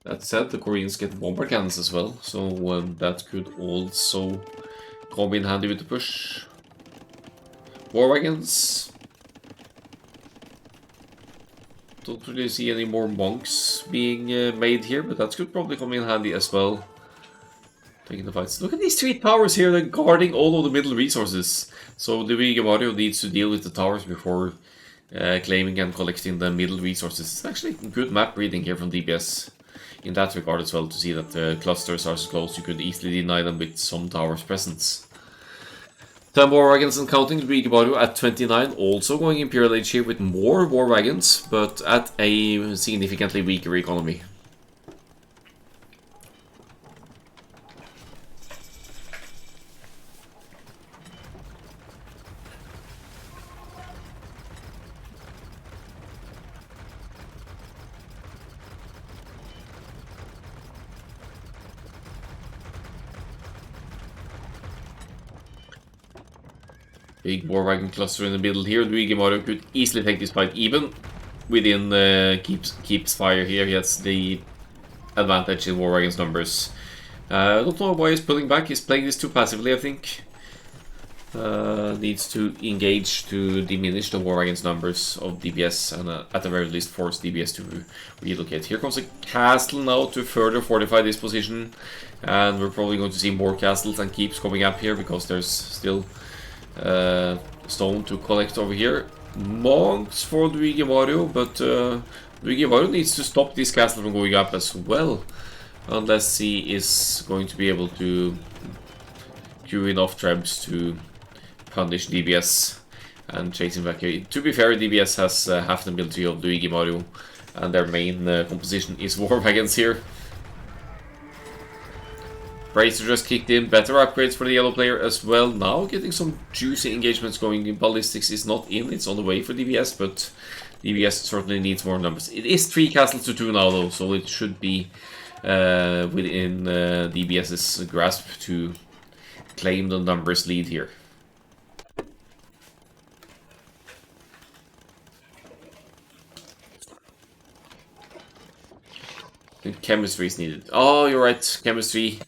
That said, the Koreans get bomber cannons as well, so that could also come in handy with the push. War wagons. Don't really see any more monks being made here, but that could probably come in handy as well. Taking the fights. Look at these 3 towers here, they're guarding all of the middle resources. So Luigi Mario needs to deal with the towers before claiming and collecting the middle resources. It's actually good map reading here from DPS in that regard as well, to see that the clusters are so close you could easily deny them with some towers presence. 10 war wagons and counting. Luigi Mario at 29, also going Imperial Age here with more war wagons, but at a significantly weaker economy. Big war wagon cluster in the middle here. Luigi Mario could easily take this fight, even within keeps fire here. He has the advantage in war wagon's numbers. I don't know why he's pulling back. He's playing this too passively, I think. Needs to engage to diminish the war wagon's numbers of DBS and at the very least force DBS to relocate. Here comes a castle now to further fortify this position, and we're probably going to see more castles and keeps coming up here because there's still stone to collect over here. Monks for Luigi Mario, but Luigi Mario needs to stop this castle from going up as well, unless he is going to be able to queue enough trebs to punish DBS and chase him back here. To be fair, DBS has half the ability of Luigi Mario, and their main composition is war wagons here. Bracer just kicked in, better upgrades for the yellow player as well. Now getting some juicy engagements going. Ballistics is not in, it's on the way for DBS, but DBS certainly needs more numbers. It is 3 castles to 2 now though, so it should be within DBS's grasp to claim the numbers lead here. And chemistry is needed. Oh, you're right, chemistry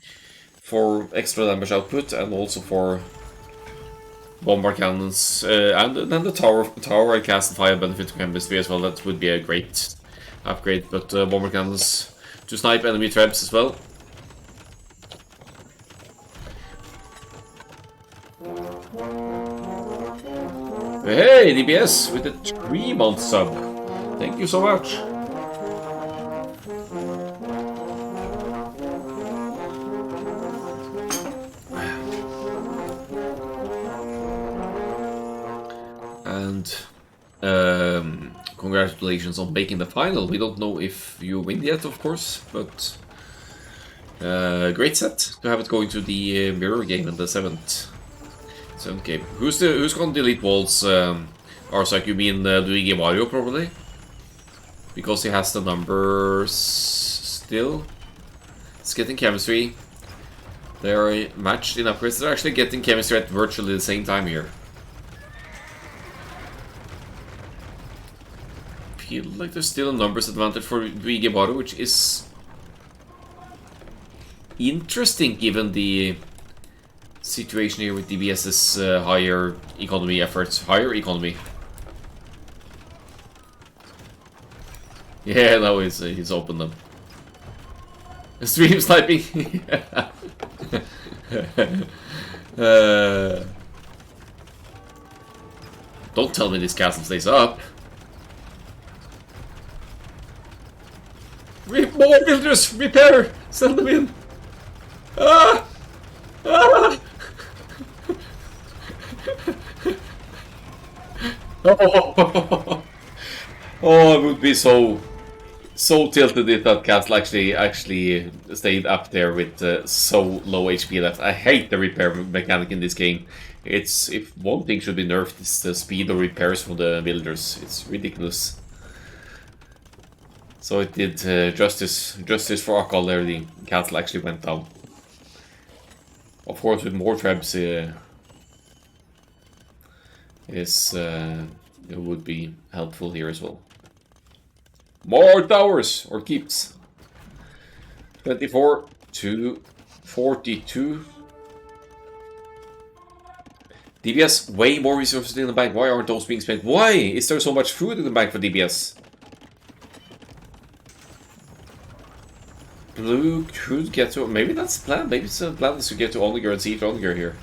for extra damage output and also for bomber cannons, and then the tower I cast fire benefit to chemistry as well. That would be a great upgrade, but bomber cannons to snipe enemy traps as well. Hey, DBS with a 3-month sub. Thank you so much. And congratulations on making the final. We don't know if you win yet, of course, but great set to have it going to the mirror game in the 7th game. Who's going to delete walls? Arsak, you mean Luigi Mario probably? Because he has the numbers still. It's getting chemistry. They are matched in upgrades. They're actually getting chemistry at virtually the same time here. Feel like there's still a numbers advantage for Luigi Mario, which is interesting given the situation here with DBS's higher economy efforts. Higher economy. Yeah, now he's opened them. Stream sniping. Don't tell me this castle stays up. More builders! Repair! Send them in! Ah! Ah! Oh, I would be so tilted if that castle actually stayed up there with so low HP left. I hate the repair mechanic in this game. It's, if one thing should be nerfed, it's the speed of repairs from the builders. It's ridiculous. So it did justice for Akkal there. The castle actually went down. Of course, with more trebs, it would be helpful here as well. More towers or keeps. 24 to 42. DBS, way more resources in the bank. Why aren't those being spent? Why is there so much food in the bank for DBS? Blue could get to... Maybe that's the plan. Maybe the plan is to get to Onager and siege Onager here.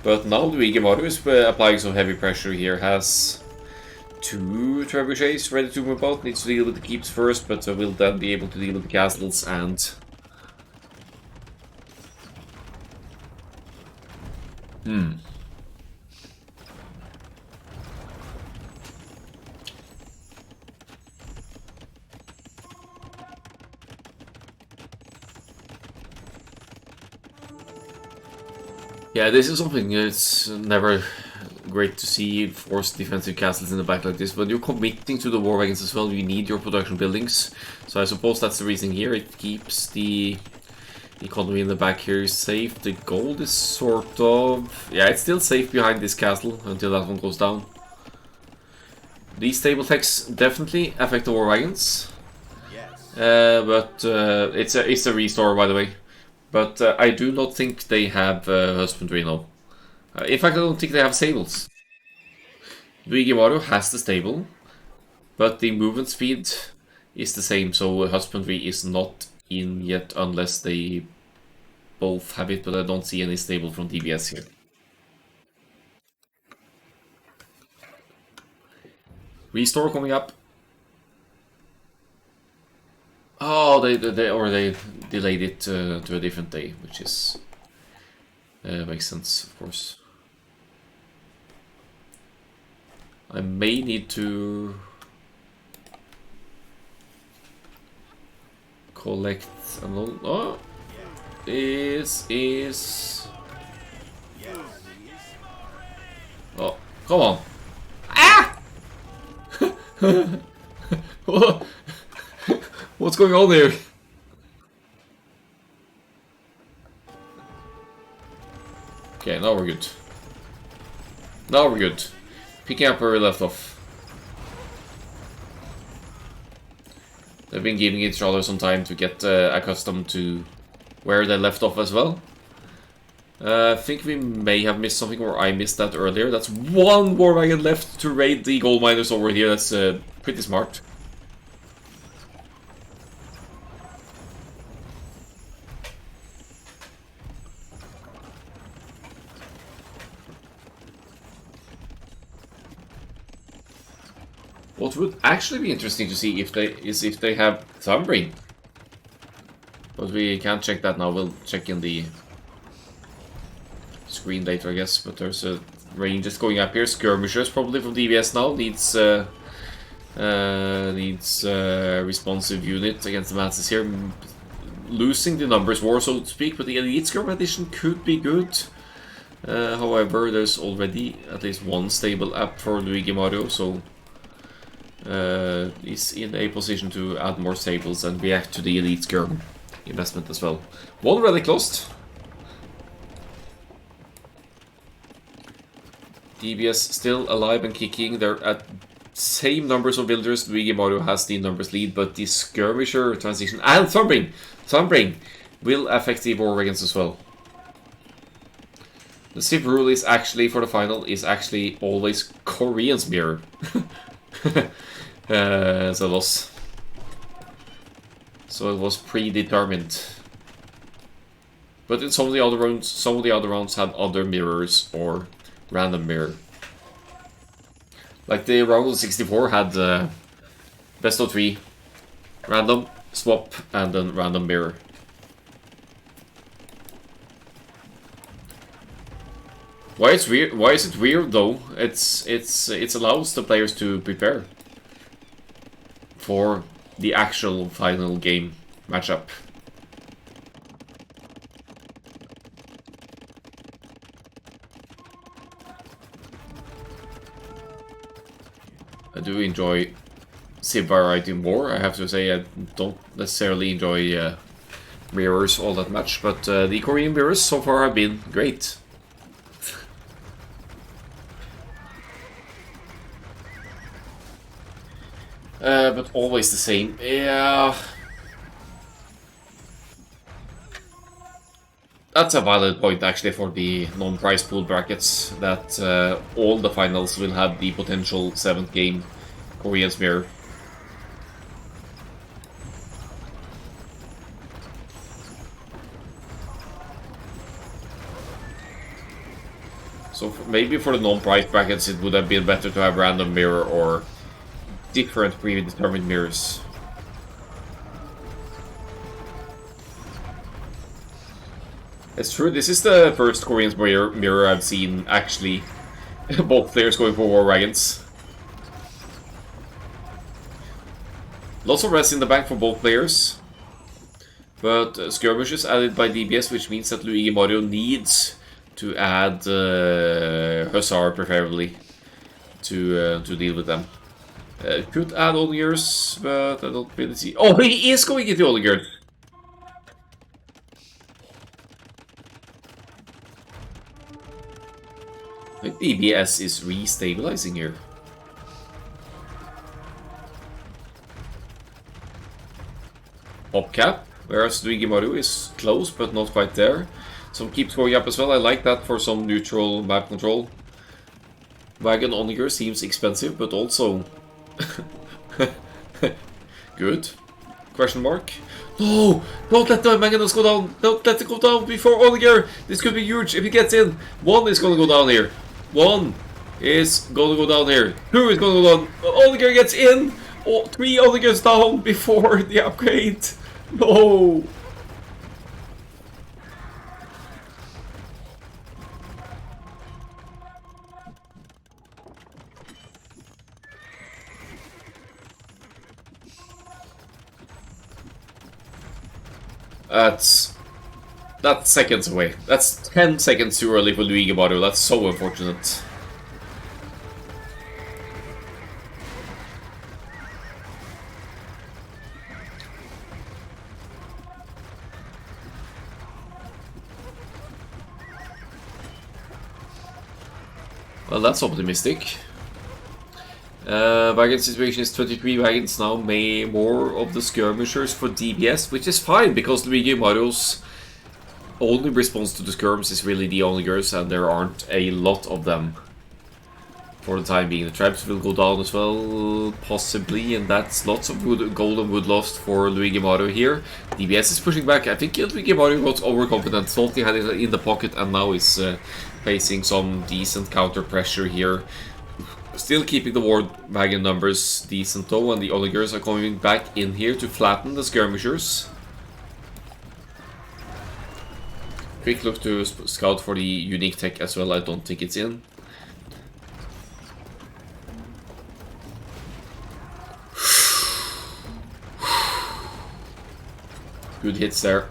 But now Luigi Maru is applying some heavy pressure here. Has 2 trebuchets ready to move out. Needs to deal with the keeps first, but will then be able to deal with the castles and... Yeah, this is something it's never great to see forced defensive castles in the back like this. When you're committing to the war wagons as well, you need your production buildings. So I suppose that's the reason here. It keeps the economy in the back here safe. The gold is sort of... Yeah, it's still safe behind this castle until that one goes down. These stable techs definitely affect the war wagons. But it's a restore, by the way. But I do not think they have husbandry now. In fact, I don't think they have stables. Luigi Maru has the stable, but the movement speed is the same, so husbandry is not in yet unless they both have it, but I don't see any stable from DBS here. Restore coming up. Oh, they delayed it to a different day, which is makes sense, of course. I may need to collect a loan. Oh, is oh, come on! Ah! What's going on here? Okay, now we're good. Now we're good. Picking up where we left off. They've been giving each other some time to get accustomed to where they left off as well. I think we may have missed something, or I missed that earlier. That's one war wagon left to raid the gold miners over here. That's pretty smart. What would actually be interesting to see if they have Thumbring. But we can't check that now. We'll check in the screen later, I guess. But there's a range just going up here. Skirmishers probably from DBS now needs responsive unit against the masses here. Losing the numbers war, so to speak, but the Elite Skirm edition could be good. However, there's already at least one stable app for Luigi Mario, so he's in a position to add more stables and react to the Elite Skirm investment as well. One relic lost. DBS still alive and kicking. They're at same numbers of builders. Luigi Mario has the numbers lead, but the Skirmisher transition and Thumbring will affect the war wagons as well. The SIP rule is actually, for the final, is actually always Korean's mirror. It's a loss. So it was predetermined. But in some of the other rounds had other mirrors or random mirror. Like the round of 64 had best of 3, random, swap, and then random mirror. Why it's weird? Why is it weird though? It allows the players to prepare for the actual final game matchup. I do enjoy SIP variety more. I have to say I don't necessarily enjoy mirrors all that much, but the Korean mirrors so far have been great. But always the same. Yeah. That's a valid point actually for the non-prize pool brackets, that all the finals will have the potential 7th game Korean's mirror. So maybe for the non-prize brackets it would have been better to have random mirror or different predetermined mirrors. It's true, this is the first Korean's mirror I've seen actually both players going for war wagons. Lots of rest in the bank for both players. But skirmishes added by DBS, which means that Luigi Mario needs to add Hussar preferably to deal with them. Could add Onigers, but I don't really see. Oh, he is going into Onigers! I think DBS is re-stabilizing here. Upcap, whereas Luigi Mario is close but not quite there. Some keeps going up as well. I like that for some neutral map control. Wagon Oniger seems expensive, but also good. Question mark. No! Don't let the Magnus go down! Don't let it go down before Oniger! This could be huge if he gets in! One is gonna go down here. One is gonna go down here. Two is gonna go down. Oniger gets in! Oh, 3 Onigers down before the upgrade! No! That's seconds away. That's 10 seconds too early for Luigi Mario. That's so unfortunate. Well, that's optimistic. Wagon situation is 23 wagons now, more of the skirmishers for DBS, which is fine because Luigi Mario's only response to the skirms is really the Onigers, and there aren't a lot of them for the time being. The traps will go down as well, possibly, and that's lots of wood, gold and wood lost for Luigi Mario here. DBS is pushing back. I think Luigi Mario got overconfident, thought he had it in the pocket, and now is facing some decent counter pressure here. Still keeping the war wagon numbers decent though, and the Onigers are coming back in here to flatten the skirmishers. Quick look to scout for the unique tech as well. I don't think it's in. Good hits there.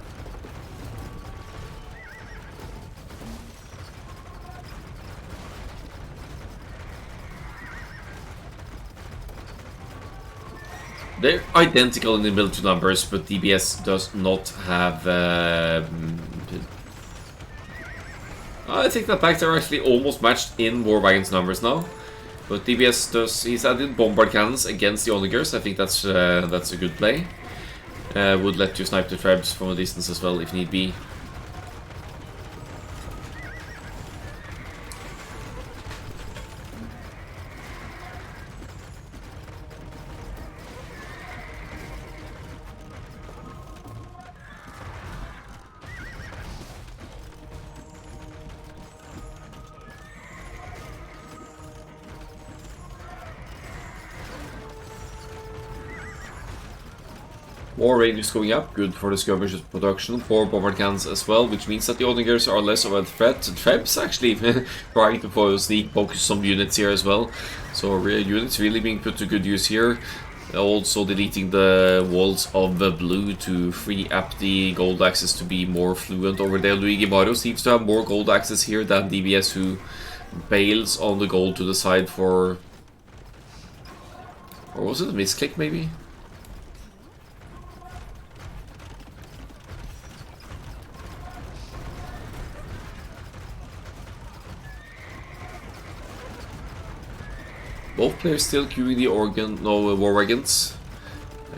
They're identical in the military numbers, but DBS does not have... I take that back, they're actually almost matched in War Wagon's numbers now. But DBS does... He's added bombard cannons against the Onigers. I think that's a good play. would let you snipe the trebs from a distance as well if need be. More ranges going up, good for the skirmishers production, 4 bombard cannons as well, which means that the onagers are less of a threat. Trebs actually trying to sneak focus some units here as well, so units really being put to good use here. Also deleting the walls of the blue to free up the gold axes to be more fluent over there. Luigi Mario seems to have more gold axes here than DBS, who bails on the gold to the side for... or was it a misclick maybe? Both players still queuing the war wagons.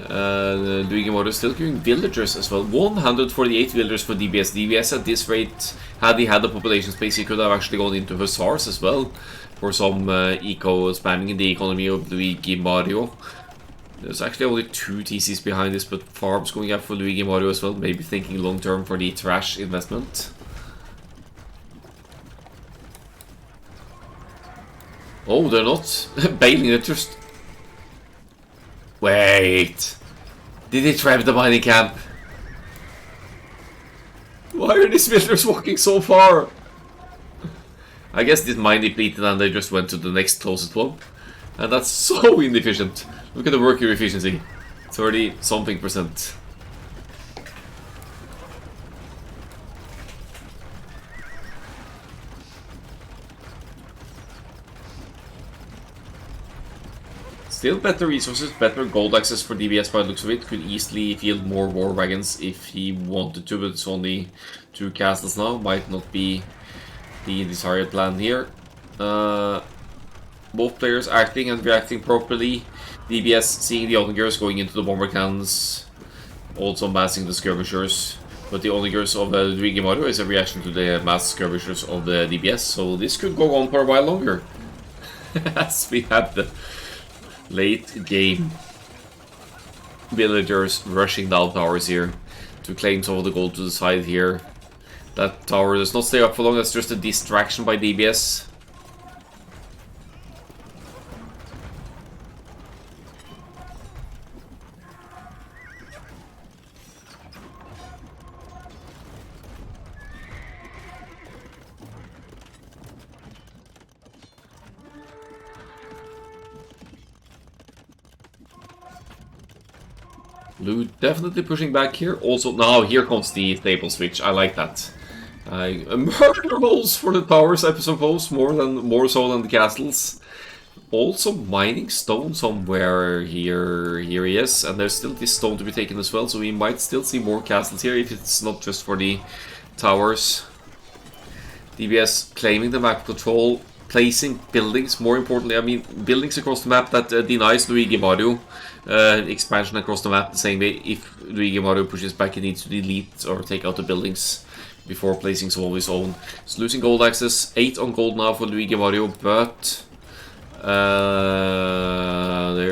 Luigi Mario still queuing villagers as well. 148 villagers for DBS. DBS at this rate, had he had the population space, he could have actually gone into hussars as well for some eco spamming in the economy of Luigi Mario. There's actually only 2 TCs behind this, but farms going up for Luigi Mario as well, maybe thinking long term for the trash investment. Oh, they're not bailing it, just... Wait! Did he trap the mining camp? Why are these villagers walking so far? I guess this mine depleted and they just went to the next closest one. And that's so inefficient. Look at the worker efficiency. 30-something%. Still better resources, better gold access for DBS by the looks of it. Could easily field more war wagons if he wanted to, but it's only 2 castles now. Might not be the desired plan here. Both players acting and reacting properly. DBS seeing the onagers going into the bomber cannons, also massing the skirmishers. But the onagers of Luigi Mario is a reaction to the mass skirmishers of the DBS, so this could go on for a while longer. As we have the late game villagers rushing down towers here to claim some of the gold to the side here. That tower does not stay up for long, that's just a distraction by DBS. Blue definitely pushing back here. Also, now here comes the stable switch. I like that. Murder holes for the towers, I suppose, more so than the castles. Also mining stone somewhere here. Here he is, and there's still this stone to be taken as well. So we might still see more castles here if it's not just for the towers. DBS claiming the map control, placing buildings. More importantly, I mean buildings across the map that denies Luigi Mario expansion across the map the same way. If Luigi Mario pushes back, he needs to delete or take out the buildings before placing some of his own. He's losing gold access, 8 on gold now for Luigi Mario, but they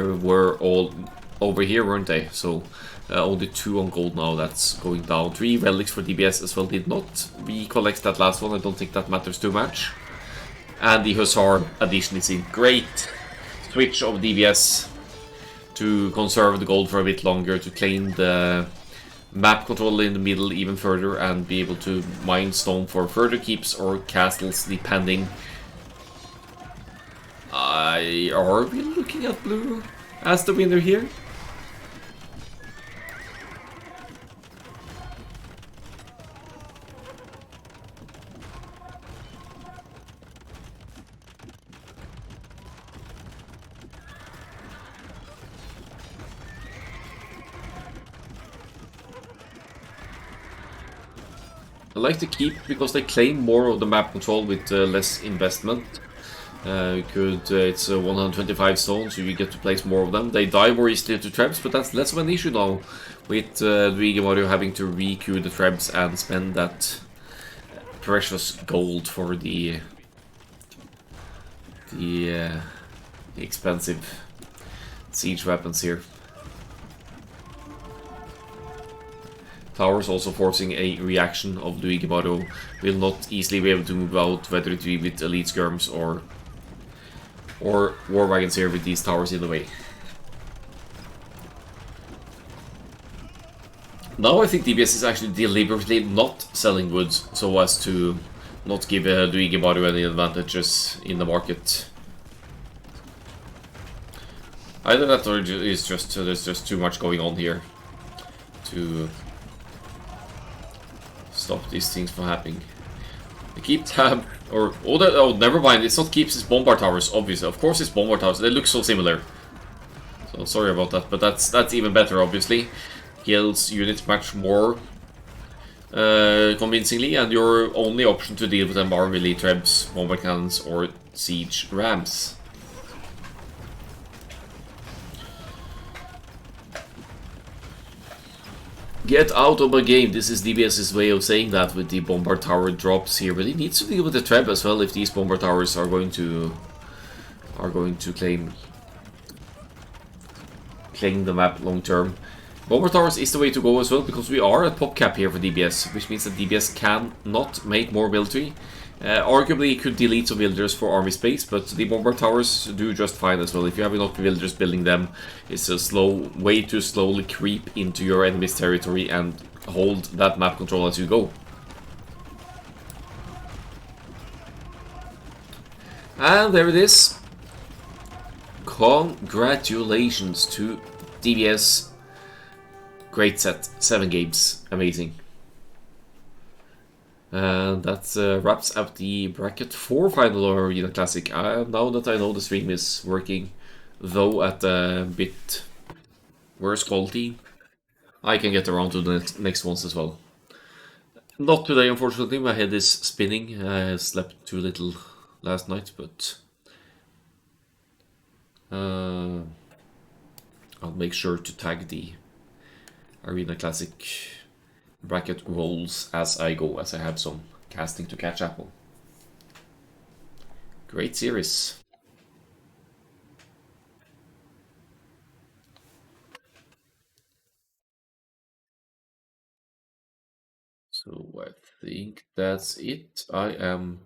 were all over here, weren't they? So only 2 on gold now, that's going down. 3 relics for DBS as well, did not recollect that last one, I don't think that matters too much. And the Hussar addition is in. Great switch of DBS to conserve the gold for a bit longer, to claim the map control in the middle even further, and be able to mine stone for further keeps or castles, depending. Are we looking at blue as the winner here? I like to keep because they claim more of the map control with less investment. It's 125 stones, so you get to place more of them. They die more easily to traps, but that's less of an issue now, with Luigi Mario having to re-queue the traps and spend that precious gold for the expensive siege weapons here. Towers also forcing a reaction of Luigi Mario will not easily be able to move out, whether it be with elite skirms or war wagons here with these towers in the way. Now I think DBS is actually deliberately not selling woods so as to not give Luigi Mario any advantages in the market. Either that or is just there's just too much going on here to stop these things from happening. The keep tab oh never mind, it's not keeps, it's bombard towers, obviously. Of course it's bombard towers, they look so similar. So sorry about that, but that's even better obviously. Kills units much more convincingly, and your only option to deal with them are melee trebs, bombard cannons, or siege rams. Get out of my game. This is DBS's way of saying that with the bombard tower drops here, but he needs to deal with the trap as well if these bombard towers are going to claim the map long term. Bombard towers is the way to go as well, because we are at pop cap here for DBS, which means that DBS cannot make more military. Arguably, it could delete some villagers for army space, but the bombard towers do just fine as well. If you have enough villagers building them, it's a way to slowly creep into your enemy's territory and hold that map control as you go. And there it is. Congratulations to DBS. Great set. 7 games. Amazing. And that wraps up the Bracket 4 Final Arena Classic. Now that I know the stream is working, though at a bit worse quality, I can get around to the next ones as well. Not today, unfortunately. My head is spinning. I slept too little last night, but I'll make sure to tag the Arena Classic bracket rolls as I go, as I have some casting to catch up on. Great series. So I think that's it. I am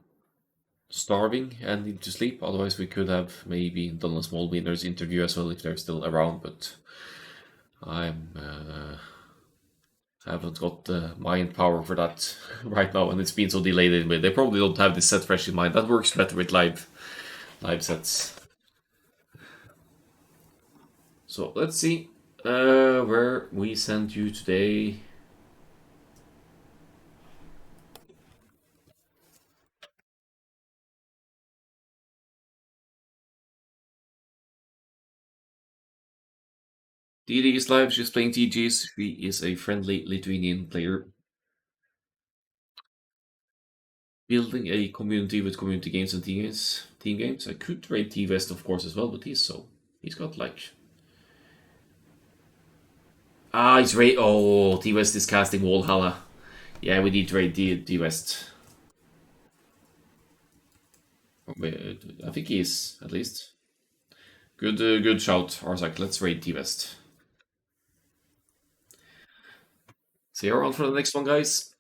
starving and need to sleep, otherwise we could have maybe done a small winners interview as well if they're still around, but I'm haven't got the mind power for that right now, and it's been so delayed anyway. They probably don't have this set fresh in mind. That works better with live sets. So let's see where we send you today. DD is live, she's playing TGs. She is a friendly Lithuanian player. Building a community with community games and team games. I could trade T-West, of course, as well, but he's got like... he's right. Oh, T-West is casting Walhalla. Yeah, we need to trade T-West. I think he is, at least. Good shout, Arzak. Let's raid T-West. See you around for the next one, guys.